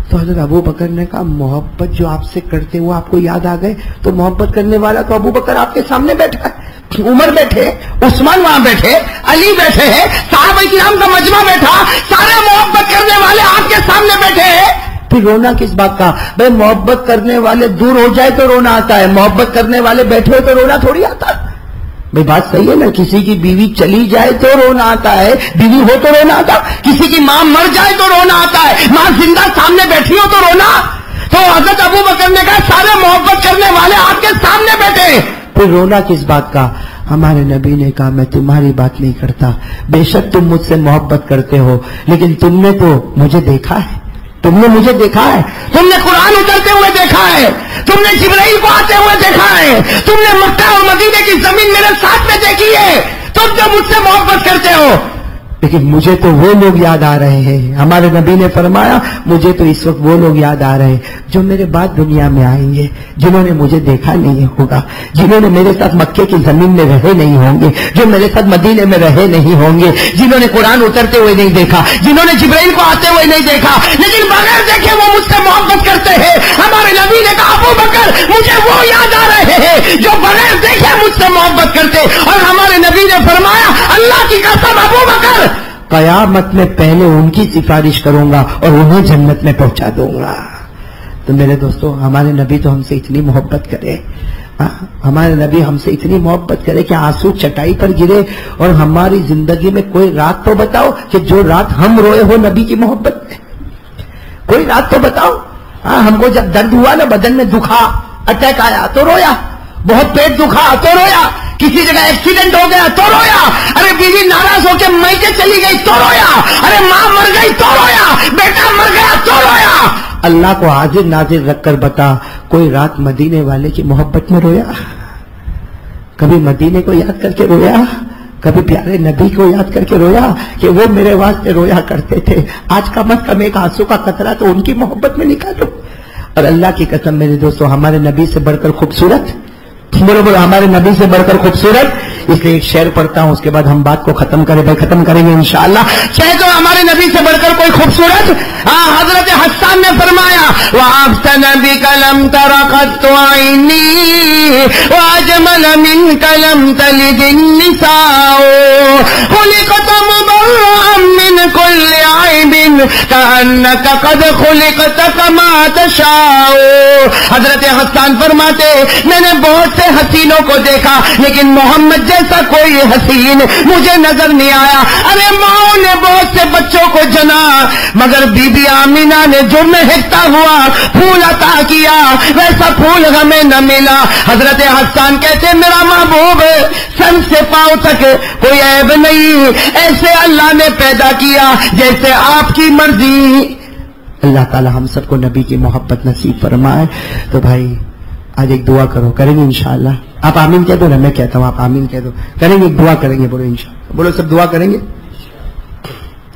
تو حضرت ابو بکر نے کہا محبت جو آپ سے کرتے وہ آپ کو یاد آ گئے، تو محبت کرنے والا تو ابو بکر آپ کے سامنے بیٹھا ہے، عمر بیٹھے، عثمان وہاں بیٹھے، علی بیٹھے ہیں، صحابہ کرام کا مجمع بیٹھا، سارے محبت کرنے والے آپ کے سامنے بیٹھے ہیں. پھر رونا کس بات کا؟ بھائی محبت کرنے والے دور ہو جائے تو رونا آتا ہے، محبت کرنے والے بیٹھے ہو تو رونا تھوڑی آتا ہے. بھائی بات صحیح ہے نا؟ کسی کی بیوی چلی جائے تو رونا آتا ہے، بیوی ہو تو رونا آتا. کسی کی ماں مر جائے تو رونا آتا ہے، ماں زندہ سامنے بیٹھی ہو تو رونا. تو حضرت ابو بکر نے کہا سارے محبت کرنے والے آپ کے سامنے بیٹھے، پھر رونا کس بات کا؟ ہمارے نبی نے کہا میں تمہاری بات نہیں کرتا، بے شک تم مجھ سے محبت کرتے ہو، لیکن تم نے تو مجھے دیکھا ہے، تم نے مجھے دیکھا ہے، تم نے قرآن اترتے ہوئے دیکھا ہے، تم نے جبرائیل کو آتے ہوئے دیکھا ہے، تم نے مکہ اور مدینے کی زمین میرے ساتھ میں دیکھی ہے، تم جو مجھ سے محبت کرتے ہو. لیکن مجھے تو وہ لوگ یاد آ رہے ہیں. ہمارے نبی نے فرمایا مجھے تو اس وقت وہ لوگ یاد آ رہے ہیں جو میرے بعد دنیا میں آئیں گے، جنہوں نے مجھے دیکھا نہیں ہوگا، جنہوں نے میرے ساتھ مکے کی زمین میں رہے نہیں ہوں گے، جو میرے ساتھ مدینے میں رہے نہیں ہوں گے، جنہوں نے قرآن اترتے ہوئے نہیں دیکھا، جنہوں نے جبرائیل کو آتے ہوئے نہیں دیکھا، لیکن بغیر دیکھے وہ مجھ سے محبت کرتے ہیں. ہمارے نبی نے کہا ابو بکر مجھے وہ یاد آ رہے ہیں جو بغیر دیکھے مجھ سے محبت کرتے. اور ہمارے نبی نے فرمایا اللہ کی قسم ابو بکر قیامت میں پہلے ان کی سفارش کروں گا اور انہیں جنت میں پہنچا دوں گا. تو میرے دوستو ہمارے نبی تو ہم سے اتنی محبت کرے، ہمارے نبی ہم سے اتنی محبت کرے کہ آنسو چٹائی پر گرے. اور ہماری زندگی میں کوئی رات تو بتاؤ کہ جو رات ہم روئے ہو نبی کی محبت میں، کوئی رات تو بتاؤ. ہم کو جب درد ہوا نا، بدن میں دکھا، اٹیک آیا تو رویا، بہت پیٹ دکھا تو رویا، کسی جگہ ایکسیڈنٹ ہو گیا تو رویا، ارے بیوی ناراض ہو کے میکے چلی گئی تو رویا، ارے ماں مر گئی تو رویا، بیٹا مر گیا تو رویا. اللہ کو حاضر ناظر رکھ کر بتا کوئی رات مدینے والے کی محبت میں رویا؟ کبھی مدینے کو یاد کر کے رویا؟ کبھی پیارے نبی کو یاد کر کے رویا کہ وہ میرے واسطے رویا کرتے تھے؟ آج کم از کم ایک آنسو کا قطرہ تو ان کی محبت میں نکالو. اور اللہ کی قسم میرے دوستو ہمارے نبی سے بڑھ کر خوبصورت، بولو بولو ہمارے نبی سے بڑھ کر خوبصورت اس لیے ایک شعر پڑھتا ہوں، اس کے بعد ہم بات کو ختم ختم کریں گے انشاءاللہ۔ شعر تو ہمارے نبی سے بڑھ کر کوئی خوبصورت، حضرت حسان نے فرمایا وَأَحْسَنَ بِكَ لَمْ تَرَ قَطُّ عَيْنِي وَأَجْمَلَ مِنْكَ لَمْ تَلِدِ النِّسَاءُ خُلِقْتَ مُبَرَّأً مِنْ كُلِّ عَيْبٍ كَأَنَّكَ قَدْ خُلِقْتَ كَمَا تَشَاءُ۔ حضرت حسان فرماتے میں نے بہت سے حسینوں کو دیکھا لیکن محمد جیسا کوئی حسین مجھے نظر نہیں آیا۔ ارے ماں نے بہت سے بچوں کو جنا مگر بی بی آمینہ نے جو مہکتا ہوا پھول عطا کیا ویسا پھول ہمیں نہ ملا۔ حضرت حسان کہتے میرا محبوب سر سے پاؤں تک کوئی عیب نہیں، ایسے اللہ نے پیدا کیا جیسے آپ کی مرضی۔ اللہ تعالی ہم سب کو نبی کی محبت نصیب فرمائے۔ تو بھائی آج ایک دعا کرو، کریں گے انشاءاللہ؟ آپ آمین کہہ دو نا، میں کہتا ہوں آپ آمین کہہ دو، کریں گے ایک دعا کریں گے، بولو انشاءاللہ، بولو سب دعا کریں گے۔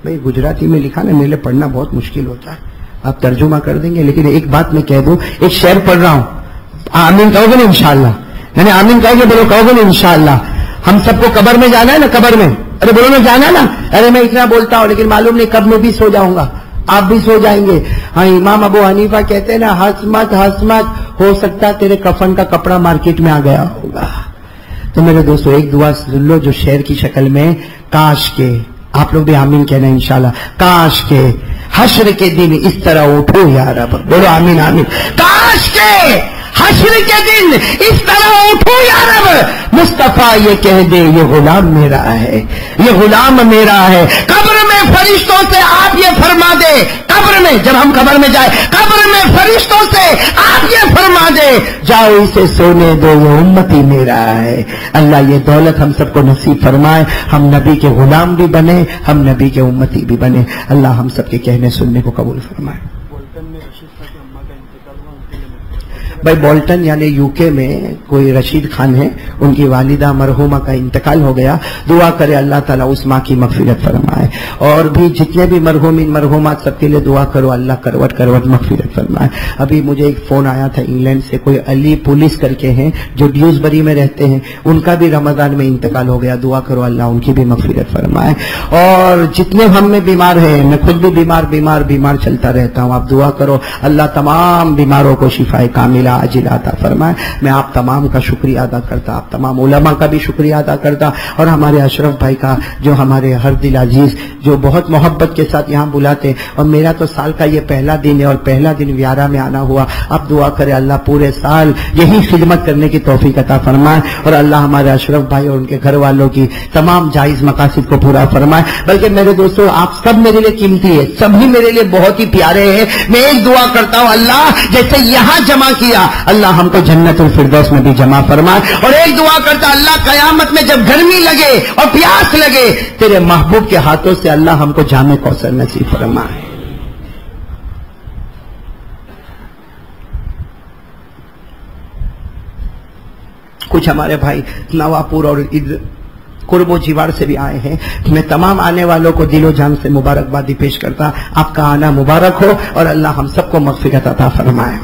بھائی گجراتی میں لکھا نا، میرے لیے پڑھنا بہت مشکل ہوتا ہے، آپ ترجمہ کر دیں گے، لیکن ایک بات میں کہہ دوں، ایک شعر پڑھ رہا ہوں، آمین کہو گے نا انشاءاللہ؟ یعنی آمین کہو گے، بولو کہو گے نا انشاءاللہ؟ ہم سب کو قبر میں جانا ہے نا، قبر میں، ارے بولو نا جانا ہے نا؟ ارے میں اتنا بولتا ہوں لیکن معلوم نہیں کب میں بھی سو جاؤں گا، آپ بھی سو جائیں گے۔ ہاں امام ابو حنیفہ کہتے ہیں نا ہنس مت ہو سکتا تیرے کفن کا کپڑا مارکیٹ میں آ گیا ہوگا۔ تو میرے دوستو ایک دعا سن لو جو شعر کی شکل میں، کاش کے، آپ لوگ بھی آمین کہنا انشاءاللہ، کاش کے حشر کے دن اس طرح اٹھو یا رب، بولو آمین آمین، کاش کے حشر کے دن اس طرح اٹھو یا رب، مصطفیٰ یہ کہہ دے یہ غلام میرا ہے، یہ غلام میرا ہے۔ قبر میں فرشتوں سے آپ یہ فرما دے، قبر میں جب ہم قبر میں جائیں، قبر میں فرشتوں سے آپ یہ فرما دے جاؤ اسے سونے دو یہ امتی میرا ہے۔ اللہ یہ دولت ہم سب کو نصیب فرمائے، ہم نبی کے غلام بھی بنے، ہم نبی کے امتی بھی بنے، اللہ ہم سب کے کہنے سننے کو قبول فرمائے۔ بھائی بولٹن یعنی یو کے میں کوئی رشید خان ہے، ان کی والدہ مرحومہ کا انتقال ہو گیا، دعا کرے اللہ تعالیٰ اس ماں کی مغفرت فرمائے، اور بھی جتنے بھی مرحومین مرحومات سب کے لیے دعا کرو اللہ کروٹ کروٹ مغفرت فرمائے۔ ابھی مجھے ایک فون آیا تھا انگلینڈ سے، کوئی علی پولیس کر کے ہیں جو ڈیوزبری میں رہتے ہیں، ان کا بھی رمضان میں انتقال ہو گیا، دعا کرو اللہ ان کی بھی مغفرت فرمائے۔ اور جتنے ہم میں بیمار ہیں، میں خود بھی بیمار چلتا رہتا ہوں، آپ دعا کرو اللہ تمام بیماروں کو شفا کاملہ عاجل عطا فرمائے۔ میں آپ تمام کا شکریہ ادا کرتا، آپ تمام علماء کا بھی شکریہ ادا کرتا، اور ہمارے اشرف بھائی کا جو ہمارے ہر دل عزیز جو بہت محبت کے ساتھ یہاں بلاتے، اور میرا تو سال کا یہ پہلا دن ہے اور پہلا دن ویارہ میں آنا ہوا، اب دعا کرے اللہ پورے سال یہی خدمت کرنے کی توفیق عطا فرمائے، اور اللہ ہمارے اشرف بھائی اور ان کے گھر والوں کی تمام جائز مقاصد کو پورا فرمائے۔ بلکہ میرے دوستو آپ سب میرے لیے قیمتی ہے، سبھی میرے لیے بہت ہی پیارے ہیں، میں ایک دعا کرتا ہوں اللہ جیسے یہاں جمع کیا اللہ ہم کو جنت الفردوس میں بھی جمع فرمائے، اور ایک دعا کرتا اللہ قیامت میں جب گرمی لگے اور پیاس لگے تیرے محبوب کے ہاتھوں سے اللہ ہم کو جام کوثر نصیب فرمائے۔ کچھ ہمارے بھائی نواپور اور قرب و جیوار سے بھی آئے ہیں، میں تمام آنے والوں کو دل و جان سے مبارکبادی پیش کرتا، آپ کا آنا مبارک ہو اور اللہ ہم سب کو مغفرت عطا فرمائے۔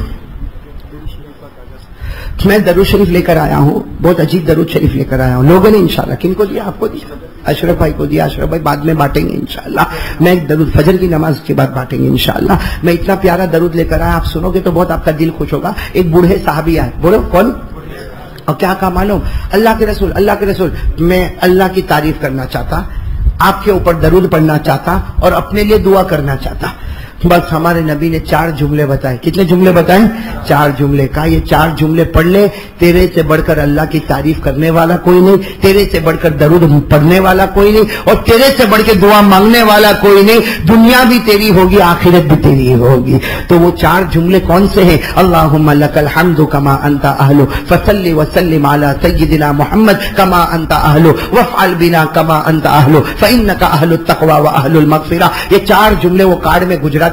میں درود شریف لے کر آیا ہوں، بہت عجیب درود شریف لے کر آیا ہوں، لوگوں نے انشاءاللہ کن کو دیا؟ آپ کو دیا، اشرف بھائی کو دیا، اشرف بھائی بعد میں بانٹیں گے انشاءاللہ، میں ایک درود فجر کی نماز کے بعد بانٹیں گے انشاءاللہ۔ میں اتنا پیارا درود لے کر آیا، آپ سنو گے تو بہت آپ کا دل خوش ہوگا۔ ایک بوڑھے صحابی آئے، بولو کون؟ اور کیا کہا معلوم؟ اللہ کے رسول میں اللہ کی تعریف کرنا چاہتا، آپ کے اوپر درود پڑھنا چاہتا اور اپنے لیے دعا کرنا چاہتا۔ بس ہمارے نبی نے 4 جملے بتائے، کتنے جملے بتائے؟ 4 جملے کا، یہ 4 جملے پڑھ لے، تیرے سے بڑھ کر اللہ کی تعریف کرنے والا کوئی نہیں، تیرے سے بڑھ کر درود پڑھنے والا کوئی نہیں، اور تیرے سے بڑھ کے دعا مانگنے والا کوئی نہیں، دنیا بھی تیری ہوگی آخرت بھی تیری ہوگی۔ تو وہ 4 جملے کون سے ہیں؟ اللہم لک الحمد کما انت اہل فصلی وسلم علی سیدنا محمد کما انت اہل وافعل بنا کما انت اہل فانک اہل التقوی واہل المغفرہ۔ یہ 4 جملے وہ کارڈ میں گجرات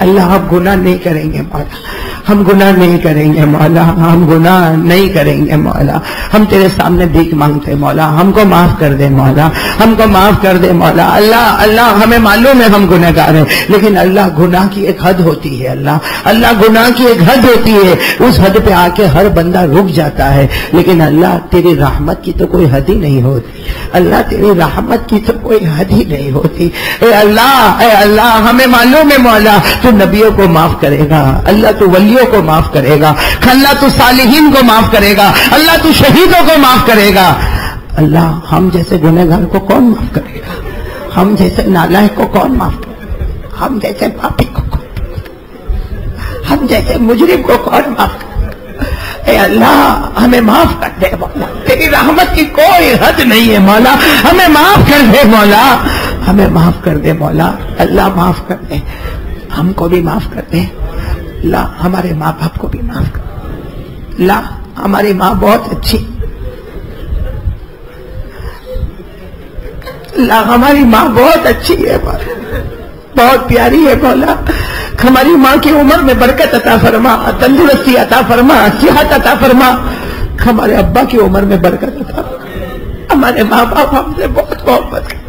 اللہ ہم گناہ نہیں کریں گے مولا، ہم گناہ نہیں کریں گے مولا، ہم گناہ نہیں کریں گے مولا، ہم تیرے سامنے بھیک مانگتے مولا، ہم کو معاف کر دے مولا، ہم کو معاف کر دے مولا۔ اللہ اللہ ہمیں معلوم ہے ہم گناہ گار ہیں، لیکن اللہ گناہ کی ایک حد ہوتی ہے، اللہ گناہ کی ایک حد ہوتی ہے، اس حد پہ آ کے ہر بندہ رک جاتا ہے، لیکن اللہ تیری رحمت کی تو کوئی حد ہی نہیں ہوتی، اللہ تیری رحمت کی تو کوئی حد ہی نہیں ہوتی۔ اے اللہ ہمیں معلوم ہے مولا تو نبیوں کو معاف کرے گا، اللہ تو ولیوں کو معاف کرے گا، اللہ تو صالحین کو معاف کرے گا، اللہ تو شہیدوں کو معاف کرے گا۔ اللہ ہم جیسے گنہگار کو کون معاف کرے گا؟ ہم جیسے نالائق کو کون معاف کرے گا؟ ہم جیسے پاپی کو کون، ہم جیسے مجرم کو کون معاف کرے گا؟ اے اللہ ہمیں معاف کر دے مولا، تیری رحمت کی کوئی حد نہیں ہے مولا، ہمیں معاف کر دے مولا، ہمیں معاف کر دے مولا، اللہ معاف کر دے، ہم کو بھی معاف کر دے اللہ، ہمارے ماں باپ کو بھی معاف کر دے اللہ، ہماری ماں بہت اچھی اللہ، ہماری ماں بہت اچھی ہے مولا، بہت پیاری ہے مولا، ہماری ماں کی عمر میں برکت عطا فرما، تندرستی عطا فرما، صحت عطا فرما، ہمارے ابا کی عمر میں برکت عطا فرما، ہمارے ماں باپ ہم سے بہت محبت کرتے،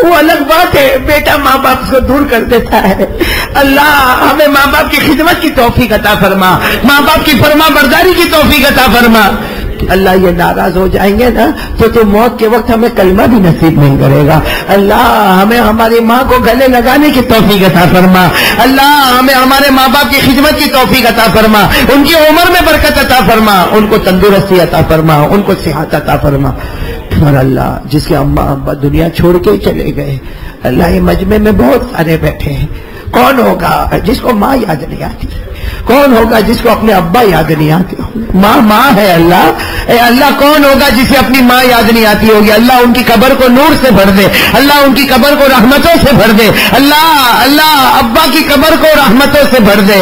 وہ الگ بات ہے بیٹا ماں باپ کو دور کر دیتا ہے، اللہ ہمیں ماں باپ کی خدمت کی توفیق عطا فرما، ماں باپ کی فرما برداری کی توفیق عطا فرما۔ اللہ یہ ناراض ہو جائیں گے نا تو موت کے وقت ہمیں کلمہ بھی نصیب نہیں کرے گا، اللہ ہمیں ہماری ماں کو گلے لگانے کی توفیق عطا فرما، اللہ ہمیں ہمارے ماں باپ کی خدمت کی توفیق عطا فرما، ان کی عمر میں برکت عطا فرما، ان کو تندرستی عطا فرما، ان کو صحت عطا فرما۔ اور اللہ جس کے اماں ابا دنیا چھوڑ کے چلے گئے، اللہ یہ مجمع میں بہت سارے بیٹھے ہیں، کون ہوگا جس کو ماں یاد نہیں آتی؟ کون ہوگا جس کو اپنے ابا یاد نہیں آتے؟ ماں ہے اللہ، اے اللہ کون ہوگا جسے اپنی ماں یاد نہیں آتی ہوگی؟ اللہ ان کی قبر کو نور سے بھر دے، اللہ ان کی قبر کو رحمتوں سے بھر دے، اللہ ابا کی قبر کو رحمتوں سے بھر دے۔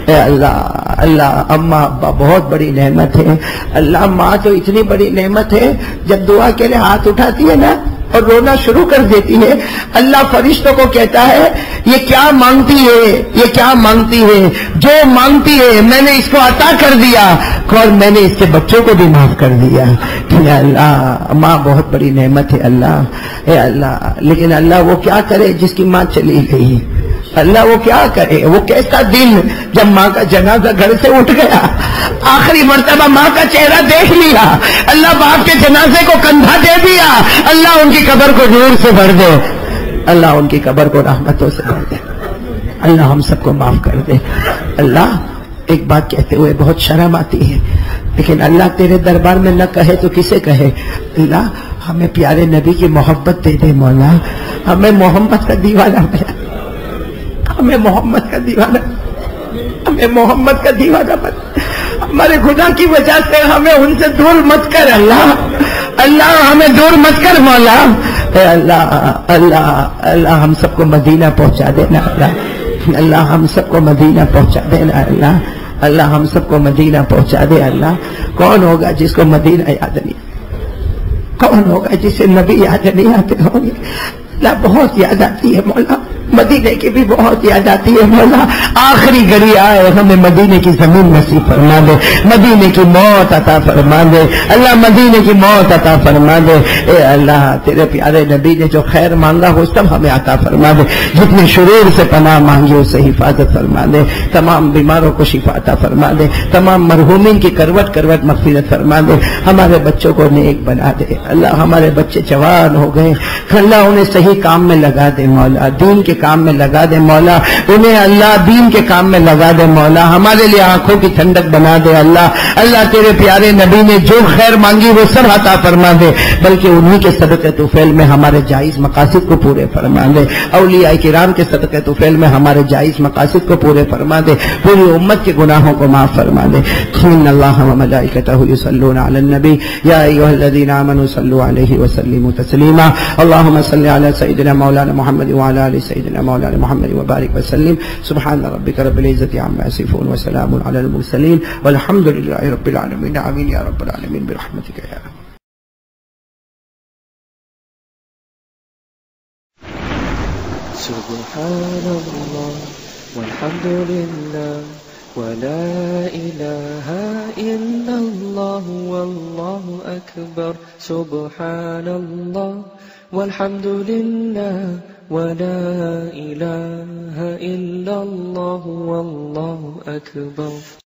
اے اللہ اماں ابا بہت بڑی نعمت ہے، اللہ ماں تو اتنی بڑی نعمت ہے، جب دعا کے لیے ہاتھ اٹھاتی ہے نا اور رونا شروع کر دیتی ہے، اللہ فرشتوں کو کہتا ہے یہ کیا مانگتی ہے، یہ کیا مانگتی ہے؟ جو مانگتی ہے میں نے اس کو عطا کر دیا اور میں نے اس کے بچوں کو بھی معاف کر دیا۔ کہ اللہ ماں بہت بڑی نعمت ہے اللہ، اے اللہ لیکن اللہ وہ کیا کرے جس کی ماں چلی گئی؟ اللہ وہ کیا کرے؟ وہ کیسا دن جب ماں کا جنازہ گھر سے اٹھ گیا، آخری مرتبہ ماں کا چہرہ دیکھ لیا، اللہ باپ کے جنازے کو کندھا دے دیا، اللہ ان کی قبر کو نور سے بھر دے، اللہ ان کی قبر کو رحمتوں سے بھر دے، اللہ ہم سب کو معاف کر دے۔ اللہ ایک بات کہتے ہوئے بہت شرم آتی ہے، لیکن اللہ تیرے دربار میں نہ کہے تو کسے کہے؟ اللہ ہمیں پیارے نبی کی محبت دے دے مولا، ہمیں محمد کا دیوانہ بنا، ہمیں محمد کا دیوانہ، ہمیں محمد کا دیوانہ بنا، ہمارے گناہ کی وجہ سے ہمیں ان سے دور مت کر اللہ، اللہ ہمیں دور مت کر مولا۔ اے اللہ ہم سب کو مدینہ پہنچا دینا اللہ ہم سب کو مدینہ پہنچا دینا اللہ ہم سب کو مدینہ پہنچا دے اللہ۔ کون ہوگا جس کو مدینہ یاد نہیں؟ کون ہوگا جسے نبی یاد نہیں آتے ہوں گے؟ اللہ بہت یاد آتی ہے مولا، مدینے کی بھی بہت یاد آتی ہے مولا، آخری گھڑی آئے ہمیں مدینے کی زمین نصیب فرما دے، مدینے کی موت عطا فرما دے اللہ، مدینے کی موت عطا فرما دے۔ اے اللہ تیرے پیارے نبی نے جو خیر مانگا وہ سب ہمیں عطا فرما دے، جتنے شرور سے پناہ مانگی اسے حفاظت فرما دے، تمام بیماروں کو شفا عطا فرما دے، تمام مرحومین کی کروٹ کروٹ مغفرت فرما دے، ہمارے بچوں کو نیک بنا دے اللہ، ہمارے بچے جوان ہو گئے اللہ انہیں صحیح کام میں لگا دے مولا، دین کے کام میں لگا دے مولا، انہیں اللہ دین کے کام میں لگا دے مولا، ہمارے لیے آنکھوں کی ٹھنڈک بنا دے اللہ تیرے پیارے نبی نے جو خیر مانگی وہ سب عطا فرما دے، بلکہ انہی کے صدقے طفیل میں ہمارے جائز مقاصد کو پورے فرما دے، اولیاء کرام کے صدقے طفیل میں ہمارے جائز مقاصد کو پورے فرما دے، پوری امت کے گناہوں کو معاف فرما دے۔ ان اللہ و ملائکتہ یصلون علی النبی یا ایھا الذین آمنوا صلوا علیہ وسلموا تسلیما، اللهم صل علی سیدنا مولانا محمد وعلی آل سیدنا مولانا محمد وبارک وسلم، سبحان ربک رب العزة عما یصفون وسلام علی المرسلین والحمد للہ رب العالمین، آمین یا رب العالمین برحمتک یا رب۔ سبحان اللہ والحمد لله ولا إله إلا الله والله أكبر سبحان الله والحمد لله ولا إله إلا الله والله أكبر.